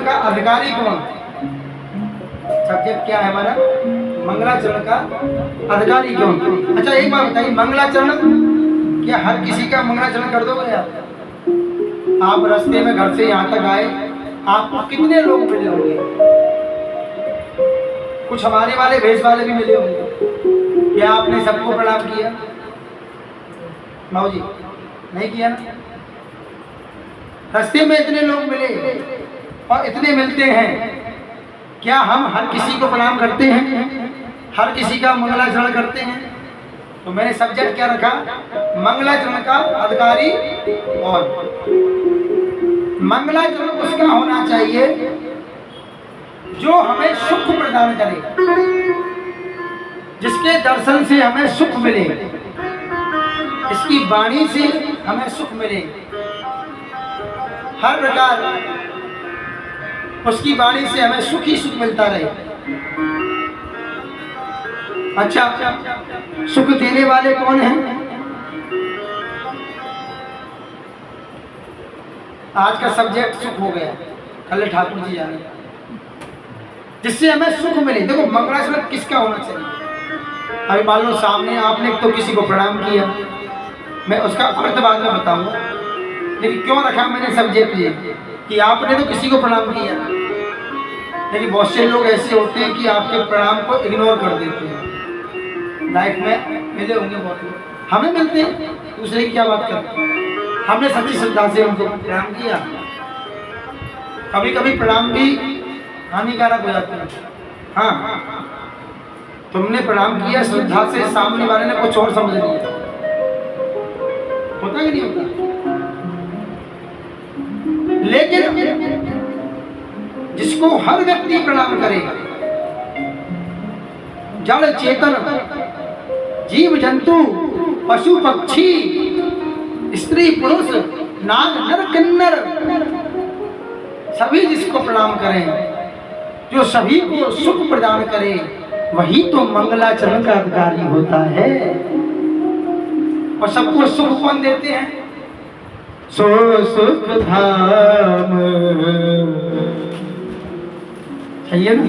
का अधिकारी कौन? सब्जेक्ट क्या है हमारा? मंगलाचरण का अधिकारी कौन? अच्छा एक बात बताइए, मंगलाचरण क्या हर किसी का मंगलाचरण कर दोगे आप? आप रास्ते में घर से यहाँ तक आए, आपको कितने लोग मिले होंगे? कुछ हमारे वाले भेष वाले भी मिले होंगे। क्या आपने सबको प्रणाम किया? माओ जी नहीं किया ना? रास्ते में इतने लोग मिले और इतने मिलते हैं, क्या हम हर किसी को प्रणाम करते हैं? हर किसी का मंगलाचरण करते हैं? तो मैंने सब्जेक्ट क्या रखा? मंगलाचरण का अधिकारी कौन? मंगलाचरण उसका होना चाहिए जो हमें सुख प्रदान करे, जिसके दर्शन से हमें सुख मिले, इसकी वाणी से हमें सुख मिले, हर प्रकार उसकी वाणी से हमें सुख ही सुख मिलता रहे। अच्छा, सुख देने वाले कौन हैं? आज का सब्जेक्ट सुख हो गया, कल ठाकुर जी जाने, जिससे हमें सुख मिले। देखो मंगलाचरण किसका होना चाहिए? अभी मान लो सामने आपने तो किसी को प्रणाम किया, मैं उसका अर्थ बाद में बताऊंगा, लेकिन क्यों रखा मैंने सब्जेक्ट ये कि आपने तो किसी को प्रणाम किया, लेकिन बहुत से लोग ऐसे होते हैं कि आपके प्रणाम को इग्नोर कर देते हैं। लाइफ में मिले होंगे बहुत लोग, हमें मिलते हैं, दूसरे की क्या बात करते हैं। हमने सच्ची श्रद्धा से उनको प्रणाम किया। कभी कभी प्रणाम भी हानिकारक हो जाते हैं। हाँ, तुमने प्रणाम किया श्रद्धा से, सामने वाले ने कुछ और समझ लिया, होता कि नहीं होता? लेकिन जिसको हर व्यक्ति प्रणाम करेगा, जड़ चेतन, जीव जंतु, पशु पक्षी, स्त्री पुरुष, नाग नर किन्नर, सभी जिसको प्रणाम करें, जो सभी को सुख प्रदान करे, वही तो मंगलाचरण का अधिकारी होता है। और सबको सुख कौन देते हैं? सो सुख धाम। सही है ना?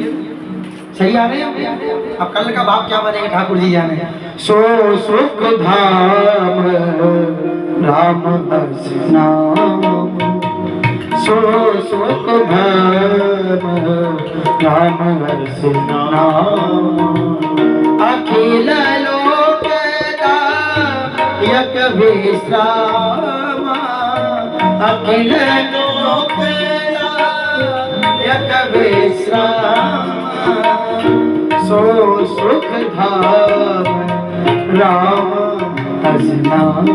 सही आ रहे हैं? अब कल का भाव क्या बनेगा ठाकुर जी जाने। सो सुख धाम राम हस नाम, सो सुख धाम राम हस नाम, अखिल लोक यक विश्राम, अखिल लोक यक विश्राम, सो सुख धाम राम हस नाम,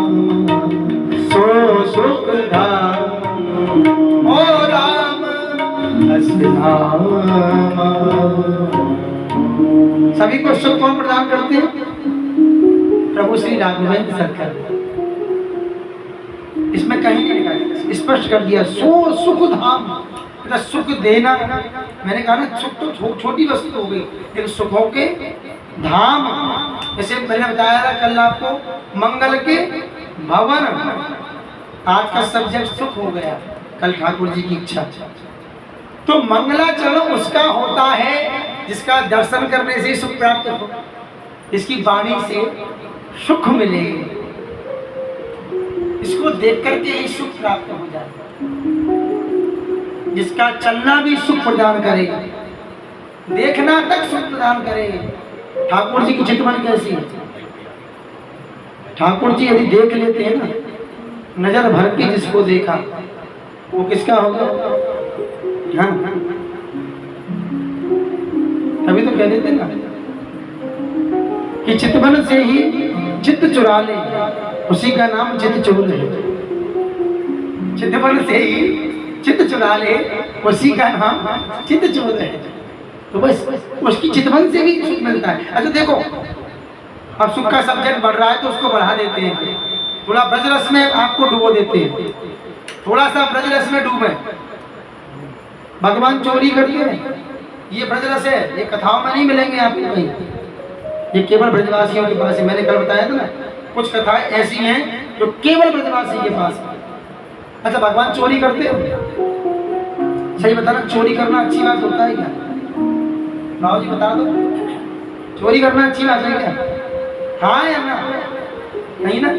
सो सुख धाम ओ राम हस नाम। सभी को सुख कौन प्रदान करते हैं? प्रभु श्री राघवेंद्र सरकार। इसमें कहीं नहीं लिखा, स्पष्ट कर दिया, सो सुख धाम, मतलब सुख देना। मैंने कहा ना, सुख तो छोटी वस्तु हो गई, लेकिन सुखों के धाम, जैसे मैंने बताया था कल आपको, मंगल के भवन। आज का सब्जेक्ट सुख हो गया, कल ठाकुर जी की इच्छा। तो मंगलाचरण उसका होता है जिसका दर्शन करने से सुख प्राप्त हो, इसकी वाणी से सुख मिले, इसको देख करके ही सुख प्राप्त हो जाए, जिसका चलना भी सुख प्रदान करे, देखना तक सुख प्रदान करे। ठाकुर जी की चितवन कैसी है? ठाकुर जी यदि देख लेते हैं ना, नजर भर के जिसको देखा वो किसका होगा? हाँ, तभी तो कह देते ना कि चितवन से ही चित्त चुरा ले, उसी का नाम चित्त चोर है। चितवन से ही चित्त चुरा ले, उसी का नाम चित्त चोर है। तो बस उसकी चितवन से भी सुख मिलता है। अच्छा देखो, अब सुख का सब्जेक्ट बढ़ रहा है तो उसको बढ़ा देते हैं, थोड़ा ब्रजरस में आपको डुबो देते हैं, थोड़ा सा ब्रजरस में डूबे। भगवान चोरी करते हैं, ये ब्रजरस है, ये कथाओं में नहीं मिलेंगे आपको कहीं, ये केवल ब्रजवासियों के पास है। मैंने कल बताया था ना, कुछ कथाएं ऐसी हैं जो केवल ब्रजवासी के पास है। अच्छा, भगवान चोरी करते हैं? अच्छा ये बताना, चोरी करना अच्छी बात होता है क्या? राव जी बता दो, चोरी करना अच्छी बात है क्या? हाँ या ना? नहीं ना?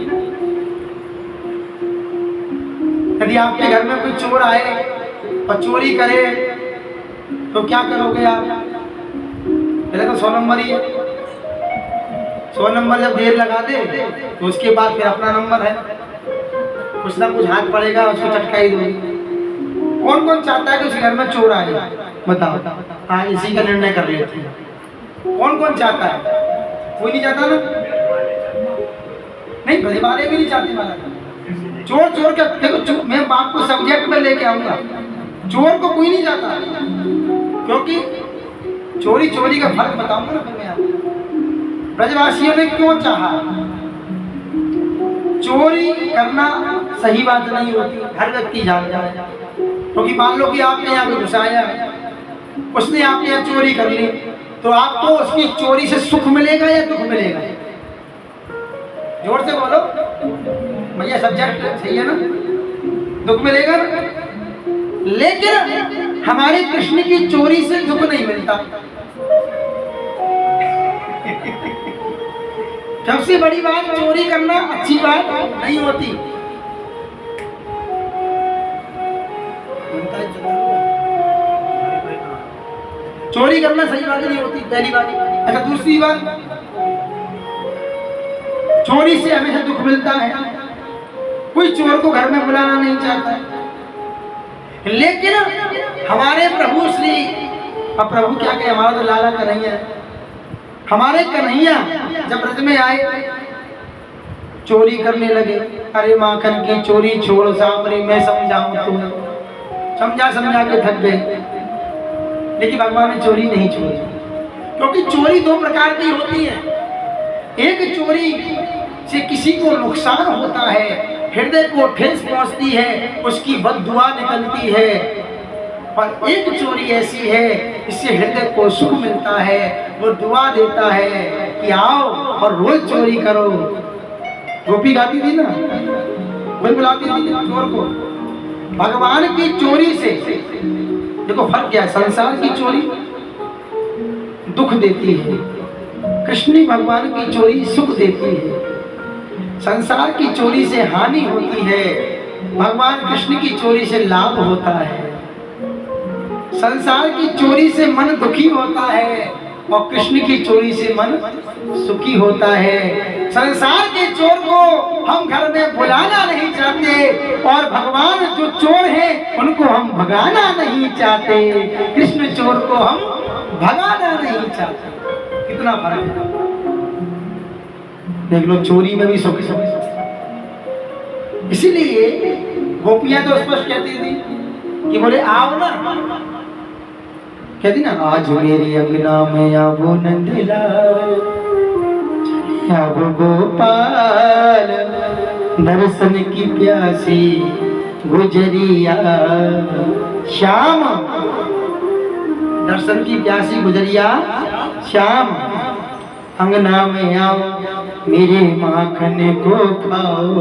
यदि आपके घर में कोई चोर आए और चोरी करे तो क्या करोगे आप? पहले तो 100 नंबर ही है, 100 नंबर जब देर लगा दे तो उसके बाद फिर अपना नंबर है, कुछ ना कुछ हाथ पड़ेगा, उसको चटका ही दोगे। कौन कौन चाहता है कि उसके घर में चोर आए? बताओ। हाँ, इसी का निर्णय कर लेते हैं। कौन कौन चाहता है? कोई नहीं चाहता ना? नहीं, परिवार भी नहीं चाहते महाराज। चोर चोर का देखो, मैं बाप को सब्जेक्ट में लेके आऊंगा, चोर को कोई नहीं चाहता, क्योंकि चोरी चोरी का फर्क बताऊंगा ना फिर मैं आपको। ब्रजवासियों ने क्यों चाहा? चोरी करना सही बात नहीं होती, हर व्यक्ति जानता है। क्योंकि मान लो कि आपने यहाँ पे घुसाया, उसने आपके यहाँ चोरी कर ली, तो आपको उसकी चोरी से सुख मिलेगा या दुख मिलेगा? जोर से बोलो भैया, सब्जेक्ट सही है ना? दुख मिलेगा ना? लेकिन हमारे कृष्ण की चोरी से दुख नहीं मिलता। सबसे बड़ी बात, चोरी करना अच्छी बात नहीं होती। चोरी करना सही बात नहीं होती, पहली बात। अच्छा, दूसरी बात, चोरी से हमेशा दुख मिलता है। कोई चोर को घर में बुलाना नहीं चाहता, लेकिन हमारे प्रभु श्री, अब प्रभु क्या कहे, हमारा तो लाला कन्हैया, हमारे कन्हैया जब ब्रज में आए चोरी करने लगे। अरे माखन की चोरी छोड़ सामने, मैं समझाऊं तुम्हें, समझा समझा के थक गए, लेकिन भगवान ने चोरी नहीं छोड़ी। क्योंकि चोरी दो प्रकार की होती है। एक चोरी से किसी को नुकसान होता है, हृदय को ठेस पहुंचती है, उसकी बद्दुआ निकलती है। पर एक चोरी ऐसी है इससे हृदय को सुख मिलता है, वो दुआ देता है कि आओ और रोज चोरी करो। गोपी गाती थी ना, कोई बुलाती थी चोर को। भगवान की चोरी से देखो फर्क क्या है, संसार की चोरी दुख देती है, कृष्ण भगवान की चोरी सुख देती है। संसार की चोरी से हानि होती है, भगवान कृष्ण की चोरी से लाभ होता है। संसार की चोरी से मन दुखी होता है और कृष्ण की चोरी से मन सुखी होता है। संसार के चोर को हम घर में बुलाना नहीं चाहते और भगवान जो चोर हैं उनको हम भगाना नहीं चाहते। कृष्ण चोर को हम भगाना नहीं चाहते। कितना फर्क है, देख लो, चोरी में भी सुख। इसीलिए गोपियां तो स्पष्ट कहती थी कि बोले आओ ना, कहती ना, आज मेरी अंगना में आवो नंदलाल, अब गोपाल दर्शन की प्यासी गुजरिया श्याम, दर्शन की प्यासी गुजरिया श्याम, अंगना में आओ मेरे माखन को खाओ,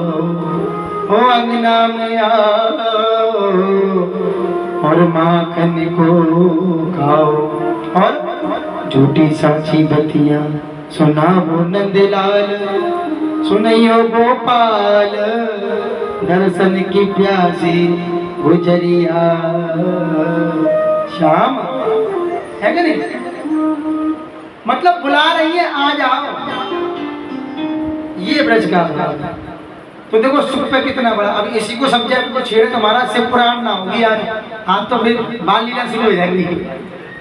ओ अंगना में आओ और माखन को खाओ, और झूठी साची बतियां सुनाओ नंदलाल, सुनियो गोपाल दर्शन की प्यासी गुजरिया श्याम। है कि नहीं? मतलब बुला रही है, आ जाओ, ये ब्रज का भाव। तो देखो सुख पे कितना बड़ा। अब इसी को सब्जेक्ट को छेड़े तो हमारा शिव पुराण ना होगी आज, आप तो फिर बाल लीला शुरू हो जाएंगी।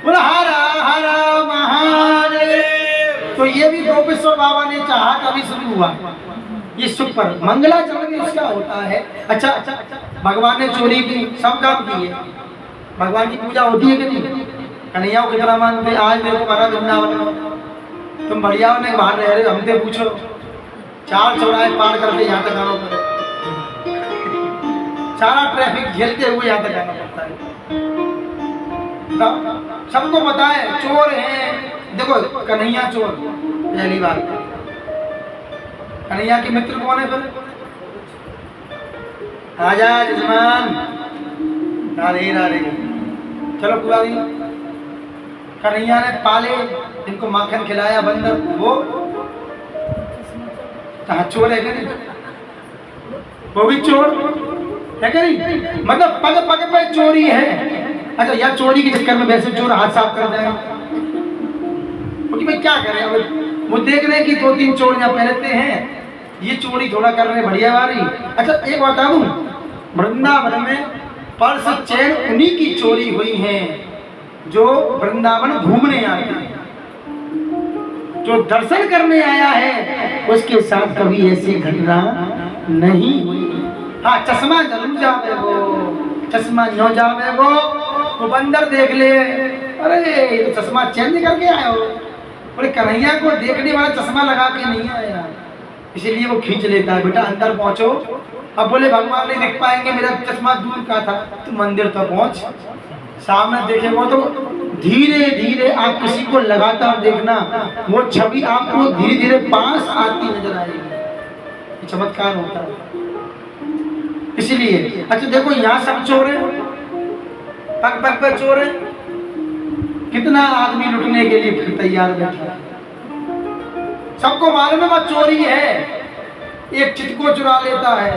बोला हरा हरा महादेव। तो ये भी गोपेश्वर बाबा ने चाहा तभी शुरू हुआ ये सुख पर। मंगलाचरण भी उसका होता है। अच्छा, भगवान ने चोरी की, सब काम किए, भगवान की पूजा होती है कि नहीं? कन्हैया को कितना मानते? आज मेरे को मारा वृंदावन, तुम बढ़िया ने बाहर रह रहे, हमसे पूछो, 4 चौराहे पार करके यहाँ तक आना पड़े, सारा ट्रैफिक झेलते हुए यहाँ तक आना पड़ता है। सबको पता है चोर हैं। देखो कन्हैया चोर, पहली बात, कन्हैया के मित्र कौन है फिर? आजा जजमान, राधे राधे। चलो पूरा नहीं। कन्हैया ने पाले, इनको माखन खिलाया बंदर, वो कहाँ चोर है क्या नहीं? वो भी चोर है क्या नहीं? मतलब पग पग पे चोरी है। अच्छा, या चोरी के चक्कर में वैसे चोर हाथ साफ कर देगा, क्योंकि भाई क्या करें, अब वो देख रहे हैं कि 2-3 चोर यहाँ पहनते हैं, ये चोरी थोड़ा कर रहे हैं बढ़िया वाली। अच्छा एक बता दूं, वृंदावन में पर्स चैन उन्हीं की चोरी हुई है जो वृंदावन घूमने आए हैं। जो दर्शन करने आया है उसके साथ कभी ऐसी घटना नहीं हुई। हाँ, चश्मा जरूर जावे वो, चश्मा न्यो जावे वो बंदर देख ले, अरे ये तो चश्मा चेंज करके आए हो। बोले कन्हैया को देखने वाला चश्मा लगा के नहीं आया, इसीलिए वो खींच लेता है, बेटा अंदर पहुंचो। अब बोले भगवान नहीं देख पाएंगे, मेरा चश्मा दूर का था, तो मंदिर तो पहुंच, सामने देखेगा तो धीरे धीरे आप किसी को लगातार देखना, वो छवि आपको धीरे धीरे पास आती नजर आएगी। चमत्कार होता है इसीलिए। अच्छा देखो, यहाँ सब चोर है, पग पग पर चोर है, कितना आदमी लुटने के लिए फिर तैयार बैठा। सबको मालूम है वो चोरी है, एक चित को चुरा लेता है,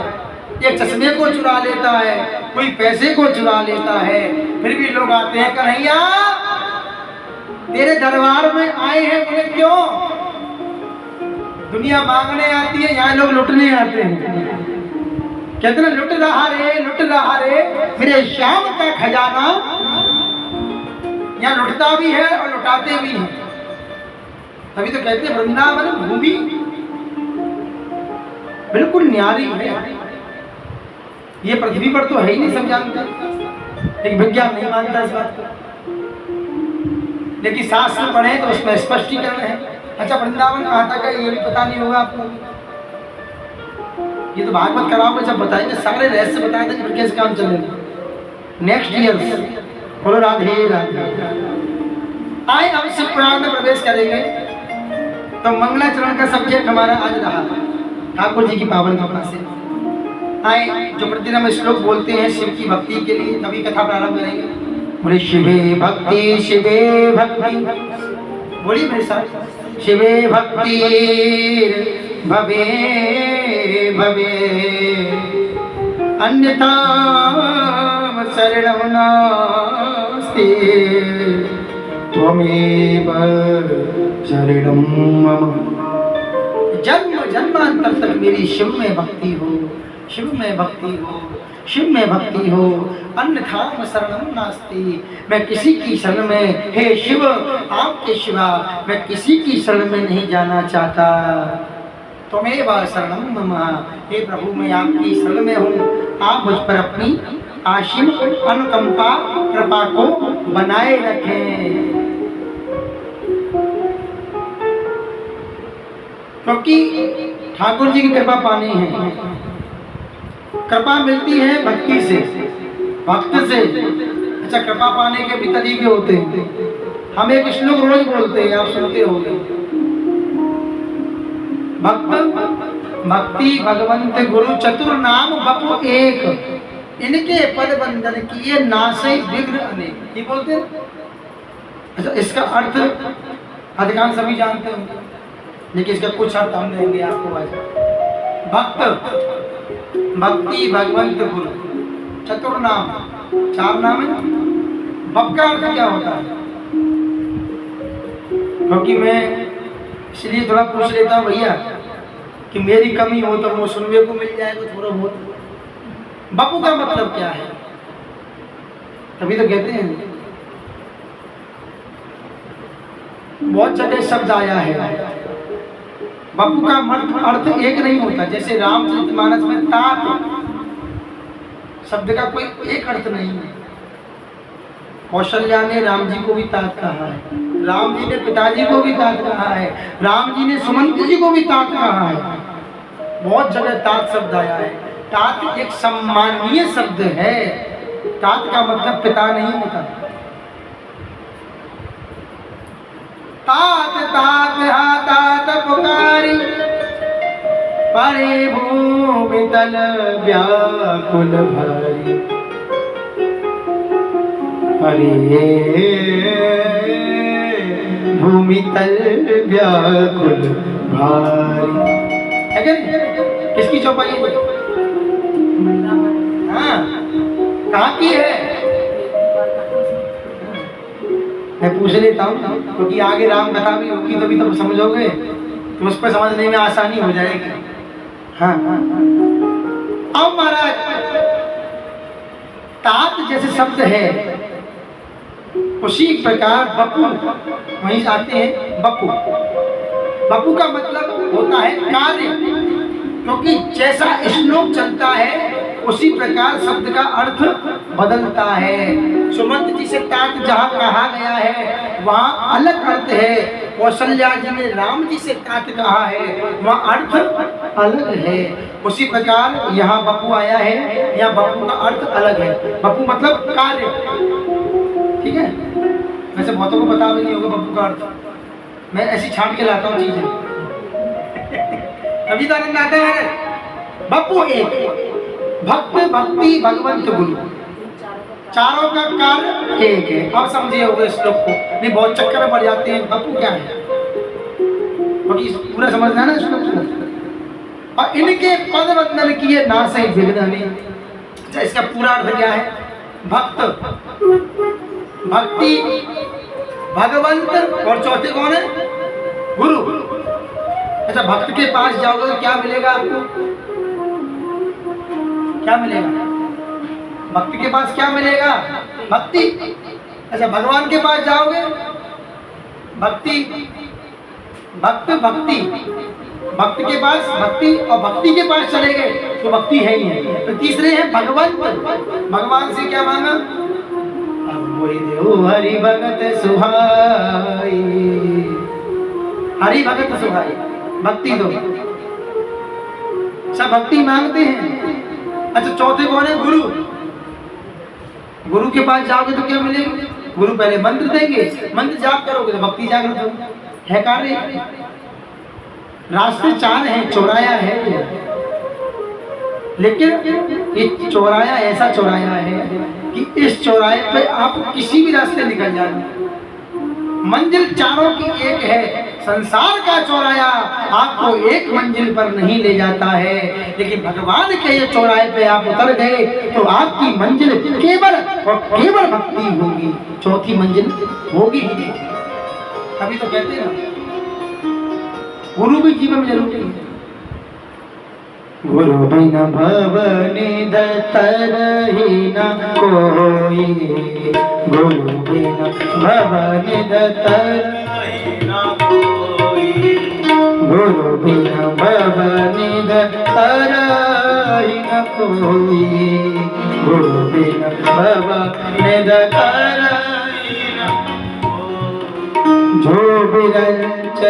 एक चश्मे को चुरा लेता है, कोई पैसे को चुरा लेता है, फिर भी लोग आते हैं, कन्हैया तेरे दरबार में आए हैं। बोले क्यों? दुनिया मांगने आती है, यहाँ लोग लुटने आते हैं। कहते हैं लुट रहा रे मेरे श्याम का खजाना। यहाँ लुटता भी है और लुटाते भी हैं, तभी तो कहते हैं वृंदावन भूमि बिल्कुल न्यारी है। ये पृथ्वी पर तो है ही नहीं, सब जानते, लेकिन विज्ञान नहीं मानता इस बात को, लेकिन शास्त्र पढ़े तो उसमें स्पष्टीकरण है। अच्छा, वृंदावन कहाँ तक है ये भी पता नहीं होगा आपको, ये तो भागवत कराओगे जब बताएंगे, सारे रहस्य बता देंगे, फिर कैसे काम चलेगा। नेक्स्ट ईयर बोलो राधे राधे। आए अब शिव पुराण में प्रवेश करेंगे, तो मंगलाचरण का सब्जेक्ट हमारा आज रहा ठाकुर जी की पावन कृपा से। आए जो प्रतिदिन हम श्लोक बोलते हैं शिव की भक्ति के लिए, तभी कथा प्रारंभ करेंगे। बोले शिवे भक्ति बोलिए मेरे साथ, शिवे भक्ति भवे भवे अन्यथा शरणं नास्ति त्वमेव शरणं मम। जन्म जन्मांतर तक मेरी शिव में भक्ति हो, शिव में भक्ति हो, शिव में भक्ति हो, अन्यथा शरणं नास्ति। मैं किसी की शरण में, हे शिव आपके शिवा मैं किसी की शरण में नहीं जाना चाहता। त्वमेव शरणं मम, हे प्रभु मैं आपकी शरण में हूँ, आप मुझ पर अपनी असीम अनुकंपा कृपा को बनाए रखें। क्योंकि ठाकुर जी की कृपा पानी है, कृपा मिलती है भक्ति से, भक्त से। अच्छा, कृपा पाने के भी तरीके होते हैं, हम एक श्लोक रोज बोलते हैं, आप सुनते होंगे, भक्त भक्ति भगवंत गुरु चतुर नाम बपु एक, इनके पद बंधन किए नासे विघ्न अनेक, ये बोलते हैं। अच्छा, इसका अर्थ अधिकांश सभी जानते हैं, लेकिन इसका कुछ अर्थ हम देंगे आपको आज। भक्त भक्ति भगवंत गुरु चतुर नाम, 4 नाम है। बप का अर्थ क्या होता है? क्योंकि मैं इसलिए थोड़ा पूछ लेता हूँ भैया कि मेरी कमी हो तो वो सुनने को मिल जाए तो थोड़ा बहुत। बापू का मतलब क्या है? तभी तो कहते हैं बहुत जगह शब्द आया है, बापू का अर्थ एक नहीं होता। जैसे रामचरितमानस में तात शब्द का कोई एक अर्थ नहीं है। कौशल्या ने राम जी को भी तात कहा है, राम जी ने पिताजी को भी तात कहा है, राम जी ने सुमंत जी को भी तात कहा है। बहुत जगह तात शब्द आया है। तात एक सम्मानीय शब्द है, तात का मतलब पिता नहीं होता। तात तात हा तात पुकारी परे भूमि तल व्याकुल भारी। अरे भूमि तल व्याकुल भारी। है क्या नहीं? किसकी चौपाई है? हाँ, कहाँ की है? मैं पूछ लेता हूँ क्योंकि आगे राम कथा भी होगी तभी तो समझोगे, तो उस पर समझने में आसानी हो जाएगी। हाँ अब महाराज तात जैसे शब्द है उसी प्रकार बपू वहीं आते हैं। बपू बपू का मतलब होता है कार्य, क्योंकि जैसा श्लोक चलता है उसी प्रकार शब्द का अर्थ बदलता है। सुमंत जी से तात जहाँ कहा गया है वहाँ अलग अर्थ है, कौशल्या जी ने राम जी से तात कहा है वहाँ अर्थ अलग है। उसी प्रकार यहाँ बपू आया है, यहाँ बपू का अर्थ अलग है। बपू मतलब कार्य, ठीक है। वैसे बहुतों को पता भी नहीं होगा बपू का अर्थ, मैं ऐसी छाट के लाता हूँ चीजें। अभी तो आनंद आता है। बपू एक भक्त भक्ति भगवंत गुरु, चारों का कार्य एक है। अब समझिए होगा श्लोक को, नहीं बहुत चक्कर में पड़ जाते हैं। बपू क्या है क्योंकि पूरा समझना है ना श्लोक को। और इनके पद वंदन किए ना सही विघ्न। इसका पूरा अर्थ क्या है? भक्त भक्ति भगवंत और चौथे कौन है? गुरु। अच्छा भक्त के पास जाओगे तो क्या मिलेगा आपको? क्या मिलेगा? भक्त के पास क्या मिलेगा? भक्ति। अच्छा भगवान के पास जाओगे भक्ति, भक्त भक्ति, भक्त के पास भक्ति और भक्ति के पास चले गए तो भक्ति है ही है। तो तीसरे हैं भगवंत। भगवान से क्या मांगा? हरि भगत सुहाई, हरि भगत सुहाई, भक्ति दो। सब भक्ति मांगते हैं। अच्छा चौथे कौन है? गुरु। गुरु के पास जाओगे तो क्या मिलेगा? गुरु पहले मंत्र देंगे, मंत्र जाप करोगे तो भक्ति जागृत होगी। है कार्य। रास्ते चार हैं, चौराया है, लेकिन ये चौराया ऐसा चौराया है कि इस चौराहे पे आप किसी भी रास्ते निकल जाए, मंजिल चारों की एक है। संसार का चौराया आपको एक मंजिल पर नहीं ले जाता है, लेकिन भगवान के ये चौराहे पे आप उतर गए तो आपकी मंजिल केवल और केवल भक्ति होगी, चौथी मंजिल होगी ही नहीं। अभी तो कहते हैं गुरु भी जीवन में जरूरी है। गुरु बिना भवनि तरहि न कोई, गुरु बिना भवनि तरहि न कोई, गुरु बिना भवनि तरहि न कोई, गुरु बिना भवनि तरहि न कोई। जो बिरंच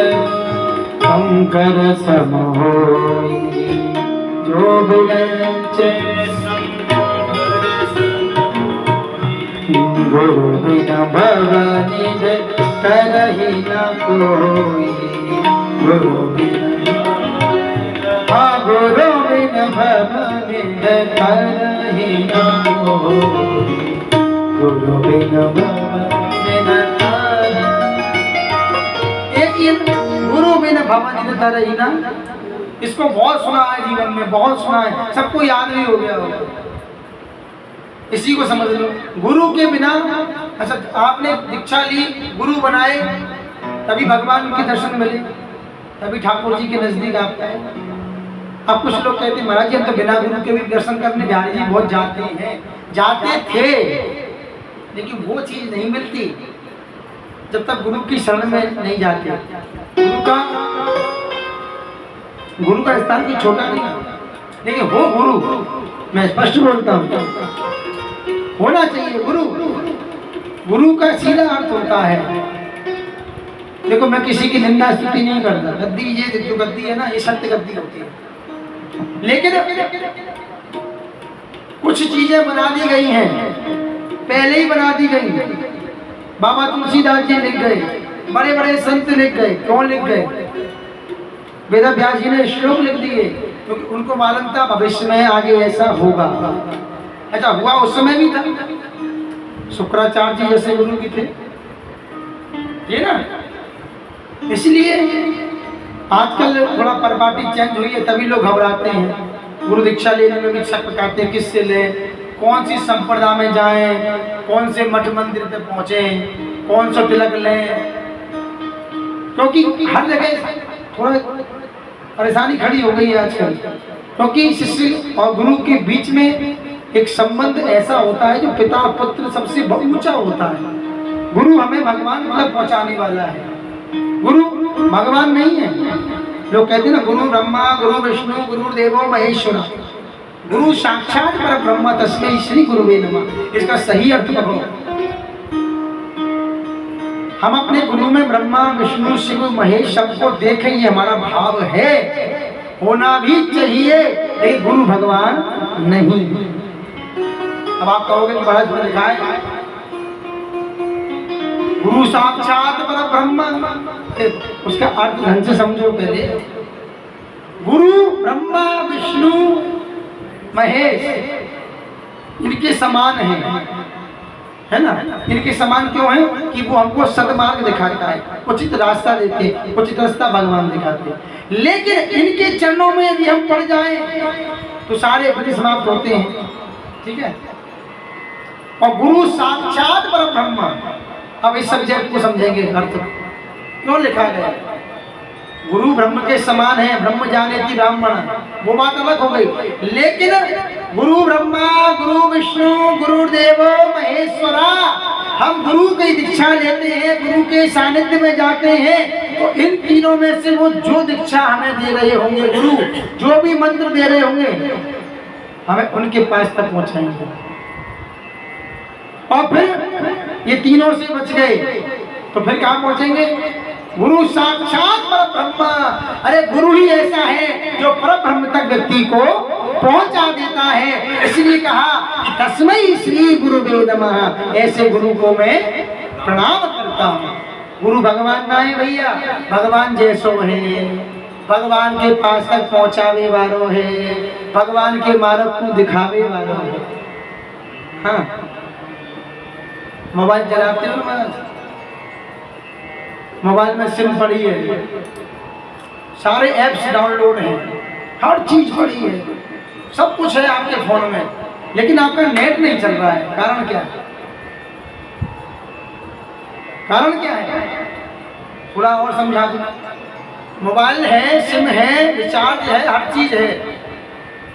शंकर सम होई, जो बिरंच गुरु बिना भवनि तरहि न कोई, गुरु बिना गुरु बिना भवनि तरहि न कोई, गुरु बिना भवनि गुरु बिना भवनि तरहि न। इसको बहुत सुना है जीवन में, बहुत सुना है, सबको याद भी हो गया होगा। इसी को समझ लो, गुरु के बिना। अच्छा आपने दीक्षा ली, गुरु बनाए, तभी भगवान के दर्शन मिले, तभी ठाकुर जी के नजदीक आपका है। अब कुछ लोग कहते हैं महाराज जी हम तो बिना गुरु के भी दर्शन करने बिहारी जी बहुत जाते हैं, जाते थे, लेकिन वो चीज नहीं मिलती जब तक गुरु की शरण में नहीं जाते। गुरु का स्थान कोई छोटा नहीं, लेकिन वो गुरु, मैं स्पष्ट बोलता हूँ, होना चाहिए गुरु। गुरु का सीधा अर्थ होता है, देखो मैं किसी की निंदा स्तुति नहीं करता, गद्दी ये जो गद्दी है ना ये सत्य गद्दी होती है, लेकिन कुछ चीजें बना दी गई हैं, पहले ही बना दी गई। बाबा तुलसीदास जी लिख गए, बड़े बड़े संत लिख गए। कौन लिख गए? वेद व्यास जी ने श्लोक लिख दिए, क्योंकि उनको मालूम था भविष्य में आगे ऐसा होगा। अच्छा हुआ उस समय भी था, शुक्राचार्य जी जैसे गुरु भी थे, ये ना। इसलिए आजकल थोड़ा परिपाटी चेंज हुई है, तभी लोग घबराते हैं, गुरु दीक्षा लेने में भी शक करते हैं, किससे लें, कौन सी संप्रदाय में जाएं, कौन से मठ मंदिर पे पहुंचे, कौन सा तिलक लें, क्योंकि हर जगह थोड़ा परेशानी खड़ी हो गई है आजकल। क्योंकि शिष्य और गुरु के बीच में एक संबंध ऐसा होता है जो पिता और पुत्र सबसे ऊंचा होता है। गुरु हमें भगवान तक पहुंचाने वाला है, गुरु भगवान नहीं है। लोग कहते हैं ना, गुरु ब्रह्मा गुरु विष्णु गुरु देवो महेश्वर, गुरु साक्षात पर ब्रह्म तस्मै श्री गुरुवे नमः। इसका सही अर्थ बताओ। हम अपने गुरु में ब्रह्मा विष्णु शिव महेश सबको देखें, ये हमारा भाव है, होना भी चाहिए, लेकिन गुरु भगवान नहीं। अब आप कहोगे कि महाराज में लिखा है गुरु साक्षात पर ब्रह्म, उसका अर्थ ढंग से समझो पहले। गुरु ब्रह्मा विष्णु महेश इनके समान है ना। इनके समान क्यों है कि वो हमको सदमार्ग दिखाता है, उचित रास्ता देते हैं, उचित रास्ता भगवान दिखाते हैं। लेकिन इनके चरणों में यदि हम पड़ जाएं तो सारे अपने समाप्त होते हैं, ठीक है। और गुरु साक्षात पर ब्रह्म, अब इस सब्जेक्ट को समझेंगे अर्थ क्यों लिखा गया। गुरु ब्रह्म के समान है, ब्रह्म जाने की ब्राह्मण, वो बात अलग हो गई। लेकिन गुरु ब्रह्मा गुरु विष्णु गुरुदेव महेश्वरा, हम गुरु की दीक्षा लेते हैं, गुरु के सानिध्य में जाते हैं, तो इन तीनों में से वो जो दीक्षा हमें दे रहे होंगे, गुरु जो भी मंत्र दे रहे होंगे, हमें उनके पास तक पहुंचाएंगे। और फिर ये तीनों से बच गए तो फिर कहाँ पहुंचेंगे? गुरु साक्षात पर ब्रह्म। अरे गुरु ही ऐसा है जो पर ब्रह्म तक व्यक्ति को पहुंचा देता है। इसलिए कहा कि तस्मै श्री गुरुवे नमः, ऐसे गुरु को मैं प्रणाम करता हूँ। गुरु भगवान ना है भैया, भगवान जैसो है, भगवान के पास तक पहुंचावे वालों है, भगवान के मार्ग को दिखावे वालों है। हाँ, मोबाइल चलाते हो महाराज, मोबाइल में सिम पड़ी है, सारे ऐप्स डाउनलोड हैं, हर चीज पड़ी है, सब कुछ है आपके फोन में, लेकिन आपका नेट नहीं चल रहा है। कारण क्या है? कारण क्या है? थोड़ा और समझा दूं। मोबाइल है, सिम है, रिचार्ज है, हर चीज है,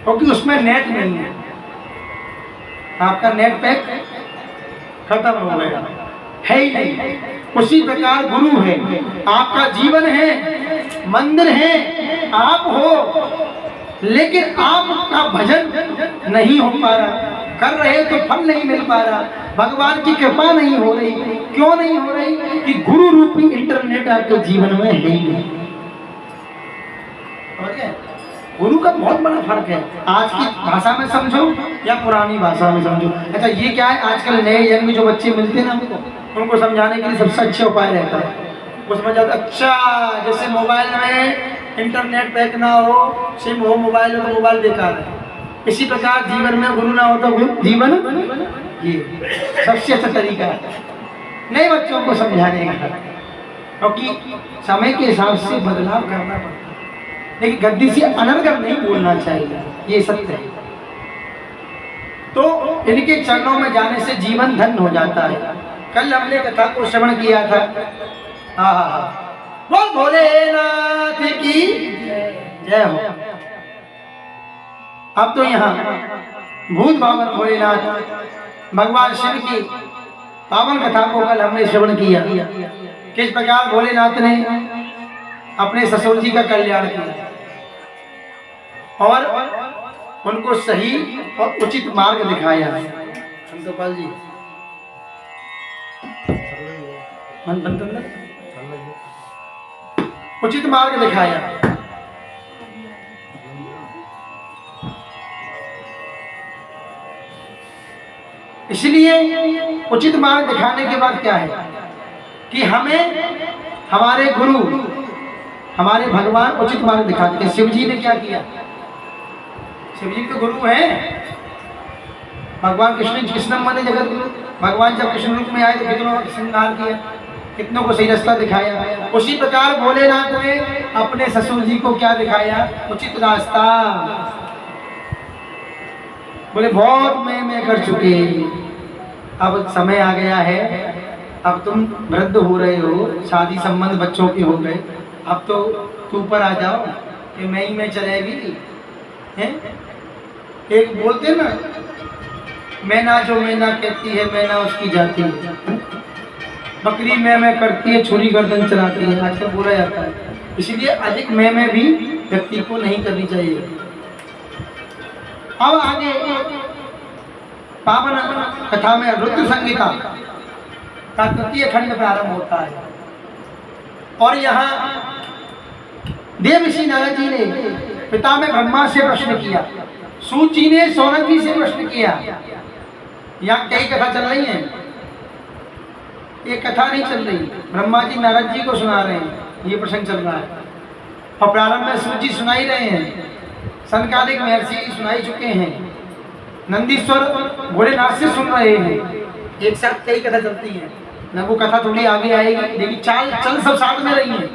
क्योंकि उसमें नेट नहीं है। आपका नेट पैक खत्म हो गया, है ही नहीं। उसी प्रकार गुरु है, आपका जीवन है, मंदिर है, आप हो, लेकिन आपका भजन नहीं हो पा रहा, कर रहे तो फल नहीं मिल पा रहा, भगवान की कृपा नहीं हो रही। क्यों नहीं हो रही? कि गुरु रूपी इंटरनेट आपके जीवन में है ही नहीं। गुरु का बहुत बड़ा फर्क है, आज की भाषा में समझो या पुरानी भाषा में समझो। अच्छा, ये क्या है, आजकल नए यंग में जो बच्चे मिलते हैं ना, हमको उनको समझाने के लिए सबसे अच्छा उपाय रहता है, वो समझ जाता अच्छा, जैसे मोबाइल में इंटरनेट पैक ना हो, सिम हो, मोबाइल हो तो मोबाइल बेकार है। इसी प्रकार जीवन में गुरु ना हो तो जीवन, ये सबसे अच्छा तरीका है नए बच्चों को समझाने का, क्योंकि समय के हिसाब से बदलाव करना पड़ता है, लेकिन गद्दी से अनर्गल नहीं बोलना चाहिए, ये सत्य है। तो इनके चरणों में जाने से जीवन धन्य हो जाता है। कल हमने कथा को श्रवण किया था, बोल भोलेनाथ की जय हो। अब तो यहाँ भूत भावन भोलेनाथ भगवान शिव की पावन कथा को कल हमने श्रवण किया, किस प्रकार भोलेनाथ ने अपने ससुर जी का कल्याण किया और उनको सही और उचित मार्ग दिखाया। संतोपाल जी उचित मार्ग दिखाया। इसलिए उचित मार्ग दिखाने के बाद क्या है कि हमें हमारे गुरु, हमारे भगवान उचित मार्ग दिखाते हैं। शिव जी ने क्या किया? शिव जी तो गुरु हैं, भगवान कृष्ण कृष्णम माने जगत गुरु। भगवान जब कृष्ण रूप में आए तो कितनों का श्रृंगार किया, कितनों को सही रास्ता दिखाया। उसी प्रकार भोलेनाथ ने अपने ससुर जी को क्या दिखाया? उचित रास्ता। बोले बहुत मैं कर चुके, अब समय आ गया है, अब तुम वृद्ध हो रहे हो, शादी संबंध बच्चों के हो गए, अब तो तू ऊपर आ जाओ कि मैं ही में चलेगी हैं? एक बोलते ना, मैना जो मैना कहती है, मैना उसकी जाती है, बकरी मैं करती है, छुरी गर्दन चलाती है, आजकल बोला जाता है। इसलिए अधिक मैं भी व्यक्ति को नहीं करनी चाहिए। अब आगे पावन कथा में रुद्र संहिता का तृतीय खंड प्रारंभ होता है और यहाँ देवर्षि नारद जी ने पिता में ब्रह्मा से प्रश्न किया, सूत जी ने सौनक जी से प्रश्न किया। यहाँ कई कथा चल रही है, एक कथा नहीं चल रही। ब्रह्मा जी नारद जी को सुना रहे हैं, ये प्रसंग चल रहा है और प्रारंभ में सूत जी सुनाई रहे हैं, सनकादिक महर्षि सुनाई चुके हैं, नंदीश्वर भोलेनाथ से सुन रहे हैं। एक साथ कई कथा चलती है न, वो कथा थोड़ी आगे आएगी, लेकिन चाल चल सब साथ में रही है,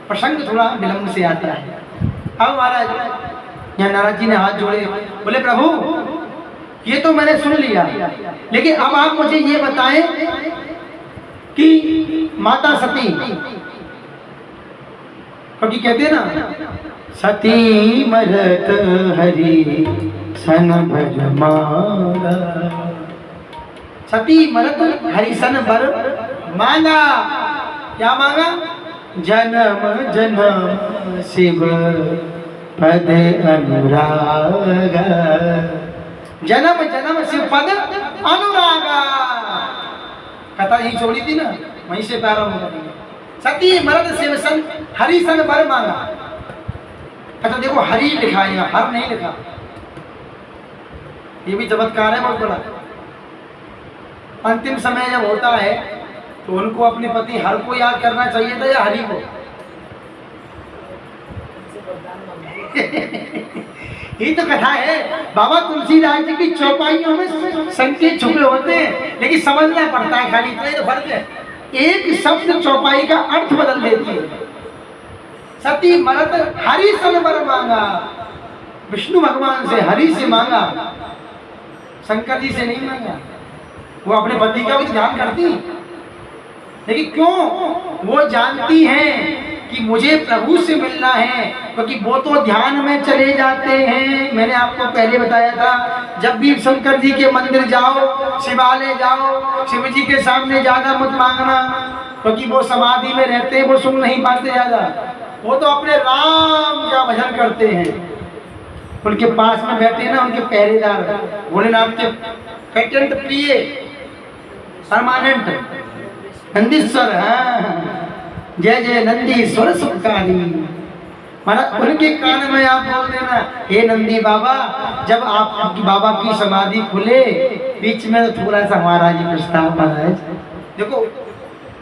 प्रसंग थोड़ा विलंब से आता है। अब महाराज यहाँ नारद जी ने हाथ जोड़े, बोले प्रभु ये तो मैंने सुन लिया, लेकिन अब आप मुझे ये बताएं कि माता सती, क्योंकि कहते हैं ना सती मरत हरि सन भर मांगा, सती मरत हरि सन भर मांगा। क्या मांगा? जन्म जन्म शिव पद अनुराग, जन्म जन्म शिव पद अनुरागा। कथा यही छोड़ी थी ना, वहीं से प्रारंभ हो गई। सती मरद शिव सन हरि सन भर मांगा। अच्छा देखो, हरि लिखा है, हर नहीं लिखा, ये भी चमत्कार है बहुत बड़ा। अंतिम समय जब होता है तो उनको अपने पति हर को याद करना चाहिए था या हरि को? ये तो कथा है। बाबा तुलसीदास जी की चौपाइयों में संकेत छुपे होते हैं, लेकिन समझना पड़ता है, खाली इतना ही तो फर्क है। एक शब्द चौपाई का अर्थ बदल देती है। सती मरत हरि सन वर मांगा, विष्णु भगवान से हरि से मांगा, शंकर जी से नहीं मांगा। वो अपने पति का भी ध्यान करती, लेकिन क्यों? वो जानती हैं कि मुझे प्रभु से मिलना है, क्योंकि वो तो ध्यान में चले जाते हैं। मैंने आपको पहले बताया था, जब भी शंकर जी के मंदिर जाओ, शिवालय जाओ, शिव जी के सामने ज्यादा मत मांगना, क्योंकि वो समाधि में रहते हैं, वो सुन नहीं पाते ज्यादा। वो तो अपने राम का भजन करते हैं। उनके पास में बैठे हैं ना उनके पहरेदार, भोलेनाथ के पेटेंट प्रिय परमानेंट नंदीश्वर। हाँ, जय जय नंदीश्वर सुखकारी। महाराज उनके कान में आप बोल देना, हे नंदी बाबा, जब आपकी बाबा की समाधि खुले, बीच में तो थोड़ा सा हमारा जी प्रस्ताव महाराज। देखो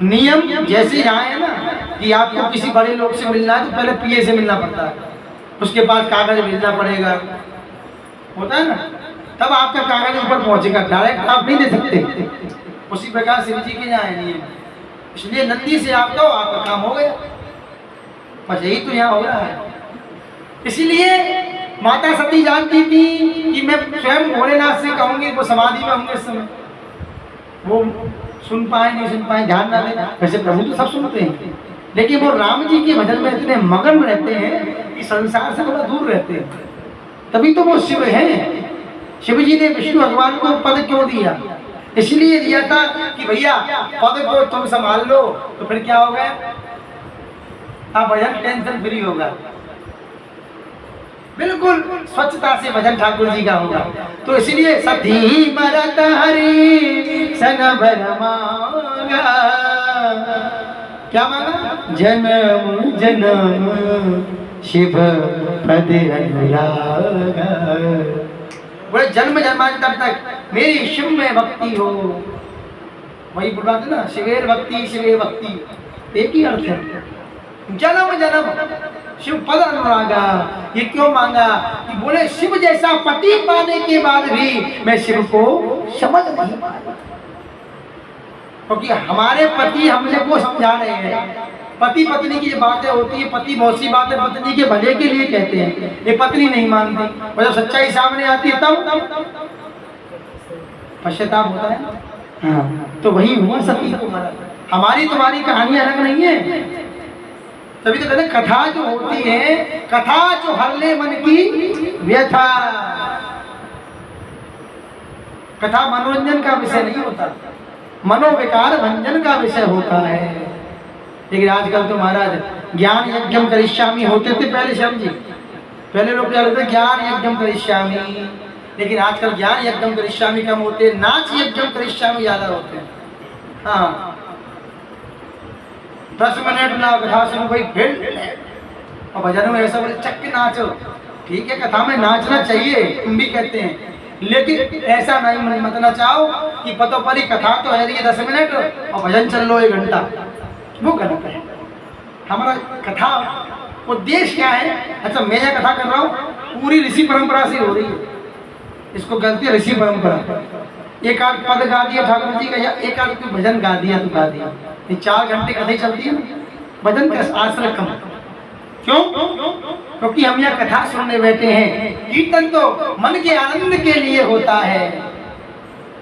नियम जैसे यहाँ है ना कि आपको किसी बड़े लोग से मिलना है तो पहले पीए से मिलना पड़ता है, उसके बाद कागज भेजना पड़ेगा, होता है ना, तब आपका कागज ऊपर पहुंचेगा, डायरेक्ट आप नहीं दे सकते। उसी प्रकार शिव जी के यहाँ है नियम, इसलिए नंदी से आप दो, आपका काम हो गया। बस यही तो यहाँ हो रहा है। इसीलिए माता सती जानती थी कि मैं स्वयं भोलेनाथ से कहूंगी, वो समाधि में होंगे इस समय, वो सुन पाए नहीं सुन पाए ध्यान ना देना। वैसे प्रभु तो सब सुनते हैं, लेकिन वो राम जी के भजन में इतने मगन रहते हैं कि संसार से थोड़ा दूर रहते हैं, तभी तो वो शिव हैं। शिव जी ने विष्णु भगवान को पद क्यों दिया? इसलिए दिया था कि भैया पद को तुम संभाल लो, तो फिर क्या होगा, आप भजन टेंशन फ्री होगा, बिल्कुल स्वच्छता से भजन ठाकुर जी का होगा। तो इसलिए सती मरत हरि सन भर मांगा। क्या मांगा? जन्म जन्म शिव पद अनुराग। बोले जन्म जन्मांतर तक मेरी शिव में भक्ति हो। वही बोल रहा था ना, शिवेर भक्ति शिवे भक्ति, एक ही अर्थ है। जन्म जन्म शिव पद अनुरागा। ये क्यों मांगा? कि बोले शिव जैसा पति पाने के बाद भी मैं शिव को समझ नहीं पाया, क्योंकि हमारे पति हमसे वो समझा रहे हैं। पति पत्नी की बातें होती है, पति बहुत सी बातें पत्नी के भले के लिए कहते हैं, ये पत्नी नहीं मानती, और जब सच्चाई सामने आती है तब पश्चाताप होता है। हाँ, तो वही हुआ सती को मारा। हमारी तुम्हारी कहानी अलग नहीं है। तभी तो कहते हैं कथा जो होती है, कथा जो हर ले मन की व्यथा। कथा मनोरंजन का विषय नहीं होता, मनोविकार भंजन का विषय होता है। लेकिन आजकल तो महाराज ज्ञान यज्ञम करिष्यामि होते थे पहले शब्द जी, पहले लोग क्या कहते ज्ञान यज्ञम करिष्यामि, लेकिन आजकल ज्ञान यज्ञम करिष्यामि कम होते हैं, नाच यज्ञम करिष्यामि ज्यादा होते हैं। हाँ, 10 मिनट ना कथा सुनो भाई फिर, और भजन में ऐसा बोले चक के नाचो। ठीक है, कथा में नाचना चाहिए, तुम भी कहते हैं, लेकिन ऐसा नहीं मत नचाओ कि पतो परी कथा तो है 10 मिनट और भजन चल लो 1 घंटा, वो गलत है। हमारा कथा उद्देश्य क्या है? अच्छा, मैं यह कथा कर रहा हूँ पूरी ऋषि परंपरा से हो रही है, इसको कहते हैं ऋषि परंपरा। एक आध पद गा दिया ठाकुर जी का, या एक आध कोई भजन गा दिया तो गा दिया, ये 4 घंटे कथा चलती है। भजन का आश्रय कम, क्यों? क्योंकि हम यह कथा सुनने बैठे हैं। कीर्तन तो मन के आनंद के लिए होता है,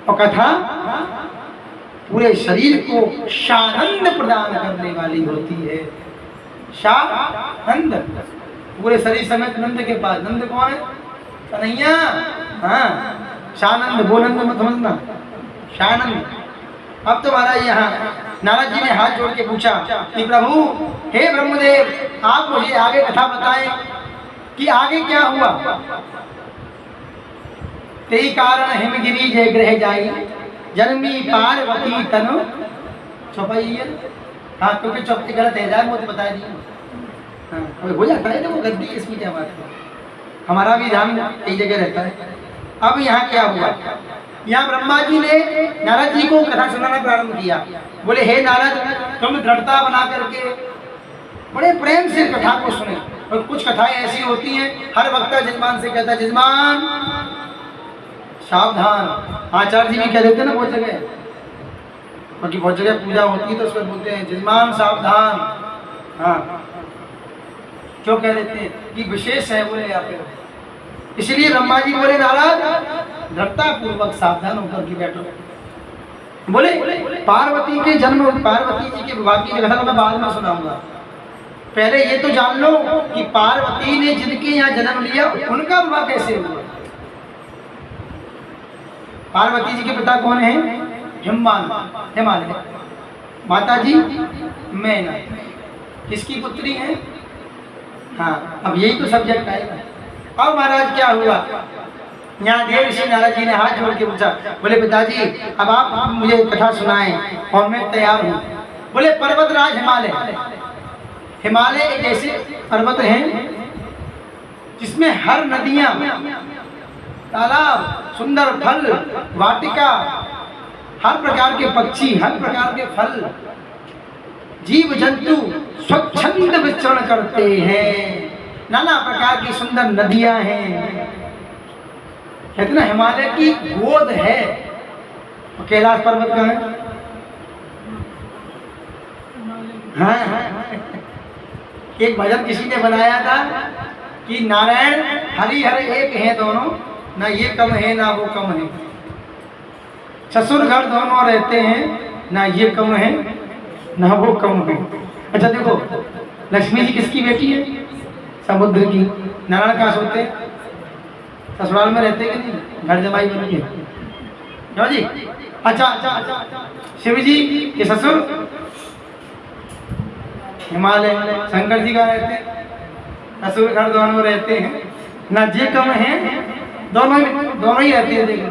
और कथा पूरे शरीर को शानंद प्रदान करने वाली होती है। शानंद, पूरे शरीर समेत नंद के पास। नंद कौन है? कन्हैया। हाँ, शानंद, वो नंद मत समझना, शानंद। अब तो महाराज यहाँ नारद जी ने हाथ जोड़ के पूछा कि प्रभु, हे ब्रह्मदेव, आप मुझे आगे कथा बताएं कि आगे क्या हुआ। तेई कारण हिमगिरी जय ग्रह जाई, जन्मी पार्वती तनु छुपाई। हाँ, क्योंकि चौपटी गलत है, जाए वो तो बता दिए। हाँ, हो जाता है ना, वो गलती, इसमें क्या बात है, हमारा भी ध्यान कई जगह रहता है। अब यहाँ क्या हुआ? यहाँ ब्रह्मा जी ने नारद जी को कथा सुनाना प्रारंभ किया। बोले हे नारद, तुम दृढ़ता बना करके बड़े प्रेम से कथा को सुने। और कुछ कथाएं ऐसी होती हैं, हर वक्ता जजमान से कहता है जजमान सावधान। आचार्य जी भी कह देते हैं ना बहुत जगह, क्योंकि बहुत जगह पूजा होती है तो उसमें बोलते हैं जजमान सावधान। हाँ, क्यों कह देते हैं? कि विशेष है बोले यहाँ पे, इसलिए ब्रह्मा जी बोले नारद, दृढ़ता पूर्वक सावधान होकर के बैठो। बोले पार्वती के जन्म, पार्वती जी के विवाह की कथा मैं बाद में सुनाऊंगा। पहले ये तो जान लो कि पार्वती ने जिनके यहाँ जन्म लिया उनका विवाह कैसे हुआ। पार्वती जी के पिता कौन है? हिमालय। माता जी मैना, किसकी पुत्री है? हाँ, अब यही तो सब्जेक्ट आएगा। अब महाराज क्या हुआ? यहाँ देव ऋषि नारद जी ने हाथ जोड़ के पूछा, बोले पिताजी अब आप मुझे कथा सुनाएं और मैं तैयार हूँ। बोले पर्वतराज हिमालय। हिमालय एक ऐसे पर्वत हैं जिसमें हर नदियाँ, तालाब, सुंदर फल, वाटिका, हर प्रकार के पक्षी, हर प्रकार के फल, जीव जंतु स्वच्छंद विचरण करते हैं। नाना प्रकार की सुंदर नदियां हैं। कहते ना हिमालय की गोद है। कैलाश पर्वत का है। हाँ, एक भजन किसी ने बनाया था कि नारायण हरिहर एक हैं दोनों, ना ये कम है ना वो कम है। ससुर घर दोनों रहते हैं, ना ये कम है ना वो कम है। अच्छा देखो, लक्ष्मी जी किसकी बेटी है? समुद्र की। नारायण कहाँ सोते हैं? ससुराल में रहते कि नहीं? घर जमाई बन के, क्यों जी? अच्छा, शिव जी के ससुर हिमालय, शंकर जी का रहते हैं, ससुर घर दोनों रहते हैं, ना जे कम है, दोनों ही रहते हैं। देखो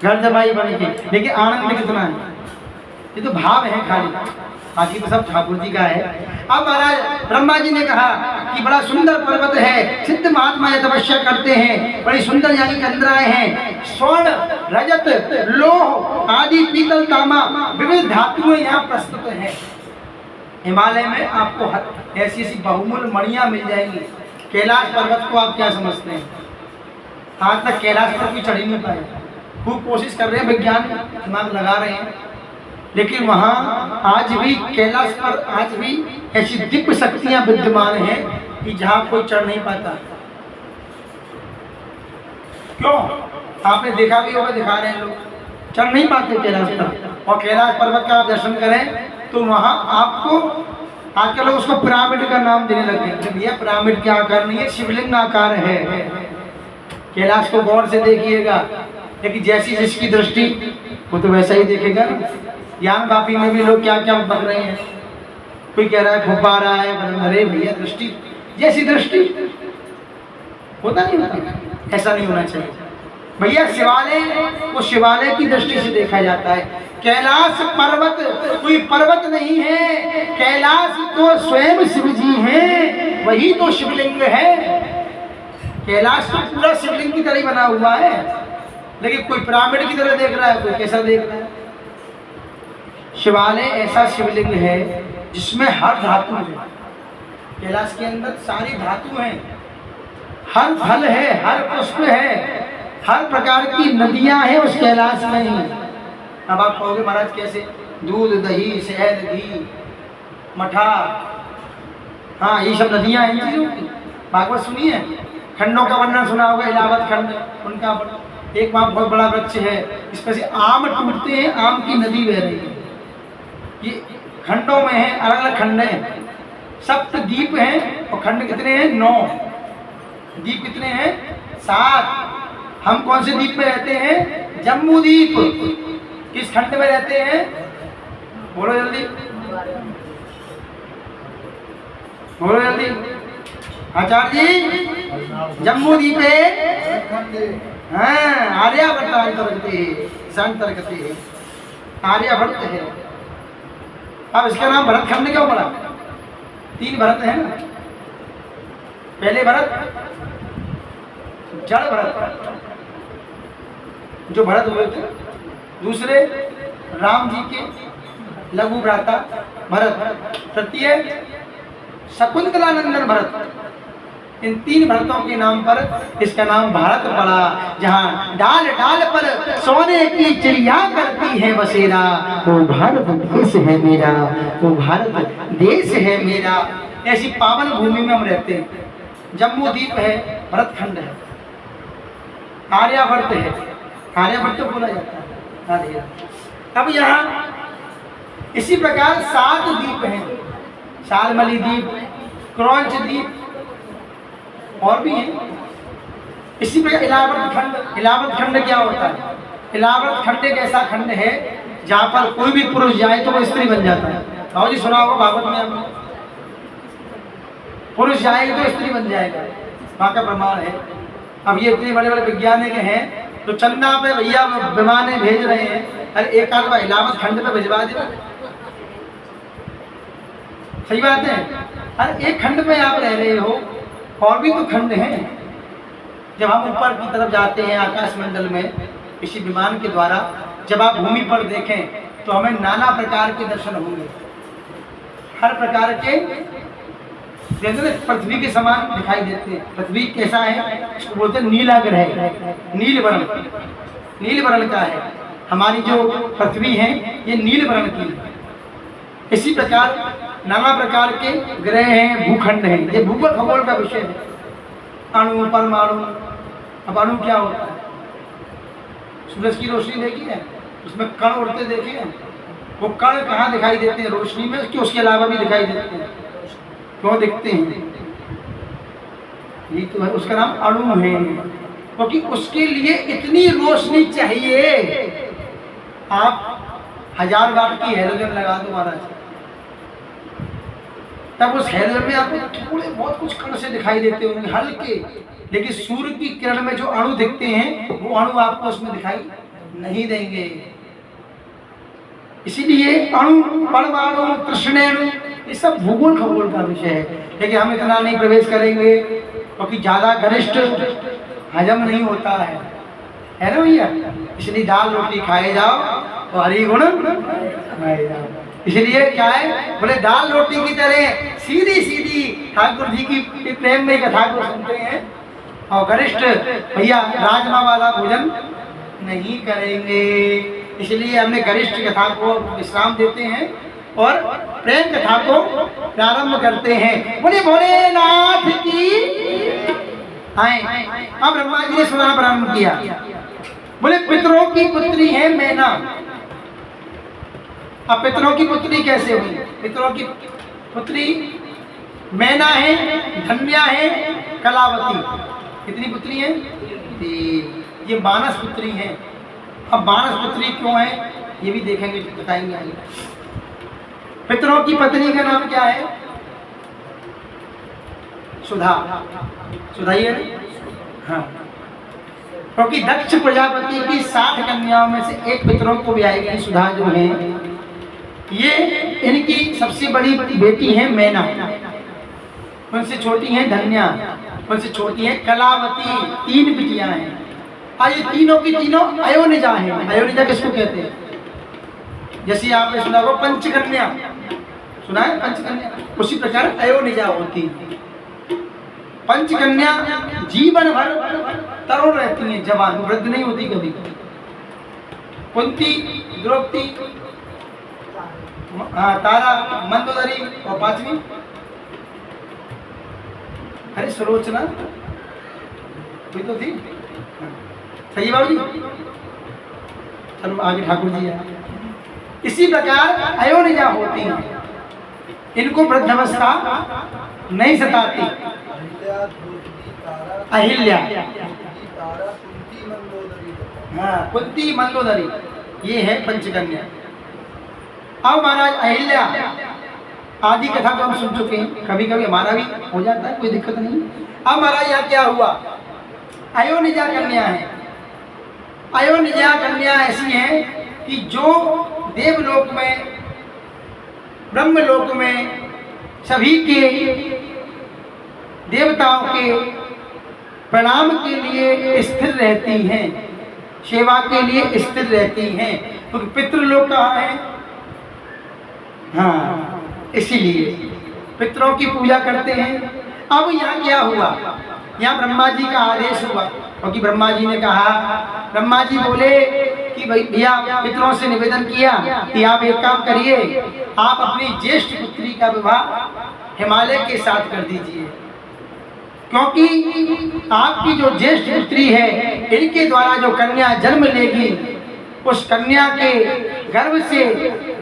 घर जमाई बन के, लेकिन आनंद कितना है? ये तो भाव है खाली, बाकी तो सब ठाकुर जी का है। अब महाराज ब्रह्मा जी ने कहा कि बड़ा सुंदर पर्वत है, सिद्ध महात्मा ये तपस्या करते हैं, बड़ी सुंदर यहाँ की चंद्राएं हैं, स्वर्ण, रजत, लोह आदि, पीतल, तामा, विविध धातुएं यहाँ प्रस्तुत हैं। हिमालय में आपको ऐसी ऐसी बहुमूल्य मणियाँ मिल जाएंगी। कैलाश पर्वत को आप क्या समझते हैं? आज तक कैलाश पर कोई चढ़ ही नहीं पाए। खूब कोशिश कर रहे हैं, विज्ञान दिमाग लगा रहे हैं, लेकिन वहाँ आज भी कैलाश पर आज भी ऐसी दिव्य शक्तियाँ विद्यमान हैं कि जहाँ कोई चढ़ नहीं पाता। क्यों? आपने देखा भी होगा, दिखा रहे हैं लोग, चढ़ नहीं पाते कैलाश पर। और कैलाश पर्वत का आप दर्शन करें तो वहाँ आपको, आजकल लोग उसको पिरामिड का नाम देने लगे हैं। भैया पिरामिड के आकार नहीं है, शिवलिंग आकार है। कैलाश को गौर से देखिएगा, लेकिन जैसी जिसकी दृष्टि वो तो वैसा ही देखेगा। ज्ञान वापी में भी लोग क्या क्या बन रहे हैं, कोई कह रहा है फुब्बारा है, अरे भैया दृष्टि जैसी दृष्टि होता नहीं होता, ऐसा नहीं होना चाहिए भैया। शिवालय को शिवालय की दृष्टि से देखा जाता है। कैलाश पर्वत कोई पर्वत नहीं है, कैलाश तो स्वयं शिव जी हैं, वही तो शिवलिंग है। कैलाश तो पूरा शिवलिंग की तरह बना हुआ है, लेकिन कोई पिरामिड की तरह देख रहा है, कोई कैसा देख रहा है। शिवालय ऐसा शिवलिंग है जिसमें हर धातु है। कैलाश के अंदर सारी धातु हैं, हर फल है, हर पुष्प है, हर प्रकार की नदियां हैं उस कैलाश में ही। अब आप कहोगे महाराज कैसे? दूध, दही, शहद, घी, मठा, हाँ ये सब नदियां हैं इन चीज़ों की। भागवत सुनिए, खंडों का वर्णन सुना होगा, इलाहाबाद खंड, उनका एक वहाँ बहुत बड़ा वृक्ष है, इस पर से आम टूटते हैं, आम की नदी बह रही है। ये खंडों में है, अलग अलग खंड हैं, सप्त द्वीप हैं, और खंड कितने हैं? 9। द्वीप कितने हैं? 7। हम कौन से द्वीप में रहते हैं? जम्मू द्वीप। किस खंड में रहते हैं? बोलो जल्दी, बोलो जल्दी। आचार्य जी, जम्मू द्वीप है, हाँ, आर्यावर्त है, आर्यावर्त है। अब इसका नाम भरत खंड क्यों पड़ा? 3 भरत है ना। पहले भरत जड़ भरत, जो भरत हुए थे। दूसरे राम जी के लघु भ्राता भरत। तृतीय शकुंतलानंदन भरत। इन 3 भरतों के नाम पर इसका नाम भारत पड़ा, जहाँ डाल डाल पर सोने की चिड़िया करती है बसेरा। वो भारत देश है मेरा, वो भारत देश है मेरा। ऐसी पावन भूमि में हम रहते हैं। जम्मू द्वीप है, भरत खंड है, आर्यावर्त है, आर्यावर्त बोला जाता है। अब यहाँ इसी प्रकार 7 द्वीप हैं, शालमली द्वीप, क्रौंच द्वीप और भी हैं। इसी प्रकार इलाहाबाद खंड। इलाहाबाद खंड क्या होता है? इलाहाबाद खंड एक ऐसा खंड है जहाँ पर कोई भी पुरुष जाए तो वो स्त्री बन जाता है। भाव जी सुना होगा भागवत में आपने, पुरुष जाएगा तो स्त्री बन जाएगा, वहाँ का प्रमाण है। अब ये इतने बड़े बड़े वैज्ञानिक हैं तो चंदा पे भैया विमाने भेज रहे हैं, अरे एक आध बार इलाहाबाद खंड पे भिजवा दे। सही बात है। अरे एक खंड में आप रह रहे हो, और भी तो खंड हैं। जब हम ऊपर की तरफ जाते हैं आकाश मंडल में किसी विमान के द्वारा, जब आप भूमि पर देखें तो हमें नाना प्रकार के दर्शन होंगे। हर प्रकार के पृथ्वी के समान दिखाई देते हैं। पृथ्वी कैसा है? इसको बोलते हैं नीला ग्रह, नील वर्ण, नील वर्ण का है। हमारी जो पृथ्वी है ये नील वर्ण की है। इसी प्रकार नाना प्रकार के ग्रह हैं, भूखंड हैं। ये भूगोल खगोल का विषय है। अणु, परमाणु। अब अणु क्या होता है? सूरज की रोशनी देखी है, उसमें कण उड़ते देखे हैं। वो कण कहाँ दिखाई देते हैं? रोशनी में, कि उसके अलावा भी दिखाई देते हैं? क्यों दिखते हैं? ये तो है, उसका नाम अणु है, क्योंकि उसके लिए इतनी रोशनी चाहिए। आप 1000 वाट की हैलोजन लगा दो महाराज, तब उस हैलोजन में आपको थोड़े बहुत कुछ कण से दिखाई देते होंगे, हल्के, लेकिन सूर्य की किरण में जो अणु दिखते हैं वो अणु आपको उसमें दिखाई नहीं देंगे। इसीलिए अणु, परमाणु, कृष्णेणु ये सब भूगोल खगोल का विषय है। लेकिन हम इतना नहीं प्रवेश करेंगे क्योंकि ज़्यादा घनिष्ठ हजम नहीं होता है ना भैया। इसलिए दाल रोटी खाए जाओ तो हरि गुण गाए जाओ। इसलिए क्या है, बोले दाल रोटी की तरह सीधी सीधी ठाकुर जी की प्रेम में कथा को सुनते हैं और गरिष्ठ भैया राजमा वाला भोजन नहीं करेंगे। इसलिए हमने गरिष्ठ कथा को विश्राम देते हैं और प्रेम कथा को प्रारंभ करते हैं। बोले भोलेनाथ की आए। अब ब्रह्मा जी ने सुनाना प्रारंभ किया। बोले पितरों की पुत्री है मैना। अब पितरों की पुत्री कैसे हुई? पितरों की पुत्री मैना है, धन्या है, कलावती। कितनी पुत्री है? ये मानस पुत्री है। अब मानस पुत्री क्यों है ये भी देखेंगे, बताएंगे आगे। पितरों की पत्नी का नाम क्या है? सुधा। सुधा ही है हाँ, क्योंकि दक्ष प्रजापति की 60 कन्याओं में से एक पितरों को भी आएगी। सुधा जो है ये इनकी सबसे बड़ी बेटी है मैना, उनसे छोटी है धन्या, उनसे छोटी है कलावती। 3 बिटियां हैं और ये तीनों की तीनों अयोनिजा हैं। अयोनिजा किसको कहते हैं? जैसे आपने सुना होगा पंचकन्या, सुना है पंचकन्या, उसी प्रकार अयोनिजा होती है। पंचकन्या जीवन भर तरुण रहती हैं, जवान, वृद्ध नहीं होती कभी। कुंती, द्रौपदी, तारा, मंदोदरी और 5वीं अरे सुलोचना कोई तो थी। सही बाबू जी, चलो आगे ठाकुर जी आए। इसी प्रकार अयोनिजा होती हैं, इनको वृद्धावस्था नहीं सताती। अहिल्या, हाँ कुंती, मंदोदरी, ये है पंचकन्या। अब महाराज अहिल्या आदि कथा तो हम सुन चुके हैं, कभी कभी हमारा भी हो जाता है, कोई दिक्कत नहीं। अब महाराज यहाँ क्या हुआ? अयोनिजा कन्या है। अयोनिजा कन्या ऐसी है कि जो देवलोक में, ब्रह्मलोक में सभी के देवताओं के प्रणाम के लिए स्थिर रहती हैं, सेवा के लिए स्थिर रहती हैं। तो पितृलोक कहाँ है? हाँ, इसीलिए पितरों की पूजा करते हैं। अब यहाँ क्या हुआ? यहाँ ब्रह्मा जी का आदेश हुआ, क्योंकि ब्रह्मा जी ने कहा, ब्रह्मा जी बोले कि भैया पितरों से निवेदन किया कि आप एक काम करिए, आप अपनी ज्येष्ठ पुत्री का विवाह हिमालय के साथ कर दीजिए, क्योंकि आपकी जो ज्येष्ठ पुत्री है इनके द्वारा जो कन्या जन्म लेगी, उस कन्या के गर्भ से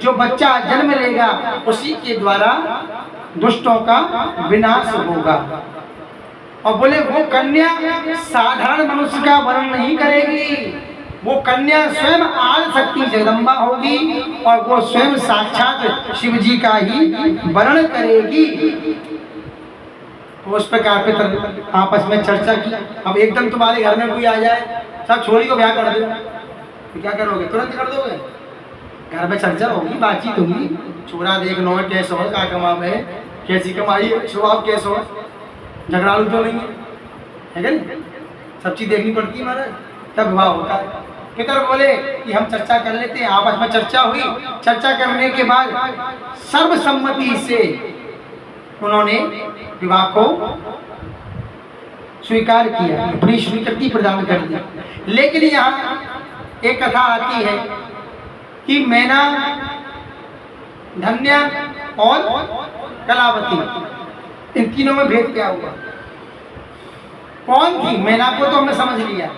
जो बच्चा जन्म लेगा उसी के द्वारा दुष्टों का विनाश होगा। और बोले वो कन्या साधारण मनुष्य का वर्ण नहीं करेगी, वो कन्या स्वयं आदि शक्ति जगदम्बा होगी और वो स्वयं साक्षात शिव जी का ही वर्ण करेगी। उस प्रकार पितर आपस में चर्चा की। अब एकदम तुम्हारे घर में कोई आ जाए, सब छोरी को ब्याह कर दो, तो क्या करोगे? तुरंत कर दोगे? घर में चर्चा होगी, बातचीत होगी, छोरा देख लो कैसे हो, क्या कमा है, कैसी कमाई है, स्वभाव कैसे हो, झगड़ालू तो नहीं है क्या? सब चीज़ देखनी पड़ती है महाराज, तब विवाह होता है। पितर बोले कि हम चर्चा कर लेते हैं। आपस में चर्चा हुई। चर्चा करने के बाद सर्वसम्मति से उन्होंने विवाह को स्वीकार किया, अपनी स्वीकृति प्रदान कर दी। लेकिन यहाँ एक कथा आती है कि मैना, धन्या और कलावती, इन तीनों में भेद क्या हुआ? कौन थी? मैना को तो हमने समझ लिया,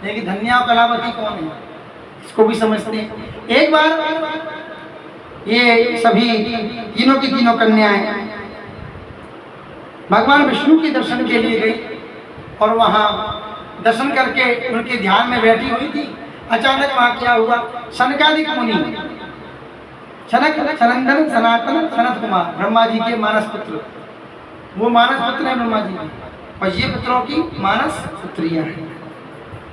लेकिन धन्या और कलावती कौन है इसको भी समझते हैं। एक बार ये सभी तीनों की तीनों कन्याएं भगवान विष्णु के दर्शन के लिए गई और वहाँ दर्शन करके उनके ध्यान में बैठी हुई थी। अचानक वहाँ क्या हुआ? सनकादिक मुनि, सनक, सनंदन, सनातन, सनत कुमार, ब्रह्मा जी के मानस पुत्र, वो मानस पुत्र है ब्रह्मा जी के, और ये पुत्रों की मानस पुत्रियां हैं।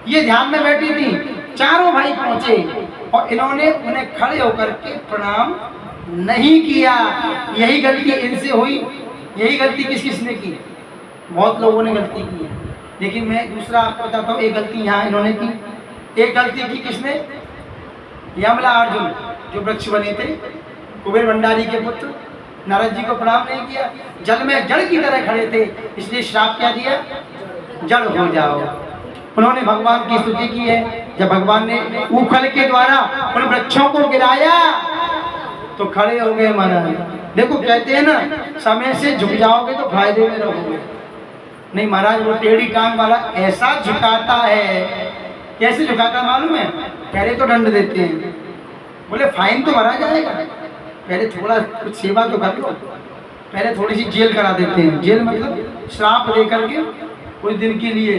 ये ध्यान में बैठी थी। चारों भाई पहुंचे और इन्होंने उन्हें खड़े होकर के प्रणाम नहीं किया। यही गलती इनसे हुई। यही गलती किस किस ने की? बहुत लोगों ने गलती की है, लेकिन मैं दूसरा आपको बताता हूँ। एक गलती यहाँ इन्होंने की। एक गलती की किसने? यमला अर्जुन जो वृक्ष बने थे, कुबेर भंडारी के पुत्र नारद जी को प्रणाम नहीं किया, जल में जड़ की तरह खड़े थे, इसलिए श्राप क्या दिया, जड़ हो जाओ। उन्होंने भगवान की स्तुति की है। जब भगवान ने उखल के द्वारा उन वृक्षों को गिराया तो खड़े हो गए महाराज। देखो कहते हैं ना, समय से झुक जाओगे तो फायदे में रहोगे। नहीं महाराज, वो टेढ़ी टांग वाला ऐसा झुकाता है। कैसे झुकाता मालूम है? पहले तो दंड देते हैं, बोले फाइन तो भरा जाएगा, पहले थोड़ा कुछ सेवा तो कर लो, पहले थोड़ी सी जेल करा देते हैं। जेल मतलब श्राप दे करके कुछ दिन के लिए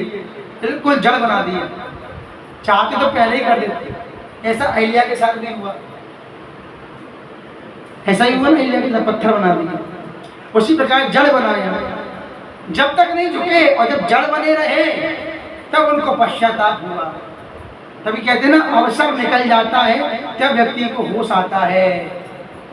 बिल्कुल जड़ बना दिया। चाहते तो पहले ही कर देते। ऐसा अहिल्या के साथ नहीं हुआ, ऐसा ही हुआ ना, अहिल्या के साथ पत्थर बना दिया। उसी प्रकार जड़ बनाया। जब तक नहीं झुके और जब जड़ बने रहे तब उनको पश्चाताप हुआ। तभी कहते हैं ना, अवसर निकल जाता है तब व्यक्ति को होश आता है।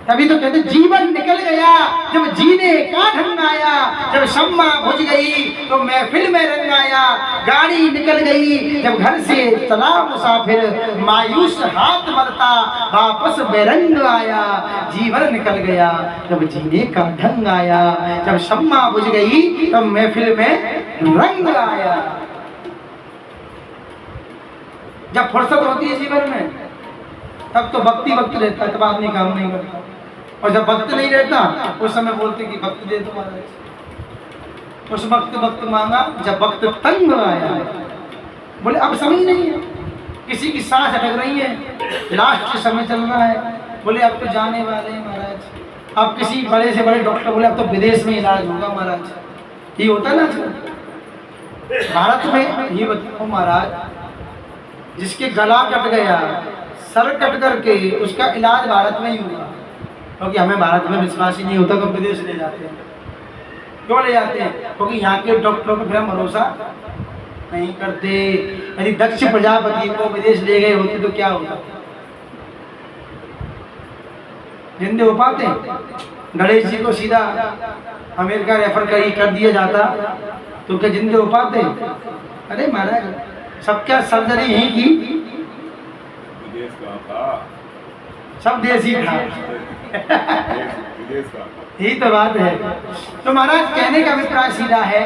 तभी तो कहते जीवन निकल गया जब जीने का ढंग आया, जब शम्मा बुझ गई तो महफिल में रंग आया, गाड़ी निकल गई जब घर से चला मुसाफिर, मायूस हाथ मरता वापस बेरंग आया। जीवन निकल गया जब जीने का ढंग आया, जब शम्मा बुझ गई तब महफिल में रंग आया। जब फुर्सत होती है जीवन में तब तो वक्त रहता है, तब आदमी काम नहीं करता। और जब वक्त नहीं रहता उस समय बोलते कि वक्त दे दो महाराज। उस वक्त मांगा जब वक्त तंग आया, बोले अब समय नहीं है, किसी की सांस अटक रही है, लास्ट समय चल रहा है, बोले अब तो जाने वाले हैं महाराज। अब किसी बड़े से बड़े डॉक्टर बोले अब तो विदेश में इलाज होगा महाराज। ये होता ना भारत में। ये बताओ महाराज, जिसके गला कट गया, सर कट करके उसका इलाज भारत में ही हुआ, क्योंकि हमें भारत में विश्वास ही नहीं होता तो विदेश ले जाते हैं। क्यों ले जाते हैं? क्योंकि यहाँ के डॉक्टरों को फिर भरोसा नहीं करते। यदि दक्ष प्रजापति को विदेश ले गए होते तो क्या होता? जिंदे हो पाते? गणेश जी को सीधा अमेरिका रेफर कर दिया जाता तो क्या जिंदे हो पाते? अरे महाराज, सब क्या सर्जरी यही की, सब देसी था। यही तो बात है। तो महाराज कहने का अभिप्राय सीधा है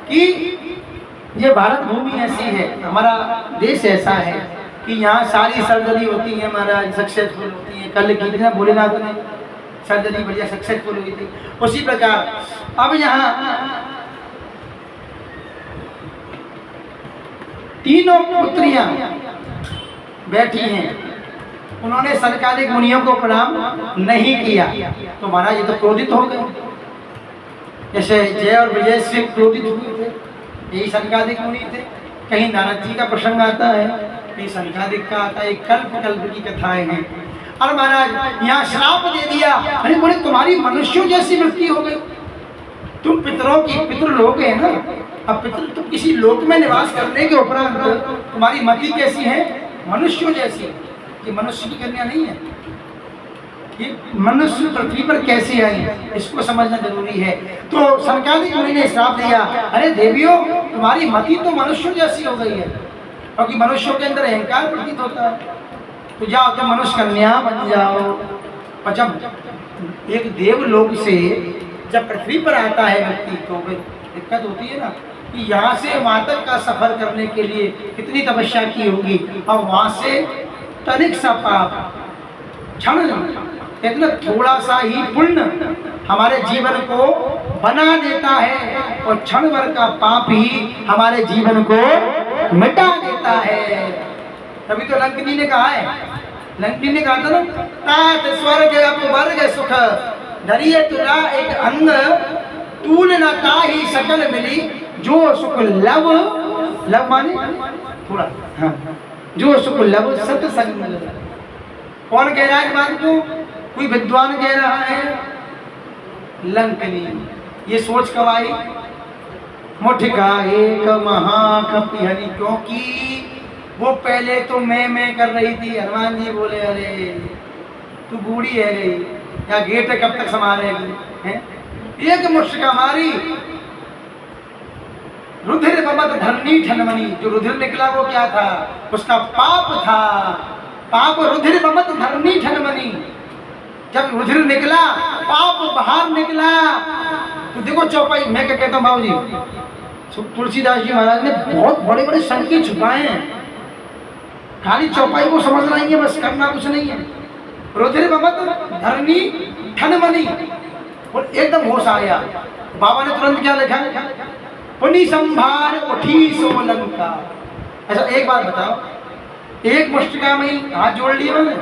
कि ये भारत भूमि ऐसी है, हमारा देश ऐसा है कि यहाँ सारी सर्जरी होती है महाराज, सक्सेसफुल होती है। कल की ना भोलेनाथ ने सर्जरी बढ़िया सक्सेसफुल हुई थी। उसी प्रकार अब यहाँ तीनों पुत्रियां बैठी हैं, उन्होंने सनकादिक मुनियों को प्रणाम नहीं किया तो महाराज ये तो क्रोधित हो गए। जैसे जय और विजय से क्रोधित हुए थे, यही सनकादिक मुनि थे। कहीं नारद जी का प्रसंग आता है, कहीं सनकादिक का आता है, कल्प कल्प की कथाएं हैं। और महाराज यहाँ श्राप दे दिया। अरे बोले तुम्हारी मनुष्यों जैसी मृत्यु हो गई, तुम पितरों की पितृ लोग है ना, अब पितृ तुम किसी लोक में निवास करने के उपरांत तुम्हारी मति कैसी है? मनुष्यों जैसी। ये मनुष्य की कन्या नहीं है, ये मनुष्य पृथ्वी पर कैसे आई इसको समझना जरूरी है। तो सनकादिक मुनि ने श्राप दिया, अरे देवियों तुम्हारी मति तो मनुष्यों जैसी हो गई है, क्योंकि मनुष्यों के अंदर अहंकार प्रतीत होता है। तो जाओ तुम मनुष्य कन्या बन जाओ। और जब एक देवलोक से जब पृथ्वी पर आता है व्यक्ति तो दिक्कत होती है ना कि यहाँ से वहाँ तक का सफर करने के लिए कितनी तपस्या की होगी, और वहाँ से तनिक सा पाप, क्षण इतना थोड़ा सा ही पुण्य हमारे जीवन को बना देता है, और क्षण भर का पाप ही हमारे जीवन को मिटा देता है। तभी तो लंकिनी ने कहा है, लंकिनी ने कहा था ना, तात स्वर्ग अपवर्ग सुख धरिए तुला एक अंग, तूल न ताही सकल मिली, जो सुख लव, लव माने थोड़ा, हाँ, जो सुख लव सत्संग। कौन कह रहा है इस बात को? कोई विद्वान कह रहा है, लंकनी। ये सोच कब आई? मुठिका एक महाकपिहरी, क्योंकि वो पहले तो मैं कर रही थी। हनुमान जी बोले अरे तू बूढ़ी है गई या गेट कब तक संभालेगी? एक मुष्टिका मारी, रुधिर बमत धरनी ठनमनी। जो रुधिर निकला वो क्या था? उसका पाप था। पाप रुधिर बमत धरनी ठनमनी। जब रुधिर निकला, पाप बाहर निकला, तो देखो चौपाई, मैं क्या कहता हूँ बाबू जी, तुलसीदास जी महाराज ने बहुत बड़े बड़े संकेत छुपाए हैं। खाली चौपाई को समझना ही है, बस करना कुछ नहीं है। रुधिर बमत धरनी ठन मनी, और एकदम होश आया। बाबा ने तुरंत क्या लिखा, पुनि संभार उठी सो लंका। अच्छा एक बात बताओ, एक मुष्टिका में ही हाथ जोड़ लिए मैंने,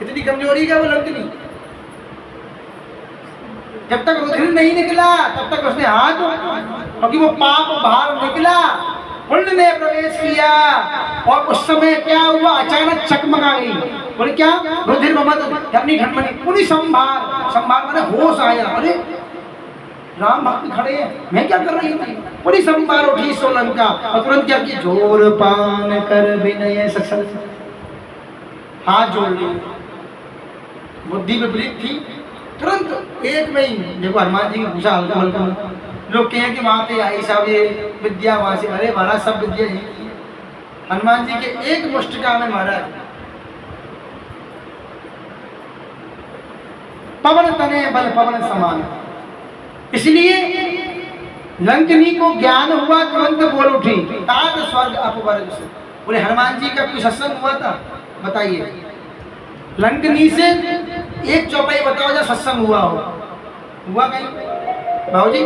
इतनी कमजोरी का वो लंकनी। जब तक रुधिर नहीं निकला तब तक उसने हाथ, क्योंकि वो पाप बाहर निकला, पुण्य ने प्रवेश किया। और उस समय क्या हुआ, अचानक चकमका गई। बोले क्या, रुधिर बमत अपनी ढनमनी, पुनि संभार, संभार माने होश आया। अरे राम भक्त खड़े हैं, मैं क्या कर रही थी। पुनि संभार उठी सो लंका, और तुरंत क्या किया, जोर पान कर विनय सत्संग, हाथ जोड़ लिए। बुद्धि विपरीत थी, तुरंत एक में ही देखो हनुमान जी की पूछा हल्का हल्का। लोग कहें कि वहाँ पे आई साहब ये विद्या वहाँ से, अरे महाराज सब विद्या यही की। हनुमान जी के एक मुष्टिका में महाराज पवन तने बल पवन समान। इसलिए लंकनी को ज्ञान हुआ, तुरंत बोल उठी, तात स्वर्ग अपवर्ग से। बोले हनुमान जी का कोई सत्संग हुआ था, बताइए। लंकनी से एक चौपाई बताओ जब सत्संग हुआ हो, हुआ कहीं बाबू जी?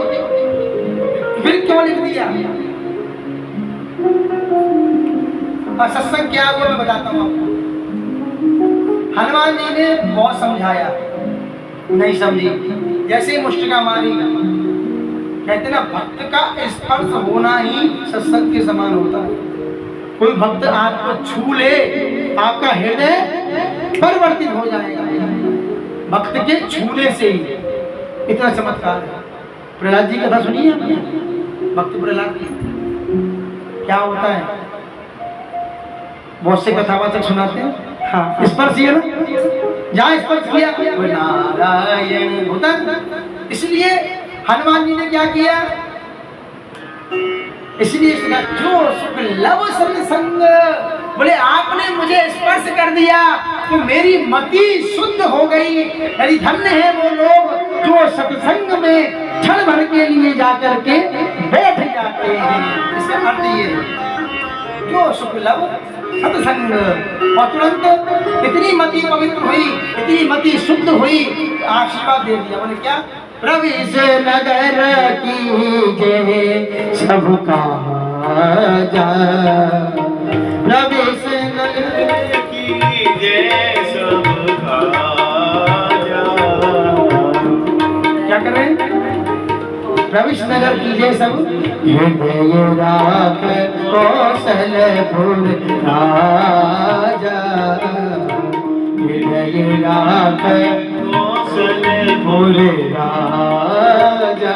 फिर क्यों लिख दिया? सत्संग क्या हुआ मैं बताता हूँ आपको। हनुमान जी ने बहुत समझाया, नहीं समझी। जैसे ही मुष्टिका मारी, कहते ना भक्त का स्पर्श होना ही सत्संग के समान होता है। कोई भक्त आपको छू ले, आपका हृदय परिवर्तित हो जाएगा भक्त के छूने से ही। इतना चमत्कार है। प्रहलाद जी कथा सुनिए आपने, भक्त प्रहलाद की क्या होता है, बहुत से कथावाचक सुनाते हैं। हाँ स्पर्श किया ना, जहाँ स्पर्श किया वो नारायण होता है। इसलिए हनुमान जी ने क्या किया, इसलिए जो सुख लव सत्संग, बोले आपने मुझे स्पर्श कर दिया तो मेरी मति शुद्ध हो गई। यदि धन्य है वो लोग जो सत्संग में क्षण भर के लिए जाकर के बैठ जाते हैं। इसका अर्थ ये है, जो सुख लव सत्संग, और तुरंत इतनी मति पवित्र हुई, इतनी मति शुद्ध हुई, आशीर्वाद दे दिया। बोले क्या, प्रवेश नगर कीजिए सबका जा, प्रवेश नगर कीजिए सबका जा। क्या कर रहे हैं, प्रवेश नगर कीजिए सब, हृदय राख कौशलपुर राजा, हृदय राख कौशलपुर राजा,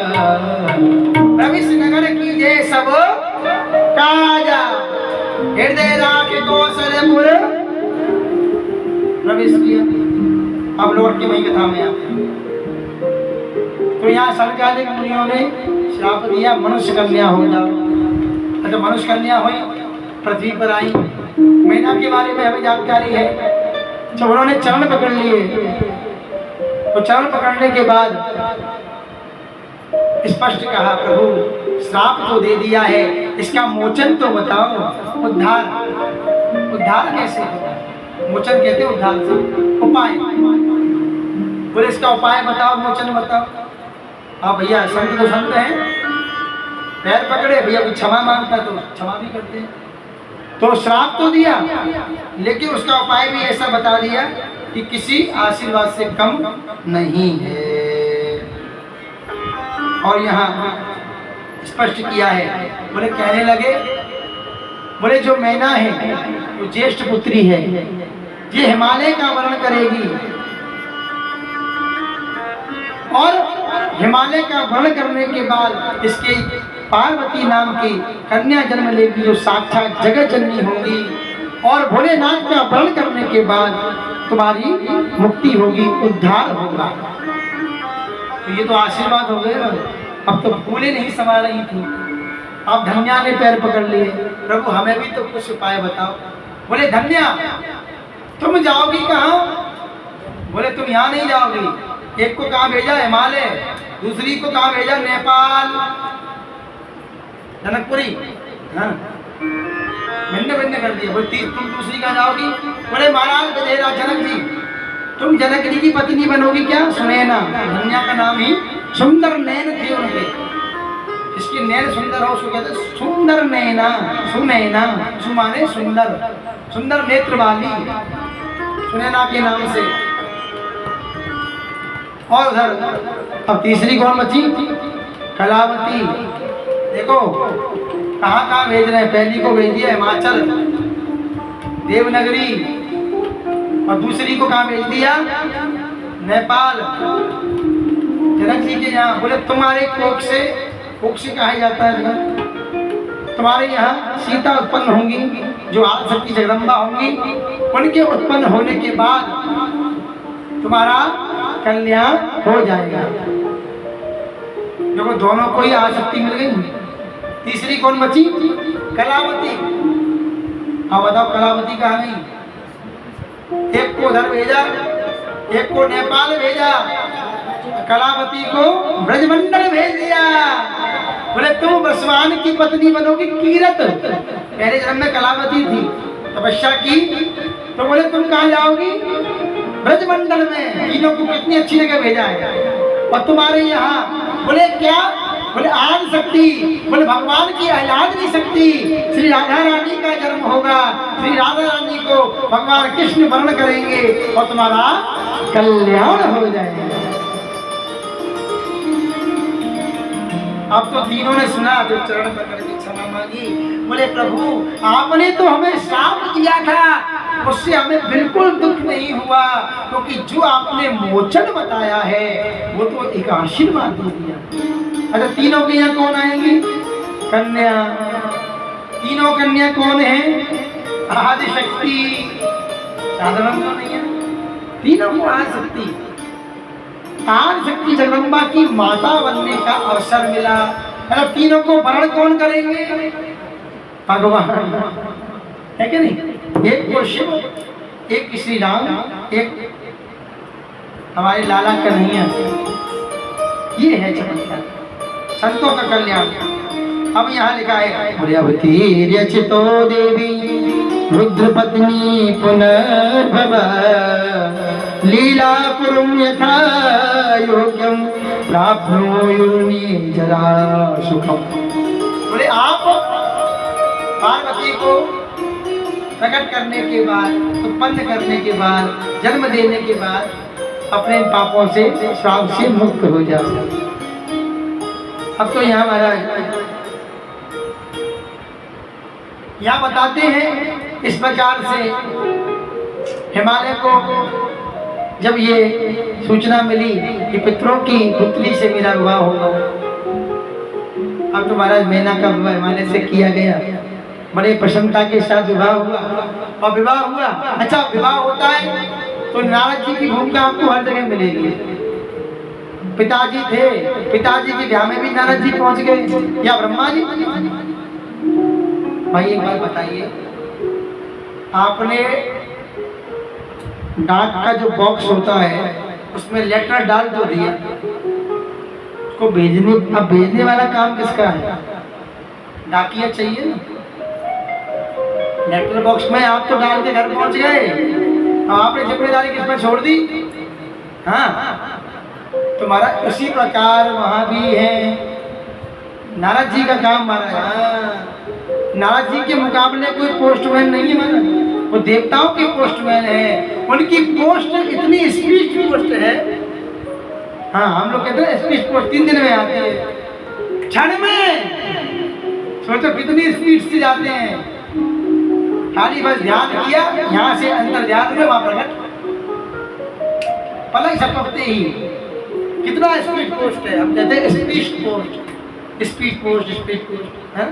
प्रवेश नगर कीजिए सब काजा, हृदय राख कौशलपुर प्रवेश किया। अब लौट के वही कथा में आते हैं। तो यहाँ सनकादिक मुनियों ने श्राप दिया, मनुष्य कन्या हो जाओ। अच्छा मनुष्य कन्या हुई, पृथ्वी पर आई। मैना के बारे में हमें जानकारी है। जब उन्होंने चरण पकड़ लिए, तो चरण पकड़ने के बाद स्पष्ट कहा, प्रभु श्राप तो दे दिया है, इसका मोचन तो बताओ। उद्धार, उद्धार कैसे होगा, मोचन कहते हैं उद्धार से, उपाय। बोले इसका उपाय बताओ, मोचन बताओ। हाँ भैया संत तो संत हैं, पैर पकड़े भैया, कोई क्षमा मांगता तो क्षमा भी करते हैं। तो श्राप तो दिया, लेकिन उसका उपाय भी ऐसा बता दिया कि किसी आशीर्वाद से कम नहीं है। और यहाँ स्पष्ट किया है। बोले कहने लगे, बोले जो मैना है वो ज्येष्ठ पुत्री है, ये हिमालय का वर्णन करेगी, और हिमालय का वर्णन करने के बाद इसके पार्वती नाम की कन्या जन्म लेगी, जो साक्षात जगत जननी होगी। और भोलेनाथ का वर्णन करने के बाद तुम्हारी मुक्ति होगी, उद्धार होगा। तो ये तो आशीर्वाद हो गए। अब तो फूलें नहीं समा रही थी, अब धन्या ने पैर पकड़ लिए, प्रभु हमें भी तो कुछ उपाय बताओ। बोले धन्या तुम जाओगी कहाँ? बोले तुम यहाँ नहीं जाओगी। एक को कहाँ भेजा? हिमालय। दूसरी को कहाँ भेजा? नेपाल, जनकपुरी। हाँ, भिन्न भिन्न कर दिया। बोले तुम दूसरी कहाँ जाओगी? बोले महाराज बधेरा जनक जी, तुम जनक जी की पत्नी बनोगी क्या? सुनैना, कन्या का नाम ही सुंदर नैन थे उनके। इसकी नैन सुंदर हो, उसको कहते सुंदर नैना, सुनैना। सुमाने सुंदर, सुंदर नेत्र वाली, सुनैना के नाम से। और उधर अब तीसरी कौन बची? कलावती। देखो कहाँ कहाँ भेज रहे हैं। पहली को भेज दिया हिमाचल, देवनगरी, और दूसरी को कहाँ भेज दिया? नेपाल, जनक जी के यहाँ। बोले तुम्हारे कोख से, कोख से कहा जाता है तुम्हारे यहाँ सीता उत्पन्न होंगी, जो आदिशक्ति जगदम्बा होंगी। उनके उत्पन्न होने के बाद तुम्हारा कल्याण हो जाएगा। देखो दोनों को ही आदिशक्ति मिल गई। तीसरी कौन बची? कलावती। अब बताओ कलावती कहाँ गई? एक को उधर भेजा, एक को नेपाल भेजा, कलावती को ब्रजमंडल भेज दिया। बोले तुम बसवान की पत्नी बनोगी कीरत। पहले जन्म में कलावती थी, तपस्या की, तो बोले तुम कहाँ जाओगी? ब्रजमंडल में। तीनों को कितनी अच्छी जगह भेजा है। और तुम्हारे यहाँ बोले क्या? बोले आदि शक्ति। बोले भगवान की आराधनी शक्ति श्री राधा रानी का जन्म होगा। श्री राधा रानी को भगवान कृष्ण वर्ण करेंगे और तुम्हारा कल्याण हो जाएगा। अब तो तीनों ने सुना तो चरण पकड़ के क्षमा मांगी। बोले प्रभु आपने तो हमें श्राप दिया था, उससे हमें बिल्कुल दुख नहीं हुआ, क्योंकि जो आपने मोचन बताया है वो तो एक आशीर्वाद दे दिया। अच्छा तीनों के यहाँ कौन आएंगी? कन्या। तीनों कन्या कौन है? आदिशक्ति। साधारण तो नहीं है, तीनों को आदिशक्ति, आदिशक्ति जगदम्बा की माता बनने का अवसर मिला। मतलब तीनों को वरण कौन करेंगे? भगवान, है कि नहीं? एक को शिव, एक श्री राम, एक हमारे लाला कन्हैया। ये है चमत्कार, संतों का कल्याण। अब यहाँ लिखा है रचितो देवी रुद्र पत्नी पुनर्भव लीला पुरुम यथा योग्यम प्राप्नोयुर्नि जरा सुखम। बोले आप पार्वती को प्रकट करने के बाद, उत्पन्न करने के बाद, जन्म देने के बाद अपने पापों से, श्राप से मुक्त हो जाओ। अब तो यहाँ महाराज यहाँ बताते हैं इस प्रकार से हिमालय को जब ये सूचना मिली कि पितरों की पुत्री से मेरा विवाह होगा। अब तो महाराज मेना का विवाह हिमालय से किया गया, बड़े प्रसन्नता के साथ विवाह हुआ। और विवाह हुआ, अच्छा विवाह होता है तो नारद जी की भूमिका आपको हर जगह मिलेगी। पिताजी थे, पिताजी के ब्याह में भी नारद जी पहुंच गए या ब्रह्मा जी। भाई एक बात बताइए, आपने डाक का जो बॉक्स होता है उसमें लेटर डाल तो दिया, उसको भेजने, अब भेजने वाला काम किसका है? डाकिया चाहिए ना। लेटर बॉक्स में आप तो डाल के घर पहुंच गए, अब आपने जिम्मेदारी किस पर छोड़ दी? हाँ, तुम्हारा उसी प्रकार वहां भी है नारद जी का काम। महाराज नारद जी के मुकाबले कोई पोस्टमैन नहीं है महाराज, वो देवताओं के पोस्टमैन है। उनकी पोस्ट इतनी स्पीड पोस्ट है। हाँ, हम लोग कहते हैं स्पीड पोस्ट 3 दिन में आते हैं, क्षण में। सोचो कितनी स्पीड से जाते हैं। खाली बस ध्यान किया, यहाँ से अंतर ध्यान में वहां प्रकट, पलक झपकते ही। कितना स्पीड पोस्ट है, हम कहते हैं speed post, speed post, speed post है।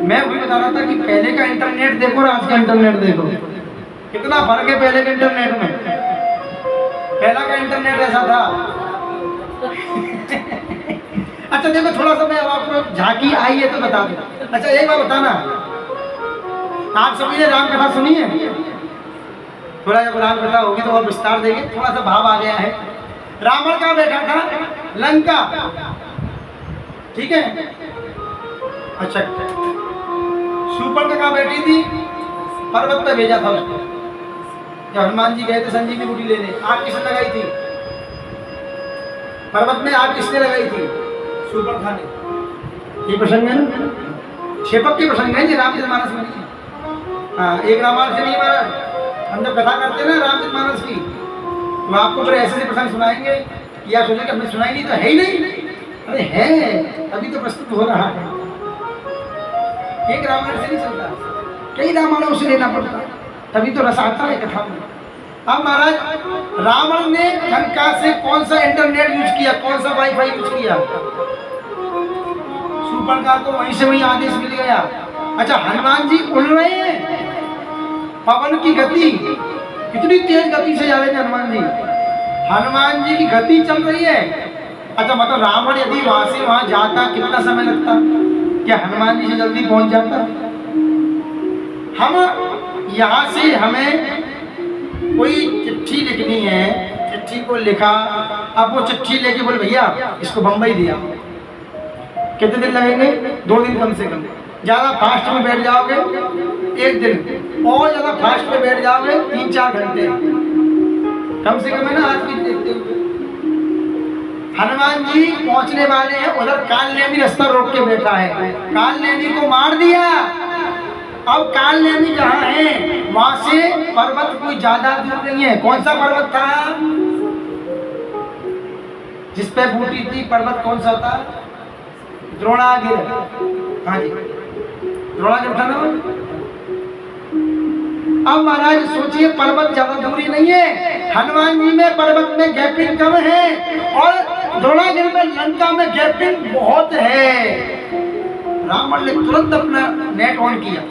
मैं वही बता रहा था कि पहले का इंटरनेट देखो और आज का इंटरनेट देखो, कितना फर्क है पहले के इंटरनेट में। पहला का इंटरनेट ऐसा था। अच्छा देखो, थोड़ा सा मैं अब आपको झांकी आई है तो बता दूं। अच्छा एक बार बताना, आप सभी ने राम कथा सुनी है? थोड़ा जब राम कथा होगी तो और विस्तार देंगे, थोड़ा सा भाव आ गया है। रावण का बैठा था लंका, ठीक है। अच्छा, शूर्पणखा कहाँ बैठी थी? पर्वत पे भेजा था उसको। जब हनुमान जी गए थे संजीवनी बूटी लेने, आग किसने लगाई थी? पर्वत में आग किसने लगाई थी? शूर्पणखा ने। ये प्रसंग है ना, क्षेपक के प्रसंग है जी रामचरितमानस में। हाँ, एक रामायण से नहीं महाराज, हम जब कथा करते हैं ना रामचरितमानस की, तो आपको फिर ऐसे प्रसंग सुनाएंगे कि आप सोचेंगे हमने सुनाई नहीं, तो है ही नहीं। अरे है, अभी तो प्रस्तुत हो रहा है। एक रामायण से नहीं चलता, कई रामायणों से लेना पड़ता है, तभी तो रस आता है कथा में। अब महाराज रावण ने लंका से कौन सा इंटरनेट यूज किया, कौन सा वाईफाई यूज किया? शूर्पणखा को वहीं से वहीं आदेश मिल गया। अच्छा, हनुमान जी उड़ रहे हैं, पवन की गति कितनी तेज गति से जा रहे हैं हनुमान जी। हनुमान जी की गति चल रही है। अच्छा, मतलब रावण यदि वहां से वहां जाता कितना समय लगता? क्या हनुमान जी से जल्दी पहुंच जाता? हम यहाँ से हमें कोई चिट्ठी लिखनी है, चिट्ठी को लिखा, अब वो चिट्ठी लेके बोले भैया इसको बम्बई दिया, कितने दिन लगेंगे? 2 दिन कम से कम। ज़्यादा फास्ट में बैठ जाओगे 1 दिन, और ज़्यादा फास्ट में बैठ जाओगे 3-4 घंटे कम से कम, है ना। आज की देखते हुए हनुमान जी पहुंचने वाले हैं, उधर कालनेमी रास्ता रोक के बैठा है, कालनेमी को मार दिया। अब कालनेमी जहाँ है वहां से पर्वत कोई ज्यादा दूर नहीं है। कौन सा पर्वत था जिसपे बूटी थी? पर्वत कौन सा था? द्रोणागिर। हाँ जी, द्रोणागिर था ना। अब महाराज सोचिए, पर्वत ज्यादा दूरी नहीं है, हनुमान जी में पर्वत में गैपिंग कम है, और द्रोणागिर में लंका में गैपिंग बहुत है। रावण ने तुरंत अपना नेट ऑन किया।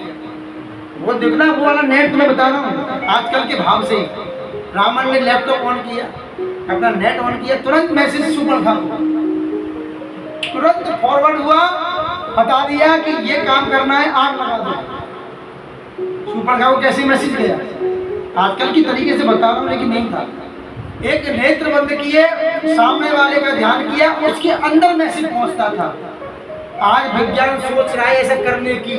वो देखना, वो वाला नेट मैं बता रहा हूँ आजकल के भाव से। रावण ने लैपटॉप ऑन किया, अपना नेट ऑन किया, तुरंत मैसेज शूर्पणखा को तुरंत फॉरवर्ड हुआ, बता दिया कि ये काम करना है, आग लगा दो। शूर्पणखा को कैसे मैसेज गया? आजकल की तरीके से बता रहा हूँ, लेकिन नहीं था। एक नेत्र बंद किए, सामने वाले का ध्यान किया, उसके अंदर मैसेज पहुंचता था। आज विज्ञान सोच रहा है ऐसा करने की,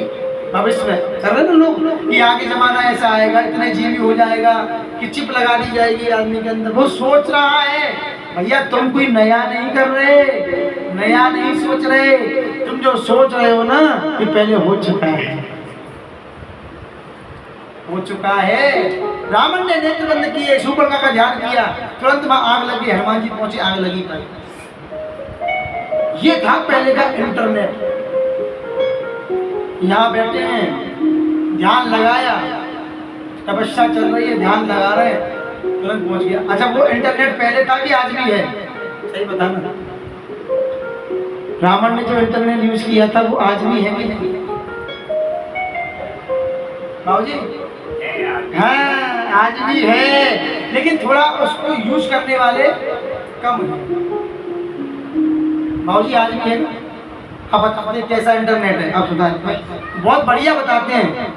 भविष्य में कर रहे ना लोग कि आगे जमाना ऐसा आएगा, इतने जीबी हो जाएगा कि चिप लगा दी जाएगी आदमी के अंदर। वो सोच रहा है। भैया तुम कोई नया नहीं कर रहे, नया नहीं सोच रहे, तुम जो सोच रहे हो ना ये पहले हो चुका है, हो चुका है। रावण ने नेत्र बंद किए, शूर्पणखा का ध्यान किया, तुरंत वहां आग लगी। हनुमान जी पहुंचे, आग लगी पर। ये था पहले का इंटरनेट। यहाँ बैठे हैं, ध्यान लगाया, तपस्या चल रही है, ध्यान लगा रहे हैं, तुरंत पहुंच गया। अच्छा, वो इंटरनेट पहले था कि आज भी है? सही बताना। रावण ने जो इंटरनेट यूज किया था वो आज भी है कि नहीं? बाबूजी, हाँ आज भी है, लेकिन थोड़ा उसको यूज करने वाले कम है। बाबूजी आज भी है ना? अब बताते हैं कैसा इंटरनेट है, आप बताएं। बहुत बढ़िया बताते हैं।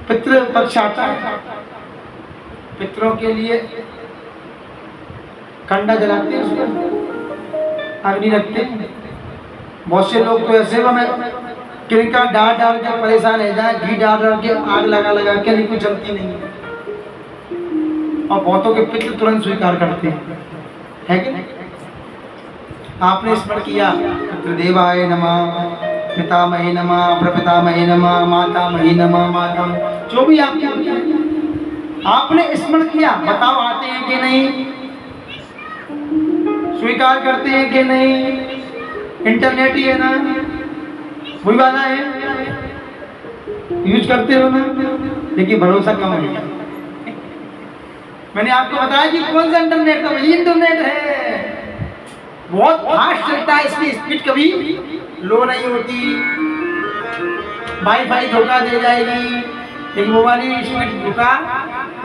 पितृ पक्ष आता है, पितरों के लिए कंडा जलाते हैं, उसमें अग्नि रखते हैं। बहुत से लोग तो ऐसे हमें किनका डाल डाल के परेशान है जाए, घी डाल डाल के आग लगा लगा के, नहीं कुछ जलती नहीं है। और बहुतों के पितृ तुरंत स्वीकार करते हैं, है कि नहीं? आपने स्मरण किया पितृदेवाय नमः, पितामहे नमः, प्रपितामहे नमः, मातामहे नमः, माता, जो भी आपने स्मरण किया। बताओ आते हैं कि नहीं? स्वीकार करते हैं कि नहीं? इंटरनेट ही है ना, वही वाला है, यूज करते हो ना, लेकिन भरोसा कम है। मैंने आपको बताया कि कौन सा इंटरनेट था, वही इंटरनेट है। बहुत फास्ट चलता है, इसकी स्पीड कभी लो नहीं होती। वाईफाई धोखा दे जाएगी, लेकिन वो वाली स्पीड धोखा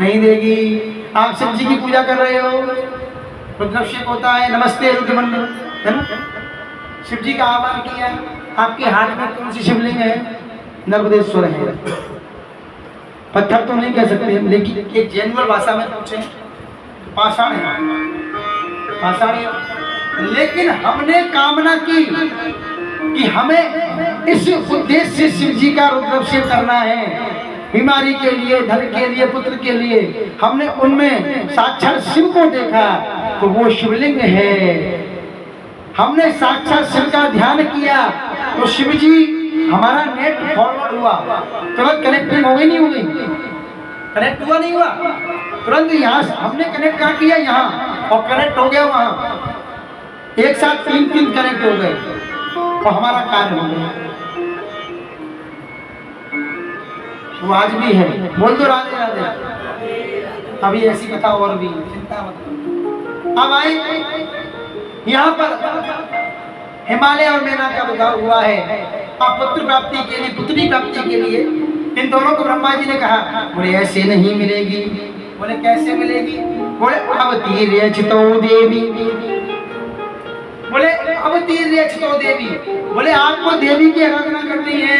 नहीं देगी। आप शिव जी की पूजा कर रहे हो, रुद्राभिषेक होता है, नमस्ते रुद्रमंडल, है ना? शिव जी का आह्वान किया, आपके हाथ में कौन सी शिवलिंग है? नर्मदेश्वर है। पत्थर तो नहीं कह सकते हम, लेकिन एक जेनुअल भाषा में पूछे पाषाण है, पाषाण है। लेकिन हमने कामना की कि हमें इस उद्देश्य से शिव जी का रुद्राभिषेक करना है, बीमारी के लिए, धन के लिए, पुत्र के लिए। हमने उनमें साक्षात शिव को देखा तो वो शिवलिंग है। हमने साक्षात शिव का ध्यान किया तो शिव जी, हमारा नेट फॉरवर्ड हुआ, तुरंत कनेक्टिंग हो गई नहीं हो गई, कनेक्ट हुआ नहीं हुआ, तुरंत यहाँ हमने कनेक्ट कहाँ किया, यहाँ, और कनेक्ट हो गया वहाँ, एक साथ तीन कनेक्ट हो गए और हमारा कार्य हो गया। वो आज भी है, बोल दो राधे राधे। अभी ऐसी कथा और भी, चिंता मत। अब आए यहाँ पर हिमालय और मैना का विवाह हुआ है, अब पुत्र प्राप्ति के लिए, पुत्री प्राप्ति के लिए इन दोनों को ब्रह्मा जी ने कहा। बोले ऐसे नहीं मिलेगी। बोले कैसे मिलेगी? बोले अवतीर्यचितो देवी। बोले अवतीर्यचितो देवी, बोले आपको देवी की आराधना करनी है।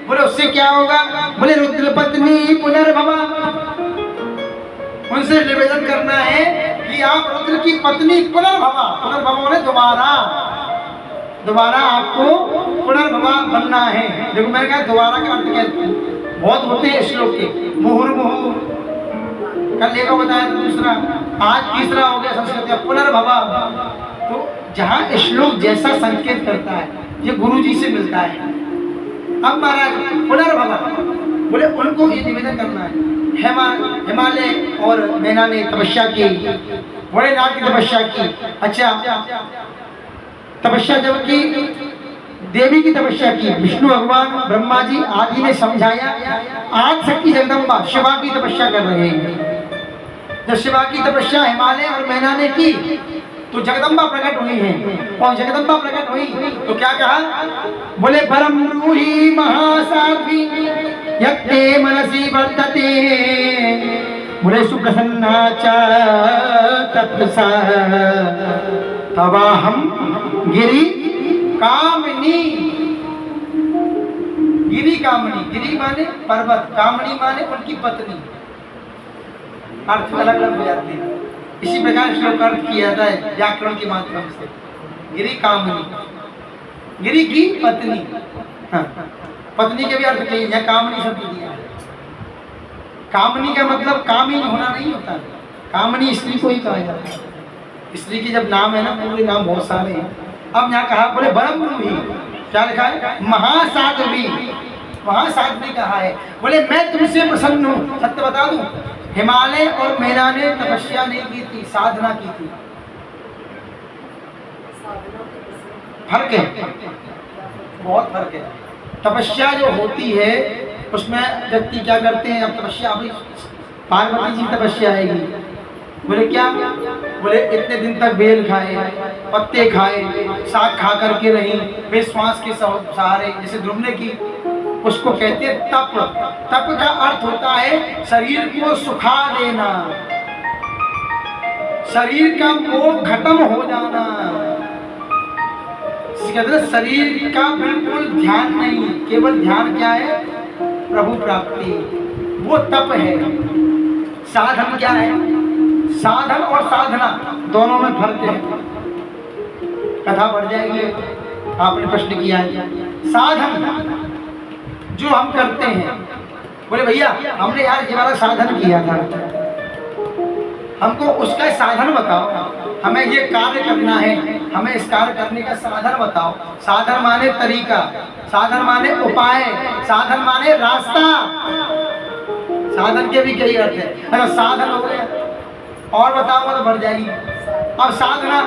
बोले उससे क्या होगा? बोले रुद्र पत्नी पुनर्भवा, उनसे निवेदन करना है कि आप रुद्र की पत्नी पुनर्भवा, पुनर्भवा ने दोबारा आपको पुनर्भवा बनना है। देखो मैंने कहा दोबारा का अर्थ क्या, बहुत होते हैं श्लोक के, मुहुर्मुहु, कल एक बताया दूसरा, आज तीसरा हो गया संस्कृत का पुनर्भवा। तो जहाँ श्लोक जैसा संकेत करता है, ये गुरु जी से मिलता है। अब महाराज पुनर्भवा, बोले उनको ये निवेदन करना है। हिमालय और मैना ने तपस्या की, भोलेनाथ की तपस्या की। अच्छा, तपस्या जब की, देवी की तपस्या की, विष्णु भगवान, ब्रह्मा जी आदि ने समझाया। आज शक्ति जगदम्बा शिवा की तपस्या कर रहे हैं। जब शिवा की तपस्या हिमालय और मैना ने की तो जगदम्बा प्रकट हुई है, और जगदम्बा प्रकट हुई तो क्या कहा? बोले परम रूही महासाध्वी यत्ते मनसि वर्तते, बोले सुप्रसन्ना च तत्सा तवाहम गिरि कामिनी। गिरि कामिनी, गिरि माने पर्वत, कामिनी माने उनकी पत्नी। अर्थ अलग अलग हो जाते हैं, इसी प्रकार श्लोक अर्थ किया जाता है व्याकरण के माध्यम से। गिरि कामिनी, गिरि की पत्नी। हाँ, पत्नी के भी अर्थ कही है, कामिनी शब्द दिया है। कामिनी का मतलब कामिनी होना नहीं होता, कामिनी स्त्री को ही कहा जाता है। स्त्री की जब नाम है ना, पूरे नाम बहुत सारे हैं। अब यहाँ कहा, बोले ब्रह्म रूही, क्या लिखा है? महासाध्वी, महासाध्वी कहा है। बोले मैं तुमसे प्रसन्न हूँ। सत्य बता दूं, हिमालय और मैना ने तपस्या नहीं की थी, साधना की थी। फर्क है, बहुत फर्क है। तपस्या जो होती है उसमें व्यक्ति क्या करते हैं, अब तपस्या, अभी पार्वती जी तपस्या आएगी। बोले क्या? बोले इतने दिन तक बेल खाए, पत्ते खाए, साग खा करके रही, फिर श्वास के सहारे, जैसे ध्रुव ने की, उसको कहते हैं तप। तप का अर्थ होता है शरीर को सुखा देना, शरीर का मोह खत्म हो जाना। कहते हैं शरीर का बिल्कुल ध्यान नहीं, केवल ध्यान क्या है? प्रभु प्राप्ति, वो तप है। साधन क्या है? साधन और साधना दोनों में फर्क है। कथा बढ़ जाएगी, आपने प्रश्न किया है। साधन जो हम करते हैं, बोले भैया हमने यार ये वाला साधन किया था, हमको उसका साधन बताओ, हमें ये कार्य करना है, हमें इस कार्य करने का साधन बताओ। साधन माने तरीका, साधन माने उपाय, साधन माने रास्ता। साधन के भी कई अर्थ है। अगर साधन हो गया और बताऊंगा तो बढ़ जाएगी। अब साधना,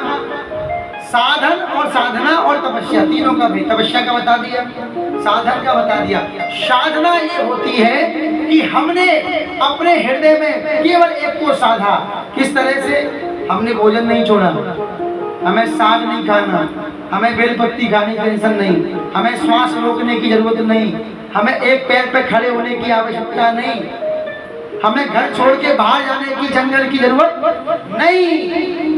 साधन और साधना और तपस्या तीनों का भी, तपस्या का बता दिया, साधन का बता दिया। साधना ये होती है कि हमने अपने हृदय में केवल एक को साधा। किस तरह से? हमने भोजन नहीं छोड़ा, हमें साग नहीं खाना, हमें बेलपत्ती खाने की टेंशन नहीं, हमें श्वास रोकने की जरूरत नहीं, हमें एक पैर पे खड़े होने की आवश्यकता नहीं, हमें घर छोड़ के बाहर जाने की, जंगल की जरूरत नहीं।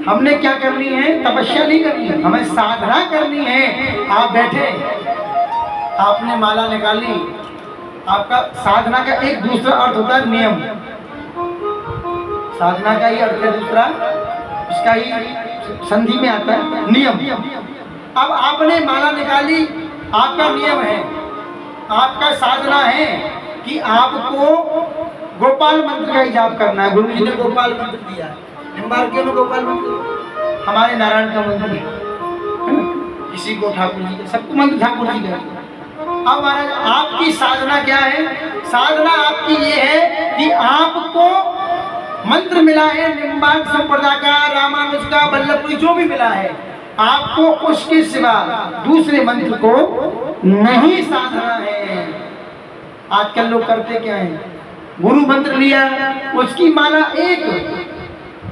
हमने क्या करनी है? तपस्या नहीं करनी है, हमें साधना करनी है। आप बैठे, आपने माला निकाली, आपका साधना का एक दूसरा अर्थ होता है नियम। साधना का ही अर्थ है दूसरा, उसका ही संधि में आता है नियम। अब आपने माला निकाली, आपका नियम है, आपका साधना है कि आपको गोपाल मंत्र का जाप करना है। गुरु जी ने गोपाल मंत्र दिया है, निम्बार्कियों में गोपाल मंत्र, हमारे नारायण का मंत्र है ना, किसी को ठाकुर जी का, सबको मंत्र ठाकुर जी का। अब महाराज आपकी साधना क्या है? साधना आपकी ये है कि आपको मंत्र मिला है निम्बार्क संप्रदाय का, रामानुज का, वल्लभपुरी जो भी मिला है, आपको उसके सिवा दूसरे मंत्र को नहीं साधना है। आजकल लोग करते क्या है, गुरु मंत्र लिया, उसकी माला एक,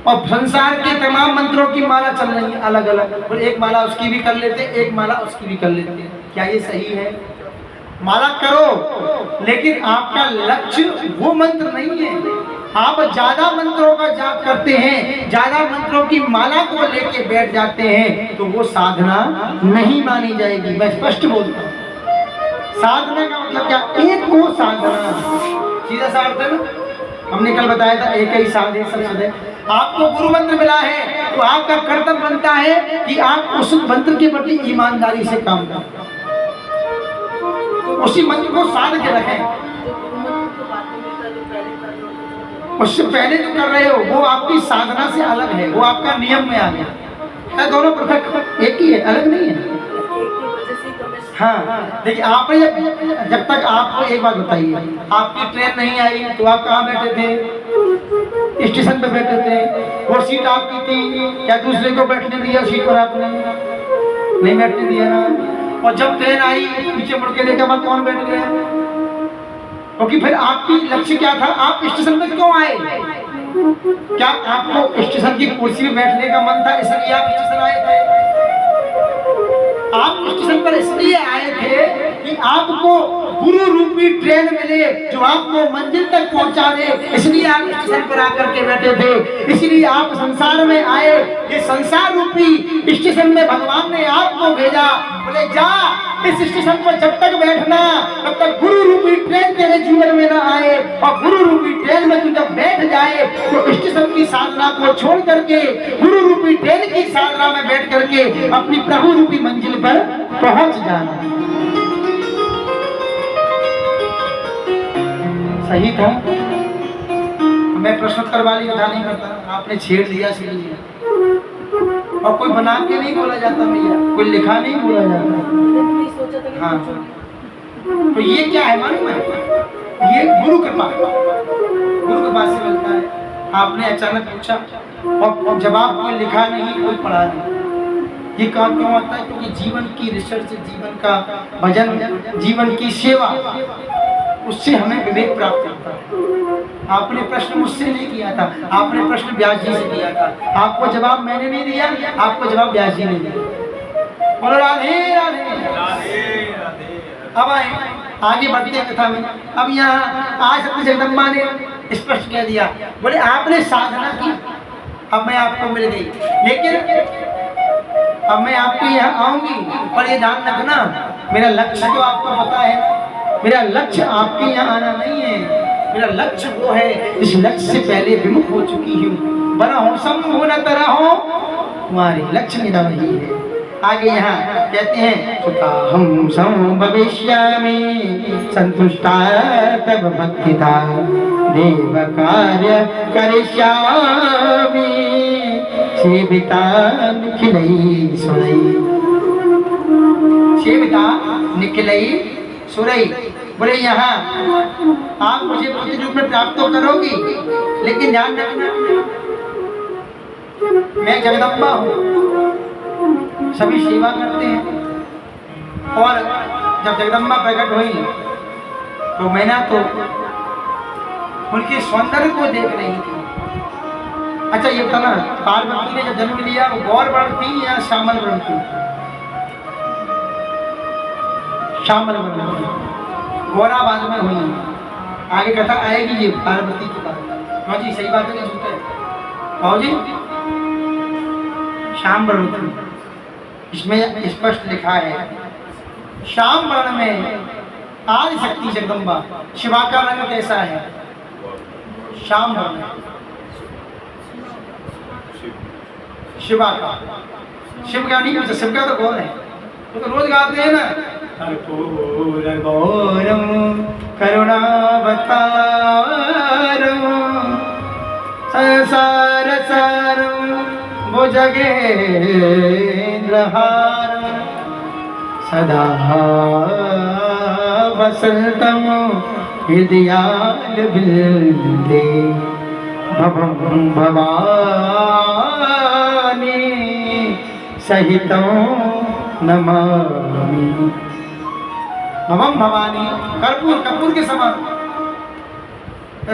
और संसार के तमाम मंत्रों की माला चल रही है अलग अलग, और एक माला उसकी भी कर लेते, एक माला उसकी भी कर लेते। क्या ये सही है? माला करो, लेकिन आपका लक्ष्य वो मंत्र नहीं है। आप ज्यादा मंत्रों का जाप करते हैं, ज्यादा मंत्रों की माला को लेके बैठ जाते हैं, तो वो साधना नहीं मानी जाएगी। मैं स्पष्ट बोलता हूँ, साधना का मतलब क्या? एक को साधना, सीधा सा अर्थ है ना। हमने कल बताया था एक ही साधे सब सदे। आपको गुरु मंत्र मिला है तो आपका कर्तव्य बनता है कि आप उस मंत्र के प्रति ईमानदारी से काम करें, उसी मंत्र को साध के रखें। उससे पहले जो कर रहे हो वो आपकी साधना से अलग है, वो आपका नियम में आ गया है। दोनों पृथक एक ही है, अलग नहीं है। हाँ देखिए, आपने जब तक आपको एक बात बताइए, आपकी ट्रेन नहीं आई तो आप कहाँ बैठे थे? स्टेशन पे बैठे थे। वो सीट आपकी थी, क्या दूसरे को बैठने दिया सीट पर? आपने नहीं बैठने दिया ना। और जब ट्रेन आई पीछे मुड़ के देखा बाद कौन बैठ गया? क्योंकि फिर आपकी लक्ष्य क्या था? आप स्टेशन पर क्यों आए? क्या आपको स्टेशन की कुर्सी में बैठने का मन था, इसलिए आप स्टेशन आए थे? आप स्टेशन पर इसलिए आए थे कि आपको गुरु रूपी ट्रेन मिले जो आपको मंजिल तक पहुंचा दे, इसलिए आप स्टेशन पर आकर के बैठे थे। इसलिए आप संसार में आए, ये संसार रूपी स्टेशन में भगवान ने आपको भेजा, बोले जा इस स्टेशन पर जब तक बैठना तब तक गुरु रूपी ट्रेन तेरे जीवन में ना आए, और गुरु रूपी ट्रेन में तू जब बैठ जाए तो स्टेशन की साधना को छोड़ करके गुरु रूपी ट्रेन की साधना में बैठ करके अपनी प्रभु रूपी मंजिल पर पहुंच जाना। सही था? मैं प्रश्नोत्तर वाली कथा नहीं करता, आपने छेड़ लिया सीढ़ी, और कोई बना के नहीं बोला जाता भैया, कोई लिखा नहीं बोला जाता। हाँ, तो ये क्या है मालूम है? ये गुरु कृपा, गुरु कृपा से मिलता है। आपने अचानक पूछा और जवाब कोई लिखा नहीं, कोई पढ़ा नहीं। ये काम क्यों होता है? क्योंकि जीवन की रिसर्च, जीवन का भजन, जीवन की सेवा, उससे हमें विवेक प्राप्त होता है। आपने प्रश्न मुझसे नहीं किया था, आपने प्रश्न व्यास जी से किया था। आपको जवाब मैंने नहीं दिया, आपको जवाब व्यास जी ने दिया। बोलो राधे राधे। अब आगे बढ़ते हैं कथा में। अब यहाँ आज सत्य जगदम्बा ने स्पष्ट कह दिया, बोले आपने साधना की, अब मैं आपको मिल गई, लेकिन अब मैं आपके यहाँ आऊंगी, पर ये ध्यान रखना मेरा लक्ष्य तो आपको पता है, मेरा लक्ष्य आपके यहाँ आना नहीं है। मेरा लक्ष्य वो है, इस लक्ष्य से पहले विमुख हो चुकी हूँ। बना हो शंभु न तरह हो, तुम्हारे लक्ष्य मेरा वही है। आगे यहाँ कहते हैं हम भविष्यामि संतुष्टा तब भक्तिता देव कार्य करिष्यामि सेविता निखिलई सुरई। सेविता निखिलई सुरई, बोले यहाँ आप मुझे पुत्र रूप में प्राप्त तो करोगी, लेकिन ध्यान रखना मैं जगदम्बा हूँ, सभी सेवा करते हैं। और जब जगदम्बा प्रकट हुई तो मैं ना तो उनके सौंदर्य को देख रही थी। अच्छा ये था ना, पार्वती ने जब जन्म लिया वो गौर वर्ण थी या श्यामल वर्ण थी? श्यामल वर्ण थी, गौरा बाद में हुई। आगे कथा आएगी ये पार्वती की बात। हाँ जी, सही बात है, झूठ है? हाँ जी, श्याम वर्ण थी। इसमें स्पष्ट लिखा है श्याम वर्ण में आदि शक्ति जगदम्बा। शिवा का रंग कैसा है? श्याम रंग। शिवा का, शिव का नहीं पूछा, शिव का तो कौन है? वो तो रोज गाते हैं ना, कर्पूर गौरम करुणावतारम संसार सारम भुजगेन्द्रहारम सदा वसंतम हृदयाल बिंदे भवं भवानी सहितं नमामि। भवं भवानी कर्पूर, कपूर के समान।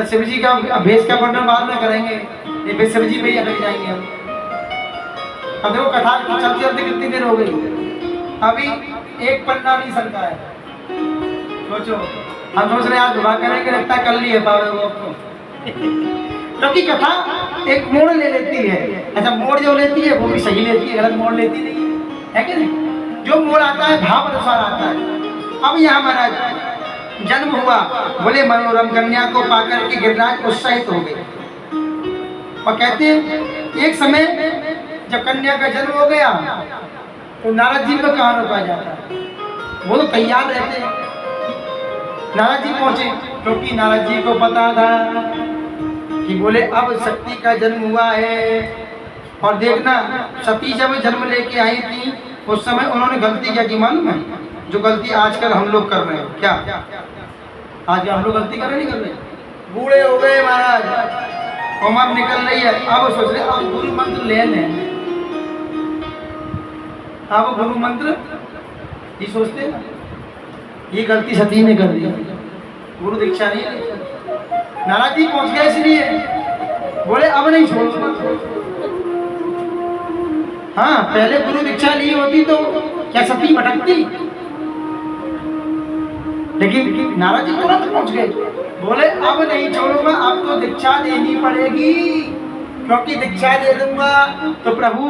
शिव जी का भेष का वर्णन बाद में करेंगे, ये फिर शिव जी पे ही अटक जाएंगे हम। अब देखो कथा चलते चलते कितनी देर हो गई, अभी एक पन्ना नहीं सरका है। सोचो, हम सोच रहे आज दुआ करेंगे, लगता है कल नहीं है पावे वो आपको। क्योंकि कथा एक मोड़ ले लेती है। अच्छा, मोड़ जो लेती है वो भी सही लेती है, गलत मोड़ लेती नहीं है कि नहीं? जो मोड़ आता है भाव अनुसार आता है। अब यहाँ महाराज जन्म हुआ, बोले मनोरम कन्या को पाकर के गिरिराज उत्साहित हो गए और कहते हैं एक समय जब कन्या का जन्म हो गया तो नारद जी को कहाँ रोका जाता है? वो तो तैयार रहते हैं। नारद जी पहुंचे क्योंकि नारद जी को पता था कि बोले अब शक्ति का जन्म हुआ है। और देखना, सती जब जन्म लेके आई थी उस समय उन्होंने गलती क्या की मालूम है? जो गलती आजकल हम लोग कर रहे हैं। क्या आज हम लोग गलती कर रहे नहीं कर रहे? बूढ़े हो गए महाराज, उम्र निकल रही है, अब सोच रहे अब गुरु मंत्र ले लें। अब गुरु मंत्र ये सोचते हैं, ये गलती सती ने कर दी, गुरु दीक्षा नहीं ली। नारद जी पहुंच गए इसलिए बोले अब नहीं छोड़ूंगा। हाँ, पहले गुरु दीक्षा ली होती तो क्या सती भटकती? लेकिन नारद जी तुरंत पहुंच गए, बोले अब नहीं छोड़ूंगा, अब तो दीक्षा देनी पड़ेगी। क्योंकि दीक्षा दे दूंगा तो प्रभु,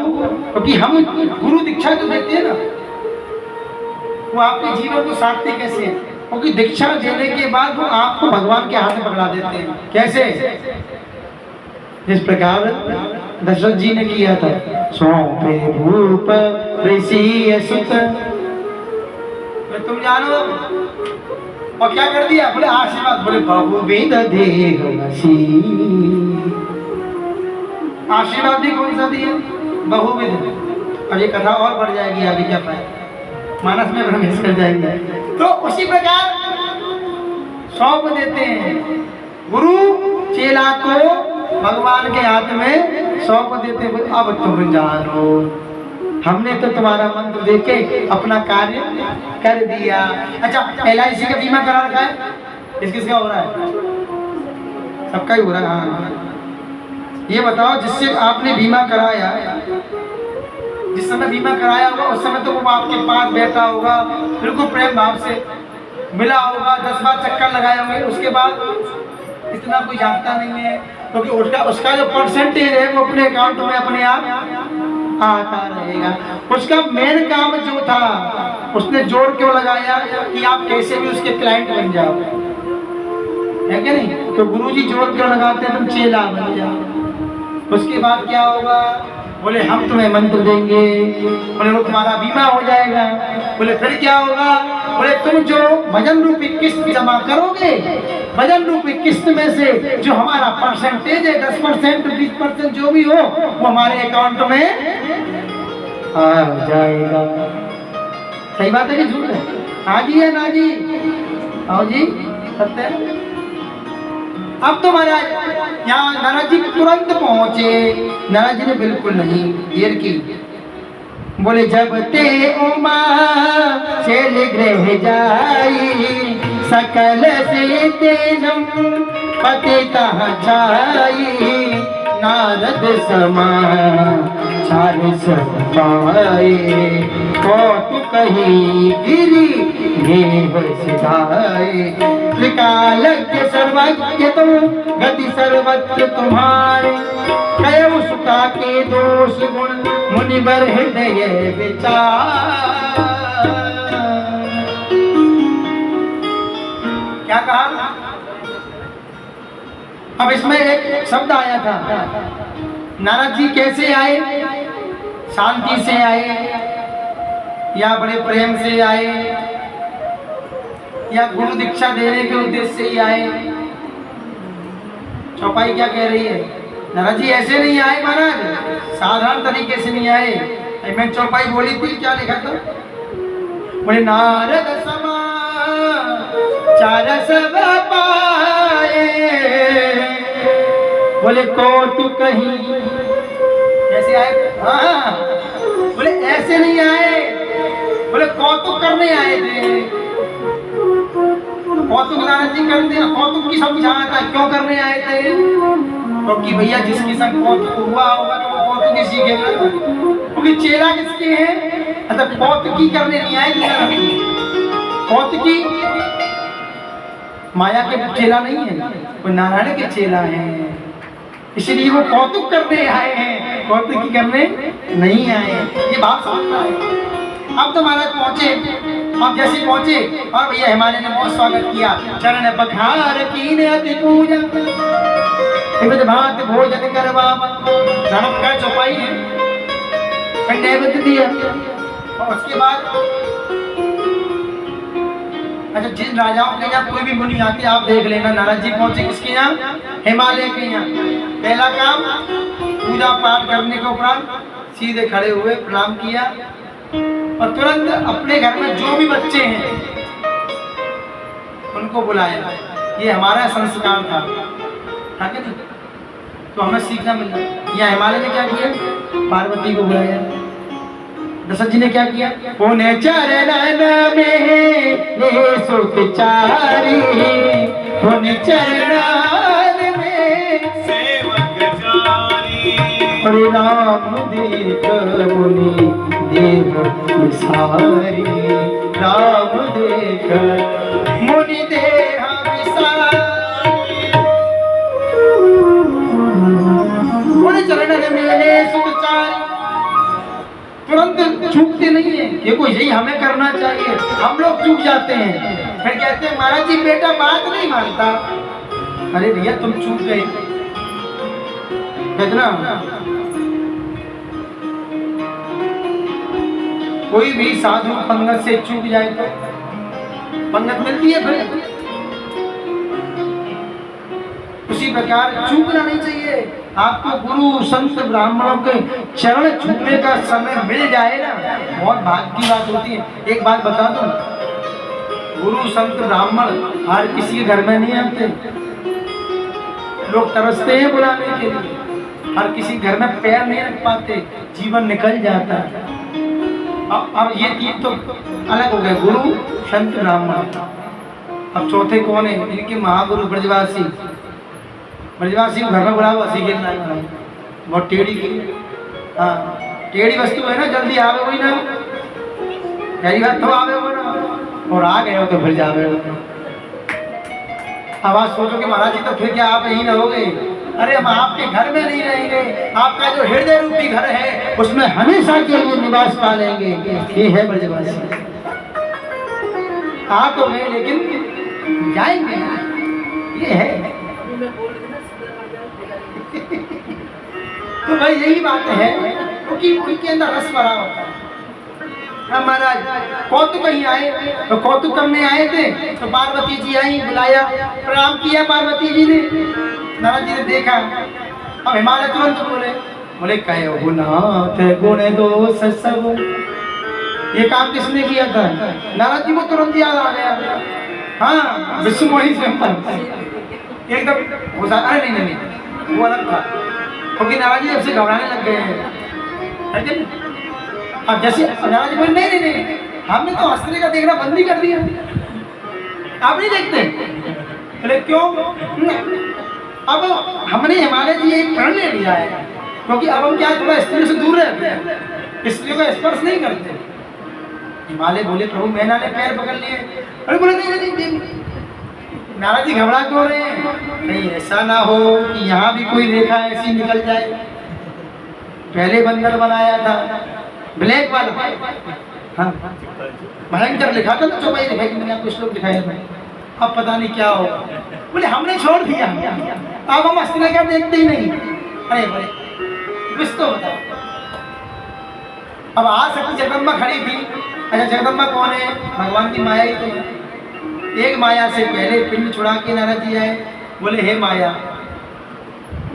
क्योंकि हम गुरु दीक्षा जो देते हैं ना वो आपके जीवन को साधते कैसे हैं? क्योंकि दीक्षा देने के बाद वो आपको भगवान के हाथ में पकड़ा देते हैं। कैसे? जिस प्रकार दशरथ जी ने किया था, सौंपे भूप ऋषि सुत, तुम जानो। और क्या कर दिया? बोले आशीर्वाद, बोले बहुविध देह नसी। आशीर्वाद भी कौन सा दिया? बहुविध। अब ये कथा और बढ़ जाएगी आगे, क्या पाए मानस में प्रवेश कर जाएंगे। तो उसी प्रकार सौंप देते हैं गुरु चेला को, भगवान के हाथ में सौंप देते हैं। अब तुम जानो, हमने तो तुम्हारा मंत्र देके अपना कार्य कर दिया। अच्छा, LIC का बीमा करा रखा है? किस किस का हो रहा है? सबका ही हो रहा है। हाँ, ये बताओ जिससे आपने बीमा कराया, जिस समय बीमा कराया होगा उस समय तो वो आपके पास बैठा होगा, बिल्कुल प्रेम भाव से मिला होगा, 10 बार चक्कर लगाए होंगे, उसके बाद इतना कोई जानता नहीं है। क्योंकि उसका जो परसेंटेज है वो अपने अकाउंट में अपने आप आता रहेगा। उसका मेन काम जो था उसने जोर क्यों लगाया कि आप कैसे भी उसके क्लाइंट बन जाओ, है क्या नहीं? तो गुरुजी जोर क्यों लगाते हैं? तुम चेला बन जाओ। उसके बाद क्या होगा? बोले हम तुम्हें मंत्र देंगे, बोले वो तुम्हारा बीमा हो जाएगा। बोले फिर क्या होगा? बोले तुम जो भजन रूपी किस्त जमा करोगे, भजन रूपी किस्त में से जो हमारा परसेंटेज है 10%, 20% जो भी हो वो हमारे अकाउंट में आ जाएगा। सही बात है कि झूठ है? हाँ जी है ना जी? आओ जी, सत्य है। अब तो महाराज यहाँ नारद जी तुरंत पहुंचे। नारद जी ने बिल्कुल नहीं देर की, बोले जब ते उमा शैल गृह जाई, सकल से तेजम पतिता छाई, नारद समाचार सब पाए, कौतुक कही गिरी देव सिधाए, त्रिकालज्ञ सर्वज्ञ तुम गति सर्वत्र तुम्हारे, कयो सुता के दोष गुण मुनिवर हृदय विचार। कहा? अब इसमें एक शब्द आया था, नारद जी कैसे आए? शांति से आए या बड़े प्रेम से आए या गुरु दीक्षा देने के उद्देश्य से ही आए? चौपाई क्या कह रही है? नारद जी ऐसे नहीं आए महाराज, साधारण तरीके से नहीं आए। मैं चौपाई बोली थी, क्या लिखा था? बोले नारद समाचार सब पाए, बोले कौतुक कहीं कैसे आए? हाँ, बोले ऐसे नहीं आए, बोले कौतुक करने आए थे। कौतुक नारद जी करते हैं, कौतुक की समझाता है क्यों करने आए थे? क्योंकि भैया जिसके संग कौतुक हुआ होगा तो वो कौतुक ही सीखेगा, क्योंकि चेला किसके हैं? अच्छा, कौतुकी करने नहीं आए थे। कौतुकी माया के चेला नहीं है, वो नारायण के चेला हैं, इसलिए वो कौतुक करने आए हैं, कौतुकी करने नहीं आए। ये बात समझना है। अब तो महाराज पहुंचे, अब जैसे पहुंचे और भैया हिमालय ने बहुत स्वागत किया। चरण पखार कीने अति पूजा, भात भोजन करवा, का चौपाई है, नैवेद्य दिया। और उसके बाद अच्छा, जिन राजाओं के यहाँ कोई भी मुनि आते आप देख लेना, नारद जी पहुंचे किसके यहाँ? हिमालय के यहाँ। पहला काम पूजा पाठ करने के उपरांत सीधे खड़े हुए प्रणाम किया और तुरंत अपने घर में जो भी बच्चे हैं उनको बुलाया। ये हमारा संस्कार था, था कि नहीं? तो हमें सीखना मिला। यहाँ हिमालय ने क्या किया? पार्वती को बुलाया। दशरथ जी ने क्या किया? पुण्य चरण में सुखचारी, पुण्य चरण में सेवक जारी, हरे राम देख मुनि देव विसारी, राम देख मुनि देह विसारी, पुण्य चरण में सुखचारी। तुरंत चूकते नहीं है, देखो यही हमें करना चाहिए। हम लोग चूक जाते हैं, फिर कहते हैं महाराज जी बेटा बात नहीं मानता। अरे भैया तुम चूक गए, कितना कोई भी साधु पंगत से चूक जाए तो पंगत मिलती है, फिर उसी प्रकार चूकना नहीं चाहिए। आपको गुरु संत ब्राह्मणों के चरण छूने का समय मिल जाए ना, बहुत भाग्य की बात होती है। एक बात बता दूं, गुरु संत ब्राह्मण हर किसी के घर में नहीं आते, लोग तरसते हैं बुलाने के लिए, हर किसी घर में पैर नहीं रख पाते, जीवन निकल जाता है। अब ये तीन तो अलग हो गए, गुरु संत ब्राह्मण। अब चौथे कौन है? इनके महागुरु ब्रजवासी। ब्रजवासी को घर में बुलाओ, हंसी खेलना है, बहुत टेढ़ी की। हाँ, टेढ़ी वस्तु है ना, जल्दी आवे वही ना, पहली बात तो आवे वो ना, और आ गए हो तो फिर जावे हो। अब आप सोचो कि महाराज जी तो फिर क्या आप यहीं रहोगे? अरे हम आपके घर में नहीं रहेंगे, आपका जो हृदय रूपी घर है उसमें हमेशा के लिए निवास पालेंगे। ये है ब्रजवासी। आ तो गए लेकिन जाएंगे, ये है। तो भाई यही बात है, क्योंकि उनके अंदर रस भरा होता है। हम महाराज कौतुक कहीं आए तो कौतुक करने आए थे, तो पार्वती जी आई, बुलाया, प्रणाम किया पार्वती जी ने। नारद जी ने देखा, अब हिमालय तुरंत बोले कहे हो नाथ गुण दोष सब। ये काम किसने किया था? नारद जी को तुरंत याद आ गया। हाँ, विश्व मोही एकदम अरे नहीं, वो अलग था, क्योंकि नाराज जी सबसे घबराने लग गए हैं। अब जैसे नाराज जी बोले नहीं, हमने तो अस्त्र का देखना बंद ही कर दिया, आप नहीं देखते? बोले क्यों? अब हमने हिमालय जी एक प्रण ले लिया है, क्योंकि अब हम क्या थोड़ा स्त्रियों से दूर रहते हैं, स्त्रियों का स्पर्श नहीं करते। हिमालय बोले प्रभु मैंने पैर पकड़ लिए। अरे बोले नहीं, नारद जी घबरा क्यों रहे हैं? नहीं ऐसा ना हो कि यहाँ भी कोई रेखा ऐसी निकल जाए। पहले बंदर बनाया था ब्लैक वाला, हाँ भयंकर लिखा था ना, चौपाई लिखा कि मैंने आपको श्लोक दिखाया था। अब पता नहीं क्या होगा। बोले हमने छोड़ दिया, अब हम हस्तिनापुर का देखते ही नहीं। अरे बोले कुछ तो बताओ। अब आ सकती जगदम्बा खड़ी थी। अच्छा जगदम्बा कौन है? भगवान की माया ही तो है। एक माया से पहले पिंड छुड़ा के नारद जी आए, बोले हे माया,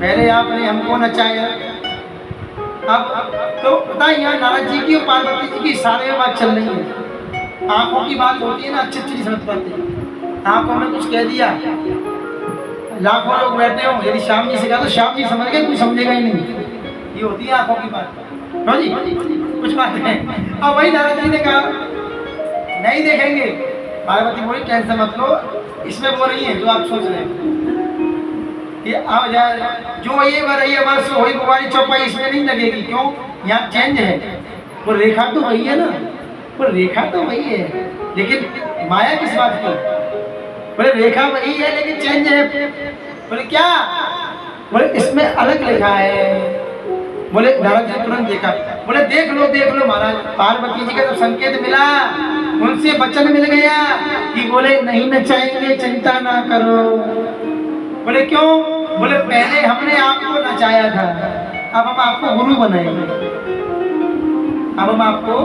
पहले आपने हमको नचाया, अब तो पता है यहाँ नारद जी की और पार्वती जी की सारे बात चल रही है। आंखों की बात होती है ना, अच्छी अच्छी समझ पाते हैं। आंखों में कुछ कह दिया, लाखों लोग बैठे हो, यदि श्याम जी से कहा तो श्याम जी समझ गए, कोई समझेगा ही नहीं। ये होती है आंखों की बात। हाँ जी कुछ बात है। अब वही नारद जी ने कहा नहीं देखेंगे। पार्वती बोली टेंशन मत लो, इसमें वो नहीं है जो आप सोच रहे हैं। ये अब जो ये रही है वर्ष वही बुवारी चौपाई इसमें नहीं लगेगी। क्यों? यहाँ चेंज है। वो रेखा तो वही है ना, वो रेखा तो वही है, लेकिन माया किस बात की? बोले रेखा वही है लेकिन चेंज है। बोले क्या? बोले इसमें अलग लिखा है। बोले नारद जी तुरंत देखा, बोले देख लो महाराज, पार्वती जी का तो संकेत मिला, उनसे वचन मिल गया कि बोले नहीं नचाएंगे, चिंता ना करो। बोले क्यों? बोले पहले हमने आपको नचाया था, अब हम आपको गुरु बनाएंगे, अब हम आपको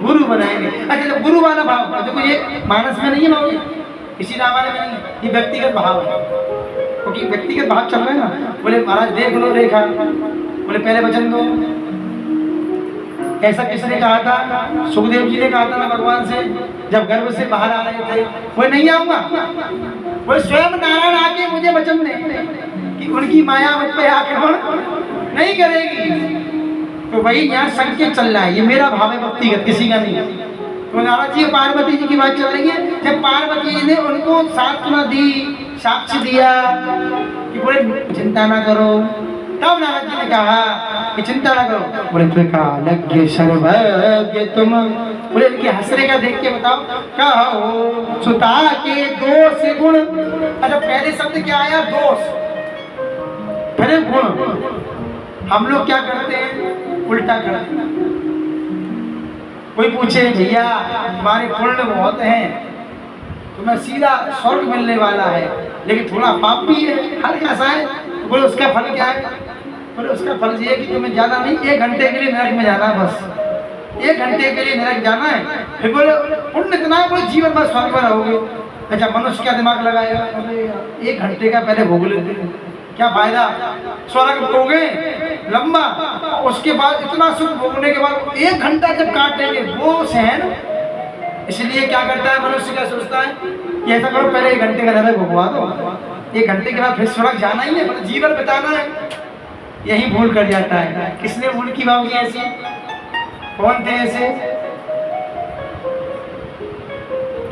गुरु बनाएंगे। अच्छा जब गुरु वाला भाव, देखो ये मानस में नहीं है भाव, किसी रामायण में नहीं है, ये व्यक्तिगत भाव है, क्योंकि व्यक्तिगत भाव चल रहा है ना। बोले महाराज देख लो रेखा, बोले पहले वचन दो। ऐसा किसने कहा था? सुखदेव जी ने कहा था ना भगवान से, जब गर्भ से बाहर आ रहे थे, वो नहीं आऊंगा। वो स्वयं नारायण आके मुझे वचन दे कि उनकी माया मुझ पे आक्रमण नहीं करेगी। तो वही यहाँ संकेत चल रहा है, ये मेरा भाव है व्यक्तिगत, किसी का नहीं। तो नारद जी पार्वती जी की बात चल रही है। जब पार्वती जी ने उनको सांत्वना दी, साक्ष्य दिया कि बोले चिंता ना करो, तब नारद जी ने कहा कि चिंता ना करो। बोले त्रिकालज्ञ सर्वज्ञ तुम, बोले इनके हंसने का देख के बताओ, कहो सुता के दोष गुण। अच्छा पहले शब्द क्या आया? दोष, फिर गुण। हम लोग क्या करते हैं? उल्टा करते हैं। कोई पूछे भैया तुम्हारे पुण्य बहुत हैं, तुम्हें सीधा स्वर्ग मिलने वाला है, लेकिन थोड़ा पाप भी है, हल्का सा है। बोले उसका फल क्या है? बोले उसका फल ये है कि तुम्हें ज्यादा नहीं, 1 घंटे के लिए नरक में जाना है, बस 1 घंटे के लिए नरक जाना है। फिर बोले पुण्य इतना है, बोले जीवन भर स्वर्ग में रहोगे। अच्छा मनुष्य क्या दिमाग लगाएगा? 1 घंटे का पहले भोग लेते हैं, क्या फायदा? स्वर्ग भोगे लंबा, उसके बाद इतना सुख भोगने के बाद 1 घंटा जब काटेंगे वो सहन। इसलिए क्या करता है मनुष्य, क्या सोचता है कि ऐसा करो पहले 1 घंटे का नरक भोगवा दो, 1 घंटे के बाद फिर स्वर्ग जाना ही है, जीवन बिताना है। यही भूल कर जाता है। किसने भूल की भाव की ऐसी? कौन थे ऐसे?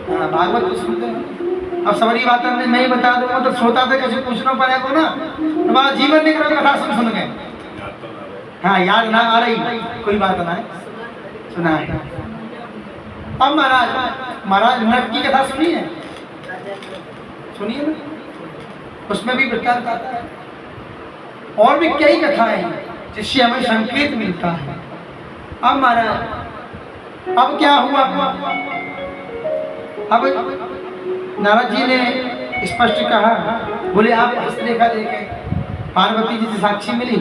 हाँ भागवत तो सुनते हैं। अब सवारी बात मैं ही बता दूंगा तो सोता था कैसे पूछना पड़ेगा ना, तुम्हारा जीवन निकल कथा सुन गए। हाँ याद ना आ रही, कोई बात ना है, सुना है। अब महाराज नरक की कथा सुनी है? सुनिए ना, उसमें भी वृत्तांत आता है, और भी कई कथाएं जिससे हमें संकेत मिलता है। अब महाराज अब क्या हुआ? अब नारद जी ने स्पष्ट कहा, बोले आप हस्तरेखा देखें, पार्वती जी से साक्षी मिली।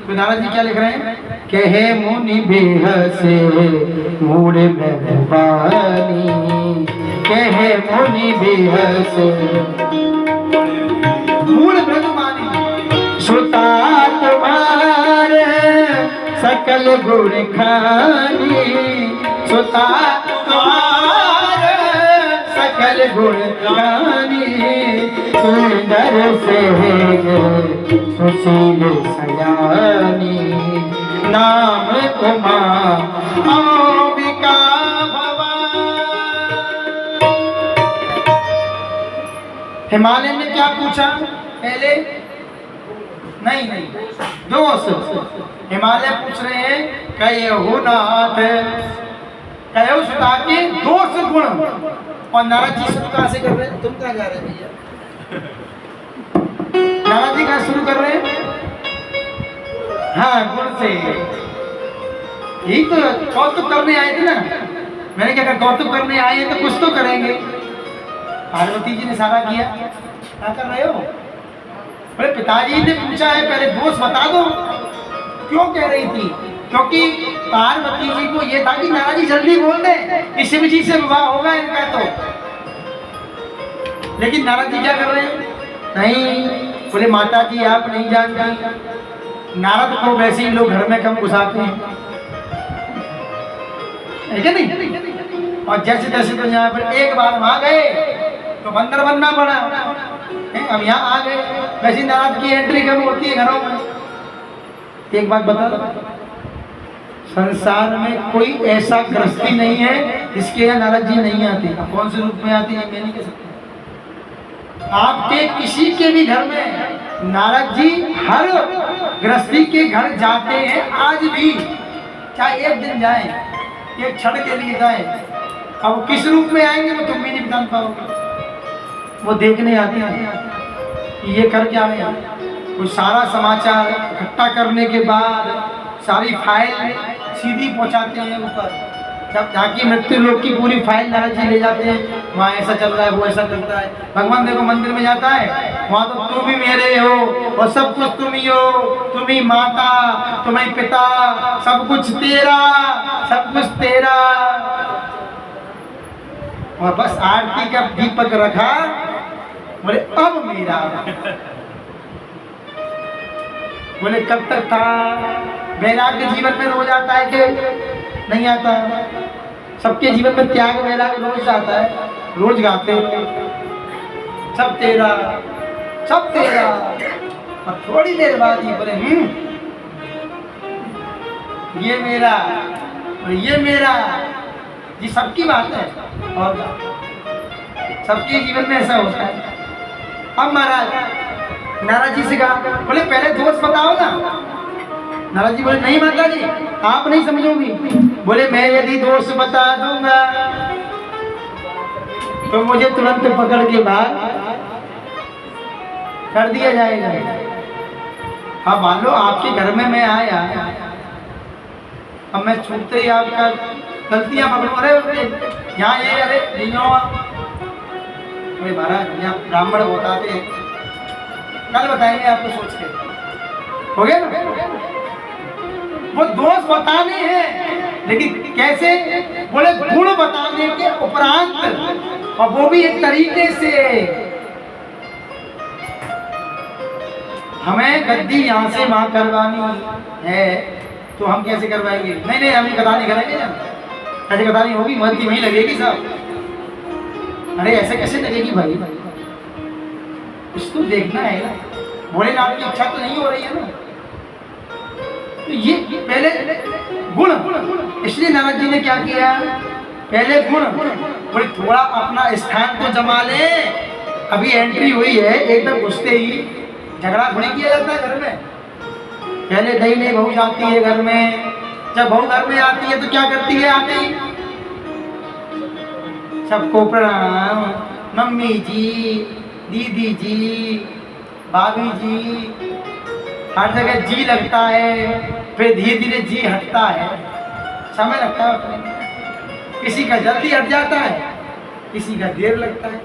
तो नारद जी क्या लिख रहे हैं? कहे मुनि बेहसे मूढ़ भगवानी, कहे मुनि बेहसे मूढ़ भगवानी, सुता तुम्हारे सकल गुण खानी, सुता तुम्हारे सकल गुण खानी, सुंदर से सुशील सयानी, नाम उमा अंबिका भवानी। हिमालय ने क्या पूछा पहले? नहीं दोष। हिमालय पूछ रहे हैं कहो नाथ, कहो सुता के दोष गुण, और नारद जी शुरू कहाँ से कर रहे हैं? तुम कहाँ जा रहे हैं भैया? नारद जी कहाँ शुरू कर रहे हैं? हाँ गुण से। यही तो कौतुक करने आए थे ना, मैंने क्या कहा कौतुक करने आए हैं तो कुछ तो करेंगे। पार्वती जी ने इशारा किया, क्या कर रहे हो? बोले पिताजी ने पूछा है पहले दोष बता दो। क्यों कह रही थी? क्योंकि पार्वती जी को ये था कि नाराजी जल्दी बोल दे, इस शिव जी से विवाह होगा इनका तो। लेकिन नारद जी क्या कर रहे हैं? नहीं, बोले माता जी आप नहीं जानती, नारद को वैसे ही लोग घर में कम घुसाते हैं, है क्या नहीं? और जैसे जैसे तो यहाँ पर एक बार वहां गए तो बंदर बनना पड़ा, अब यहाँ आ गए, वैसे नारद की एंट्री कम होती है घरों में। एक बात बता दो, संसार में कोई ऐसा गृहस्थी नहीं है जिसके यहाँ नारद जी नहीं आते। कौन से रूप में आते हैं मैं नहीं कह सकता। आपके किसी के भी घर में नारद जी हर गृहस्थी के घर जाते हैं, आज भी, चाहे एक दिन जाए, एक क्षण के लिए जाए। अब किस रूप में आएंगे वो तुम भी नहीं बता पाओगे। वो देखने आते हैं ये कर क्या रहे हैं, वो सारा समाचार इकट्ठा करने के बाद सारी फाइल सीधी पहुंचाते हैं ऊपर, जब जाके मृत्यु लोक की पूरी फाइल नारद जी ले जाते हैं। वहाँ ऐसा चल रहा है, वो ऐसा चलता है। भगवान देखो मंदिर में जाता है, वहाँ तो तुम ही मेरे हो और सब कुछ तुम ही हो, तुम ही माता, तुम ही पिता, सब कुछ तेरा, सब कुछ तेरा। और बस आरती का दीपक रखा, बोले अब मेरा। बोले कब तक था? वैराग्य जीवन में रोज आता है कि नहीं आता? सबके जीवन में त्याग वैराग्य रोज आता है, रोज गाते सब तेरा, सब तेरा। और थोड़ी देर बाद ही बोले ये मेरा, ये मेरा। ये सबकी बात है और सबके जीवन में ऐसा होता है। अब महाराज नारद जी से कहा, बोले पहले दोष बताओ ना। नारद जी बोले नहीं माता जी आप नहीं समझोगी। बोले मैं यदि दोष बता दूंगा तो मुझे तुरंत पकड़ के बाहर कर दिया जाएगा। अब मान लो आपके घर में मैं आया, अब मैं छूटते ही आपका गलतियां पकड़ू, अरे यहाँ ये, अरे नहीं हो, अरे महाराज यहाँ ब्राह्मण बताते हैं, कल बताएंगे आपको सोच के, हो गया ना? वो दोष बताने हैं, लेकिन कैसे? बोले गुण बताने के उपरांत, और वो भी एक तरीके से। हमें गद्दी यहाँ से वहां करवानी है तो हम कैसे करवाएंगे? नहीं नहीं हम गद्दी करेंगे ना, ऐसे गद्दी होगी, महती वहीं लगेगी साहब। अरे ऐसे कैसे लगेगी भाई? कुछ तो देखना है ना, भोलेनाथ की इच्छा तो नहीं हो रही है ना। तो ये पहले गुण, इसलिए नारद जी ने क्या किया? पहले गुण, बोले थोड़ा अपना स्थान तो जमा ले। अभी एंट्री हुई है, एकदम घुसते ही झगड़ा थोड़ी किया जाता है घर में। पहले नई नई बहू जाती है घर में, जब बहू घर में आती है तो क्या करती है? आते ही सबको प्रणाम, मम्मी जी, दीदी जी, भाभी जी, हर जगह जी लगता है, फिर धीरे धीरे जी हटता है, समय लगता है। किसी का जल्दी हट जाता है, किसी का देर लगता है।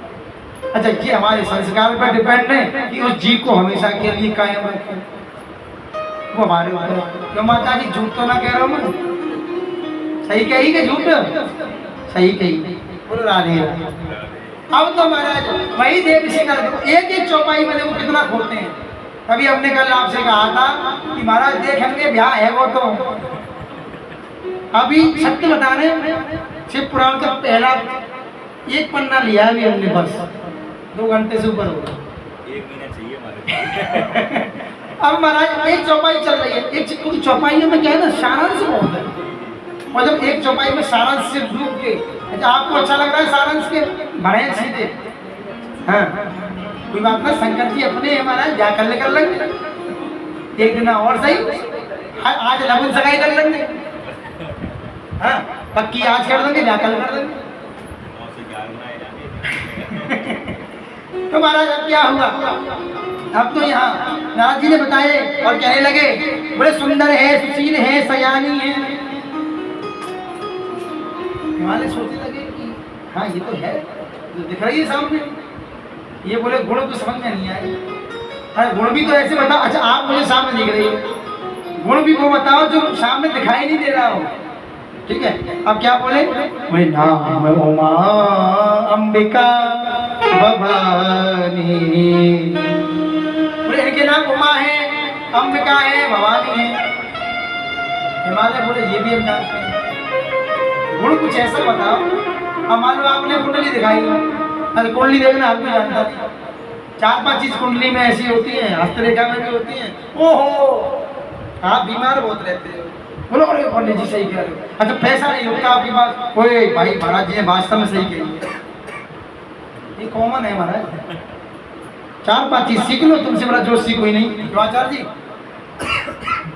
अच्छा ये हमारे संस्कार पर डिपेंड है कि उस जी को हमेशा के लिए कायम रखें, वो हमारे ऊपर। तो माता जी झूठ तो ना कह रहा हूँ मैं, सही कही कि झूठ? सही कही। बोलो राधे राधे। अब तो महाराज वही देव ऋषि का एक एक चौपाई में देखो कितना खोलते हैं। तभी हमने कल आपसे कहा था कि महाराज देखेंगे ब्याह है वो तो। अभी सत्य बता रहे, शिव पुराण का पहला एक पन्ना लिया अभी हमने, बस 2 घंटे से ऊपर हो गया। 1 महीना चाहिए हमारे। अब महाराज एक चौपाई चल रही है, एक चौपाइयों में क्या है ना, सारांश बहुत है। और जब एक चौपाई में सारांश से डूब के, अच्छा आपको अच्छा लग रहा है सारांश के, भरे सीधे, हाँ कोई बात ना, शंकर जी अपने हमारा क्या कर लेंगे एक दिन और सही। आज लगन सगाई कर लेंगे, हाँ पक्की आज कर देंगे, क्या कल कर देंगे। तो महाराज अब क्या हुआ? अब तो यहाँ नारद जी ने बताए और कहने लगे, बड़े सुंदर है, सुशील है, सयानी है। हिमालय सोचने लगे कि हाँ ये तो है, जो दिख रही है सामने। ये बोले गुण तो समझ में नहीं आए। अरे गुण भी तो ऐसे बताओ। अच्छा आप मुझे सामने दिख रही हो, गुण भी वो बताओ जो सामने दिखाई नहीं दे रहा हो। ठीक है, अब क्या बोले? वही नाम उमा अंबिका भवानी। बोले इनके नाम उमा है, अंबिका है, भवानी है। हिमालय बोले ये भी हम जानते हैं। गुण कुछ ऐसा बताओ। अब मान लो आपने कुंडली दिखाई, अरे कुंडली देखना आदमी जानता नहीं, 4-5 चीज कुंडली में ऐसी होती है, हस्तरेखा में भी होती है। ओहो आप बीमार बहुत रहते हो। बोलो अरे पंडित जी सही कह रहे हो। अच्छा पैसा नहीं होता आपके पास, ओए भाई महाराज जी ने वास्तव में सही कही है। ये कॉमन है महाराज। 4-5 चीज सीख लो, तुमसे बड़ा जोशी कोई नहीं। तो आचार्य जी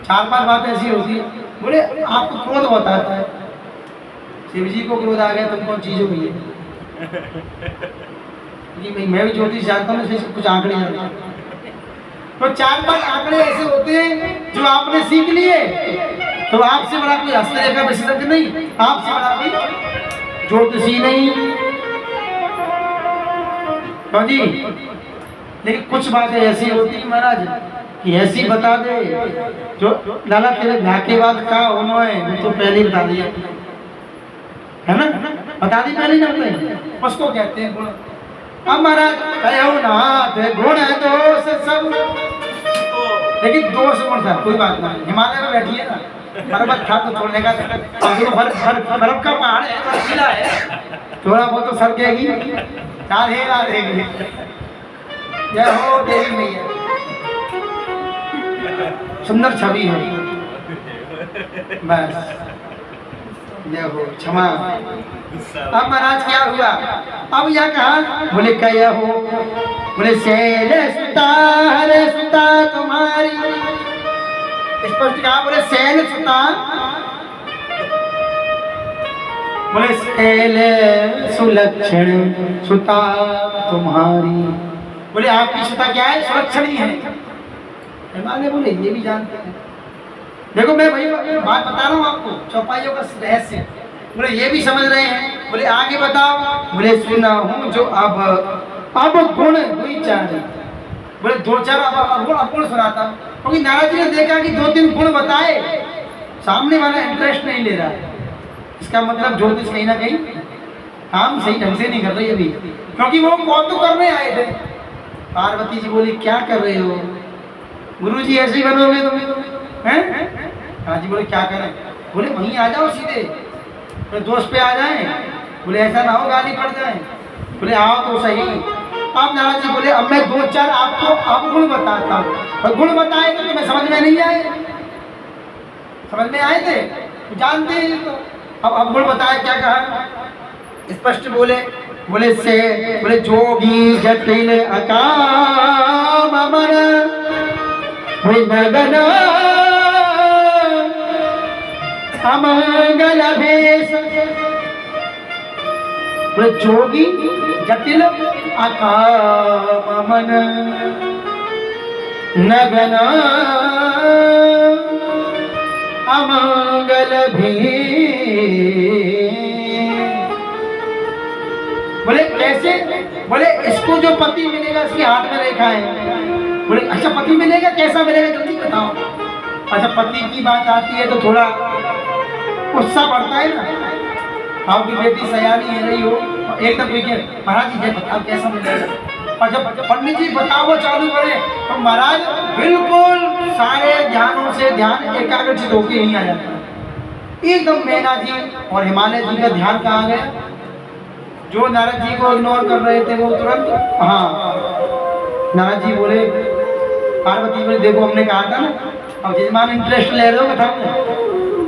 4-5 बातें ऐसी होती है। बोले आपको क्रोध बहुत आता है। शिव जी को क्रोध आ गया, तुम कौन चीज हो गई? जी भाई मैं भी ज्योतिष जानता हूँ, इसलिए कुछ आंकड़े जानता हूँ। तो 4-5 आंकड़े ऐसे होते हैं जो आपने सीख लिए, तो आपसे बड़ा कोई हस्तरेखा विशेषज्ञ नहीं, आपसे बड़ा कोई ज्योतिषी नहीं। तो जी लेकिन कुछ बातें ऐसी होती है महाराज कि ऐसी बता दे जो लाला तेरे ब्याह के बाद का उन्होंने तो पहले ही बता दिया है ना, बता दी पहले ही ना बताए। उसको कहते हैं गुण। अब महाराज कहो नाथ गुण दोष सब, लेकिन दोष गुण था कोई बात नहीं। हिमालय में बैठी है ना, पर्वत था तो छोड़ने का, बर्फ का पहाड़ है, बर्फीला है, थोड़ा बहुत तो सरकेगी, राधे राधे। जय हो देवी मैया, सुंदर छवि है बस। जय हो क्षमा। अब महाराज क्या हुआ? अब यह कहा, बोले क्या हो? बोले शैल सुता हरे सुता तुम्हारी। स्पष्ट कहा, बोले शैल सुता, बोले शैल सुलक्षण सुता तुम्हारी। बोले आपकी सुता क्या है? सुलक्षणी है। हिमालय बोले ये भी जानते हैं। देखो मैं भाई बात बता रहा हूँ आपको, चौपाइयों का रहस्य। बोले ये भी समझ रहे हैं। बोले आगे बताओ। बोले सुना हूँ जो अब गुण हुई चाहिए। बोले 2-4 अब गुण सुनाता, क्योंकि नारद जी ने देखा कि 2-3 गुण बताए, सामने वाला इंटरेस्ट नहीं ले रहा है। इसका मतलब ज्योतिष कहीं ना कहीं काम सही ढंग से नहीं कर रही अभी, क्योंकि वो कौतुक करने आए थे। पार्वती जी बोली क्या कर रहे हो गुरु जी, ऐसे ही बनोगे तुम्हें हैं? हाँ जी। बोले क्या करें? बोले वहीं आ जाओ सीधे, बोले दोस्त पे आ जाए। बोले ऐसा ना हो गाली पड़ जाए। बोले आओ तो सही। अब नाराज जी बोले अब मैं 2-4 आपको अब गुण बताता हूँ, और गुण बताए तो तुम्हें समझ में नहीं आए, समझ में आए थे जानते हैं तो। अब गुण बताए, क्या कहा? स्पष्ट बोले, बोले से बोले जोगी जटिल अकाम मन नगन अमंगल भेष। बोले जोगी जटिल अकाम मन नगन अमंगल भेष। बोले कैसे? बोले इसको जो पति मिलेगा इसके हाथ में रेखा है। बोले अच्छा पति मिलेगा, कैसा मिलेगा जल्दी बताओ। अच्छा पति की बात आती है तो थोड़ा उत्साह बढ़ता है ना। आपकी बेटी सयानी है रही हो, एकदम कोई कहे महाराज जी बताओ कैसा मिलेगा। और जब पंडित जी बताओ चालू करे तो महाराज बिल्कुल सारे ध्यानों से ध्यान एकाग्रचित होकर ही आ जाता है एकदम। मैना जी और हिमालय जी का ध्यान कहाँ गया? जो नारद जी को इग्नोर कर रहे थे वो तुरंत, हाँ नारद जी बोले, पार्वती बोले देखो हमने कहा था ना, अब जजमान इंटरेस्ट ले रहे हो कथा में,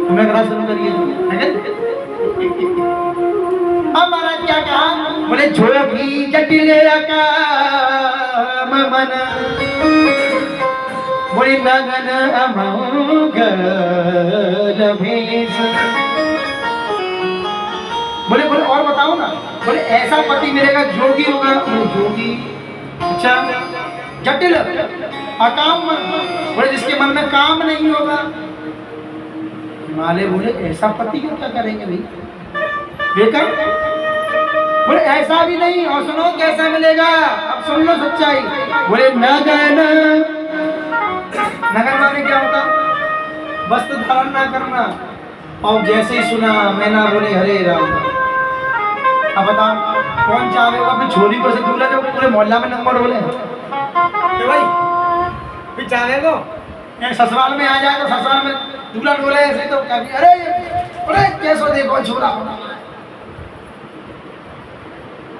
हमने कथा शुरू करिए। अब महाराज क्या कहा? बोले जोगी जटिल अकाम मन, बोले नगन अमंगल भेष। बोले बोले और बताओ ना। बोले ऐसा पति मिलेगा जोगी होगा। जोगी अच्छा जटिल अकाम, बोले जिसके मन में काम नहीं होगा। हिमालय बोले ऐसा पति को क्या करेंगे भाई? बेकार बोले ऐसा भी नहीं, और सुनो कैसा मिलेगा, अब सुन लो सच्चाई। बोले नगन, नगन माने क्या होता, वस्त्र धारण ना करना। और जैसे ही सुना मैना बोली हरे राम। अब बताओ कौन चाहेगा अपनी छोरी को से दूल्हा जो पूरे मोहल्ला में नंबर बोले भाई फिर चाहे को ससुराल में आ जाए तो ससुराल में दूल्हा बोले ऐसे तो कभी अरे अरे कैसो देखो छोरा।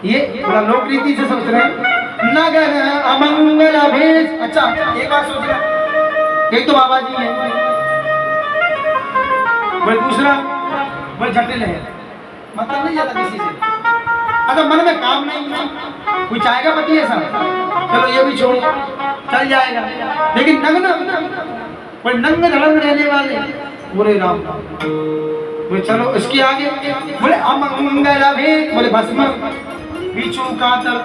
ये थोड़ा लोक रीति से सोच रहे हैं। नगर अमंगल भेष। अच्छा एक बात सोच रहा, एक तो बाबा जी है, वही दूसरा वही जटिल है, मतलब नहीं जाता किसी से। अच्छा मन में काम नहीं, कोई चाहेगा पति ऐसा, चलो ये भी छोड़ो चल जाएगा, लेकिन कोई नंग धड़ंग रहने वाले बोले राम बोले चलो इसके आगे बोले अमंगल भेष, बोले भस्म बिच्छू कातर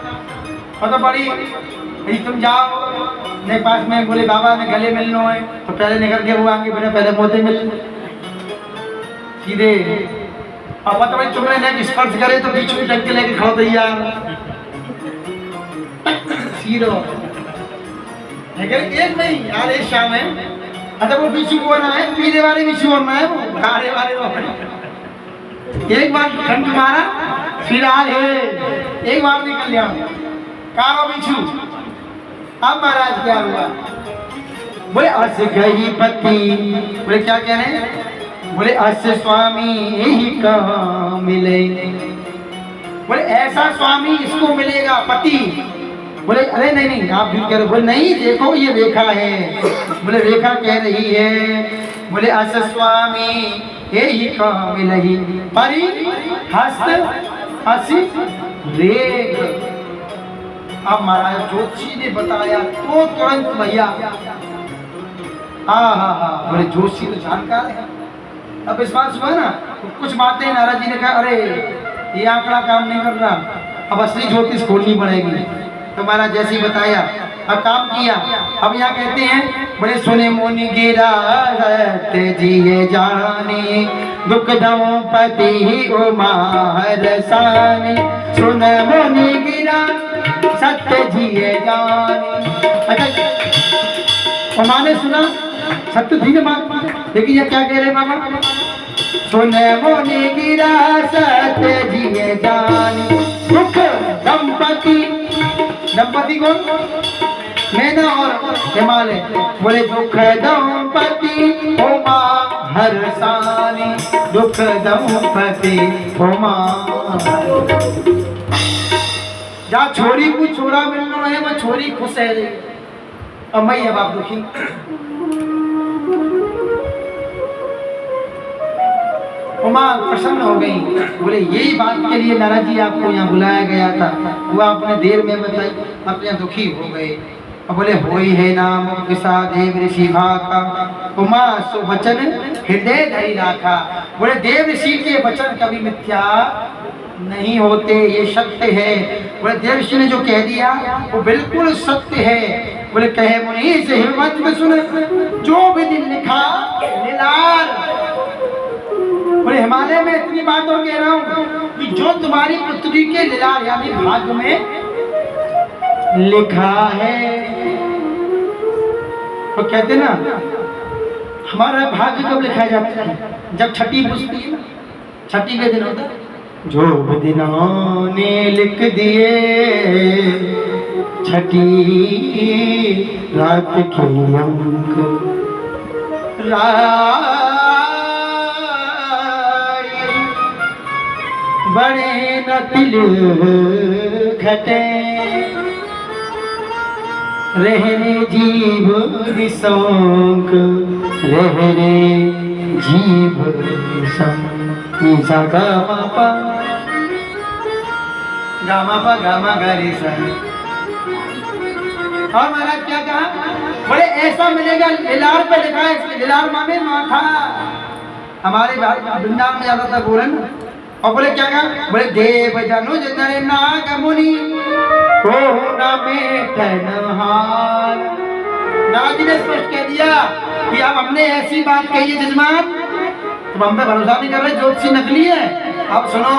पता पड़ी भाई तुम जाओ मेरे पास में, बोले बाबा ने गले मिलना है तो पहले निकल के वो आगे बोले पहले मोते मिल सीधे। अब पता भाई तुमने नेक स्पर्श करे तो बिच्छू की टंकी लेके खड़ो तैयार सीधो, लेकिन एक नहीं यार एक शाम है। अच्छा वो बिच्छू को ना है, पीने वाले बिच्छू और ना है, वो खाने वाले वो एक बार ठंड मारा फिलहाल है एक बार निकल गया कारो बिच्छू। अब महाराज क्या हुआ, बोले अस गई पति, बोले क्या कह रहे हैं, बोले अस स्वामी ही कहाँ मिले, बोले ऐसा स्वामी इसको मिलेगा पति। बोले अरे नहीं नहीं आप भी कह रहे, बोले नहीं देखो ये रेखा है, बोले रेखा कह रही है, बोले अस स्वामी यही कहाँ मिलही परी हस्त हसी रेख। अब महाराज जोशी ने बताया तो तुरंत भैया हाँ बोले जोशी तो जानकार है। अब इस बात हुआ ना तो कुछ बातें नाराज जी ने कहा अरे ये आंकड़ा काम नहीं कर रहा, अब असली ज्योतिष खोलनी पड़ेगी। तो महाराज जैसे ही बताया अब काम किया। अब यहाँ कहते हैं बड़े सुने मुनि गिरा जिए जाने दुख दंपति उमा रसानी, सुन मुनि गिरा सत्य जिए जाने। अच्छा उमा ने सुना सत्य धीरे बात, लेकिन ये क्या कह रहे बाबा, सुन मुनि गिरा सत्य जिए जानी दुख दंपति, दंपति कौन मैना और हिमालय, बोले दुख दंपति उमा हरसानी, दुख दंपति उमा। जहाँ छोरी को छोरा मिलना है वो छोरी खुश है, अब मैं अब आप दुखी। उमा प्रसन्न हो गई, बोले यही बात के लिए नाराज जी आपको यहाँ बुलाया गया था, वो आपने देर में बताई, अपने दुखी हो गए। अब बोले होई है नाम विषा देव ऋषि भाका, उमा सुवचन हृदय धरि राखा। बोले देव ऋषि के वचन कभी मिथ्या नहीं होते, ये सत्य है। बोले देव ऋषि ने जो कह दिया वो बिल्कुल सत्य है। बोले कहे मुनि से हिम्मत में सुन, जो भी दिन लिखा लीलार। बोले हिमालय में इतनी बातों कह रहा हूँ कि जो तुम्हारी पुत्री के लीलार यानी भाग्य में लिखा है। तो कहते ना हमारा भाग्य कब लिखा जाता है, जब छठी पूछती है, छठी के दिन होता है, जो दिनों ने लिख दिए छठी रात के अंक बड़े न तिल घटे रहने जीव निशंक, रहने जीव निशंक। गामा गामा गरी सन। और महाराज क्या कहा, बोले ऐसा मिलेगा लीलार पे लिखा है, इसके लीलार माने माथा। हमारे वृंदावन में ज्यादा था बोले ना। और बोले क्या कहा, बोले देव जनुज नर नाग मुनि को न मेटनहार। नारद जी ने स्पष्ट कह दिया कि अब हमने ऐसी बात कही है जजमान, तुम हम पे भरोसा नहीं कर रहे, ज्योतिषी नकली है। अब सुनो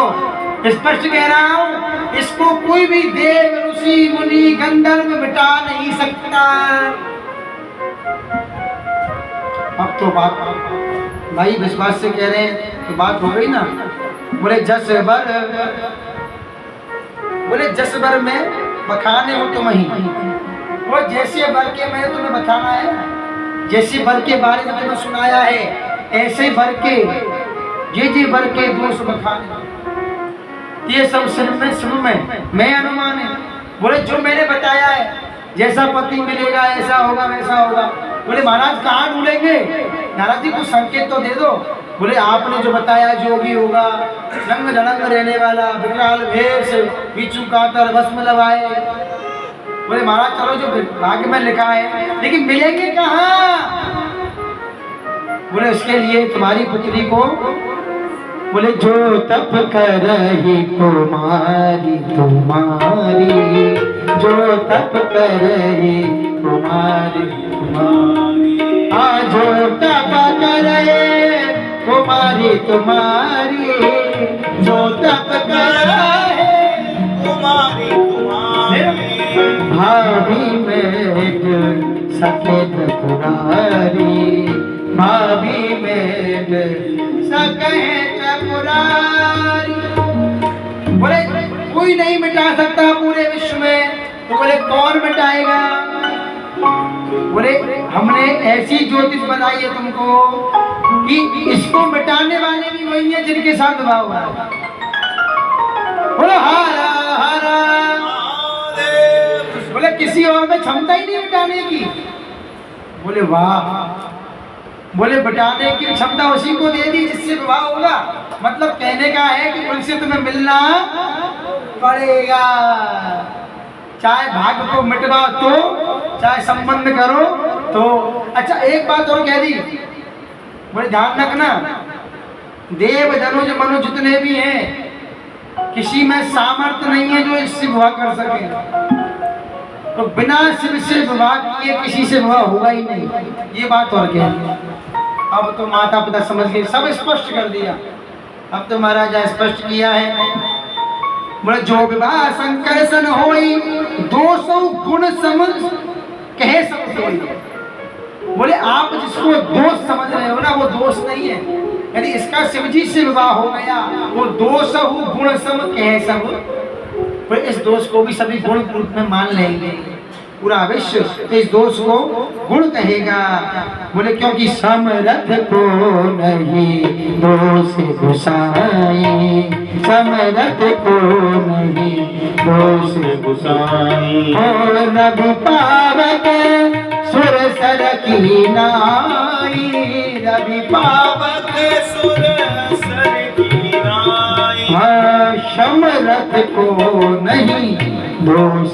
स्पष्ट कह रहा हूँ इसको कोई भी देव ऋषि मुनि गंधर्व मिटा नहीं सकता। अब तो बात भाई विश्वास से कह रहे हैं तो बात हो गई ना। बोले जस बर में बखाने हो तुम ही। वो जैसे बर के मैंने तुम्हें बताना है, जैसे बर के बारे में तुम्हें सुनाया है, ऐसे बर के जे बर के दोष बखाने, ये सब सिर में मैं अनुमान है। बोले जो मैंने बताया है, जैसा पति मिलेगा ऐसा होगा वैसा होगा। बोले महाराज कहाँ ढूंढेंगे? महाराज जी कुछ संकेत तो दे दो। बोले आपने जो बताया जोगी होगा, रंग धड़ंग रहने वाला, विकराल भेष, बिच्छू कातर भस्म लगाए। बोले महाराज चलो जो भाग्य में लिखा है, लेकिन मिलेंगे कहाँ? बोले उसके लिए तुम्हारी पुत्री को, बोले जो तप कर रही तुम्हारी जो तप कर रही तुम्हारी जो तप कर तुम्हारी जो तप कर तुम्हारी भाभी में सफेद पुरारी, भाभी में सफेद पुरारी। बोले कोई नहीं मिटा सकता पूरे विश्व में। तो बोले कौन मिटाएगा? बोले हमने ऐसी ज्योतिष बताई है तुमको कि इसको मिटाने वाले भी वही है जिनके साथ विवाह हुआ है। बोले हारा हारा। बोले किसी और में क्षमता ही नहीं मिटाने की। बोले वाह। बोले मिटाने की क्षमता उसी को दे दी जिससे विवाह होगा। मतलब कहने का है कि उनसे तुम्हें मिलना पड़ेगा, चाहे भाग्य को मिटवाओ तो, चाहे संबंध करो तो। अच्छा एक बात और कह दी, बोले ध्यान रखना, देव धनुज मनु जितने भी हैं, किसी में सामर्थ्य नहीं है जो इससे विवाह कर सके। तो बिना शिव से विवाह किए किसी से विवाह होगा ही नहीं। ये बात और क्या है? अब तो माता पिता समझ गए, सब स्पष्ट कर दिया। अब तो महाराजा स्पष्ट किया है। बोले जो विवाह शंकर सन होई, 200 गुण सम कहे सब सोई। बोले आप जिसको दोष समझ रहे हो ना, वो दोष नहीं है। यदि इसका शिवजी से विवाह हो गया, वो 200 गुण सम कहे सब। बोले इस दोष को भी सभी गुण रूप में मान लेंगे, पूरा विश्व इस दोष को गुण कहेगा। बोले क्योंकि समरथ को नहीं दोष गुसाई, समरथ को नहीं दोष गुसाई। और रवि पावक सुर सर की नाई, रवि पावक सुर सर की नाई। हाँ समरथ को नहीं दोष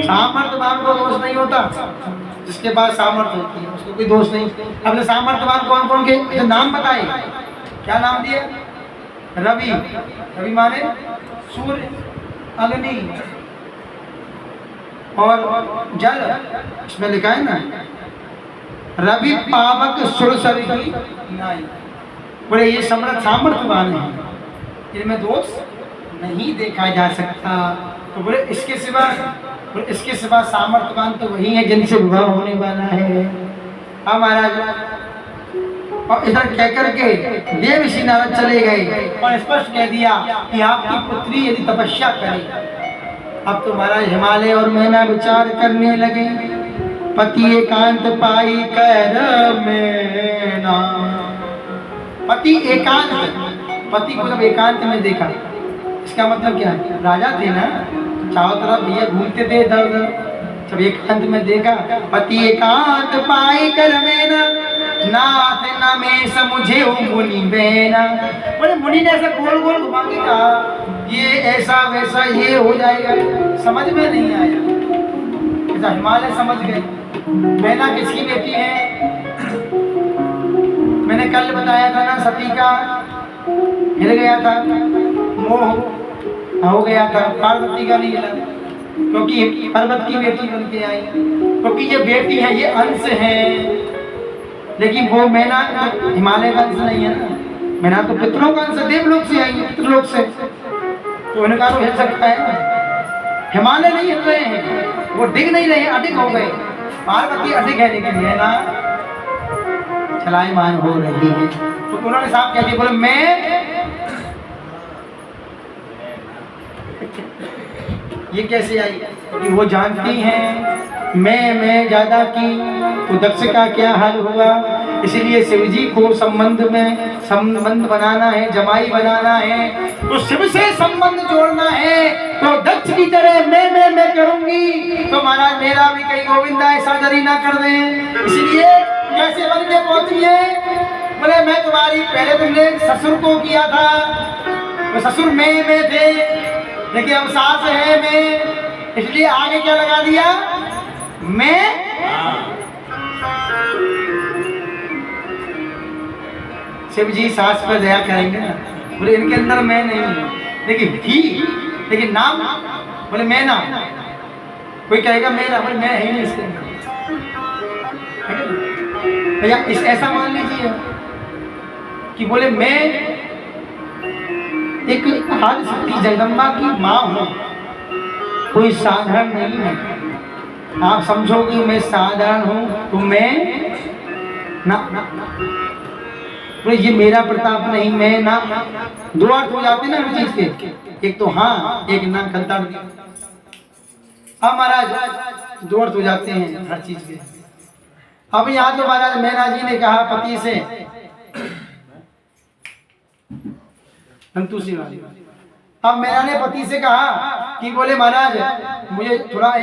सामर्थ्यवान को दोष नहीं होता, जिसके पास सामर्थ्य होती है उसको कोई दोष नहीं। अब सामर्थ्यवान कौन कौन के नाम बताए? क्या नाम दिए? रवि, रवि माने सूर्य, अग्नि और जल। इसमें लिखा है ना रवि पावक सुर सर की नाई। बोले ये समर्थ सामर्थ्यवान है, इनमें दोष नहीं देखा जा सकता। तो बोले इसके सिवा सामर्थ्यवान तो वही है जिनसे विवाह होने वाला है। हाँ महाराज। और इधर कह करके देव ऋषि नारद चले गए और स्पष्ट कह दिया कि आपकी पुत्री यदि तपस्या करे। अब तो महाराज हिमालय और मैना विचार करने लगे। पति एकांत पाई कर मैना। पति एकांत, पति को जब एकांत में देखा, इसका मतलब क्या है? राजा थे ना, चारों तरफ ये घूमते थे इधर उधर। जब एकांत में देखा, पति एकांत पाई कर मैना, नाथ न में समुझे मुनि बेना। बोले मुनि ने ऐसा गोल गोल घुमा के कहा ये ऐसा वैसा ये हो जाएगा, समझ में नहीं आया। ऐसा हिमालय समझ गए। मैना किसकी बेटी है? मैंने कल बताया था ना, सती का हिल गया था, मोह हो गया था, पार्वती का नहीं हिला, क्योंकि पर्वत की बेटी बन के आई। क्योंकि ये बेटी है, ये अंश है, लेकिन वो मैना हिमालय का अंश नहीं है ना। मैंने तो पितरों का अंश देवलोक से आई है, पितृलोक से। तो उन्होंने कहा तो हिल सकता है, हिमालय नहीं हिल रहे हैं, वो डिग नहीं रहे, अडिग हो गए। पार्वती अडिग है लेकिन है ना चलायमान हो रही है। तो उन्होंने साफ कह दिया, बोले मैं ये कैसे आई, क्योंकि वो जानती हैं मैं ज्यादा की, तो दक्ष का क्या हाल हुआ। इसीलिए शिव जी को संबंध बनाना है, जमाई बनाना है, तो शिव से संबंध जोड़ना है। तो दक्ष की तरह मैं करूंगी, तो महाराज मेरा भी कहीं गोविंदा ऐसा जरी ना कर दे। इसलिए कैसे बन के पहुंची है, बोले मैं तुम्हारी पहले तुमने ससुर को किया था, वो ससुर में थे, लेकिन अब सास है मैं, इसलिए आगे क्या लगा दिया मैं। शिव जी सास पर दया करेंगे ना, बोले इनके अंदर मैं नहीं हूं, लेकिन नाम बोले मैं ना, कोई कहेगा मेरा, बोले मैं ही नहीं इसके अंदर। भैया इस ऐसा मान लीजिए कि बोले मैं एक आदिशक्ति जगदम्बा की माँ हूँ, कोई साधारण नहीं है। आप समझोगे मैं साधारण हूँ तो मैं ना तो ये मेरा प्रताप नहीं, मैं ना। दो अर्थ हो जाते ना हर चीज के, एक तो हाँ, एक ना कंता। अब महाराज दो अर्थ हो जाते हैं हर चीज के। अब यहाँ तो महाराज मैना जी ने कहा पति से, संतुष्टि वाली। अब मैना ने पति से कहा कि बोले महाराज मुझे थोड़ा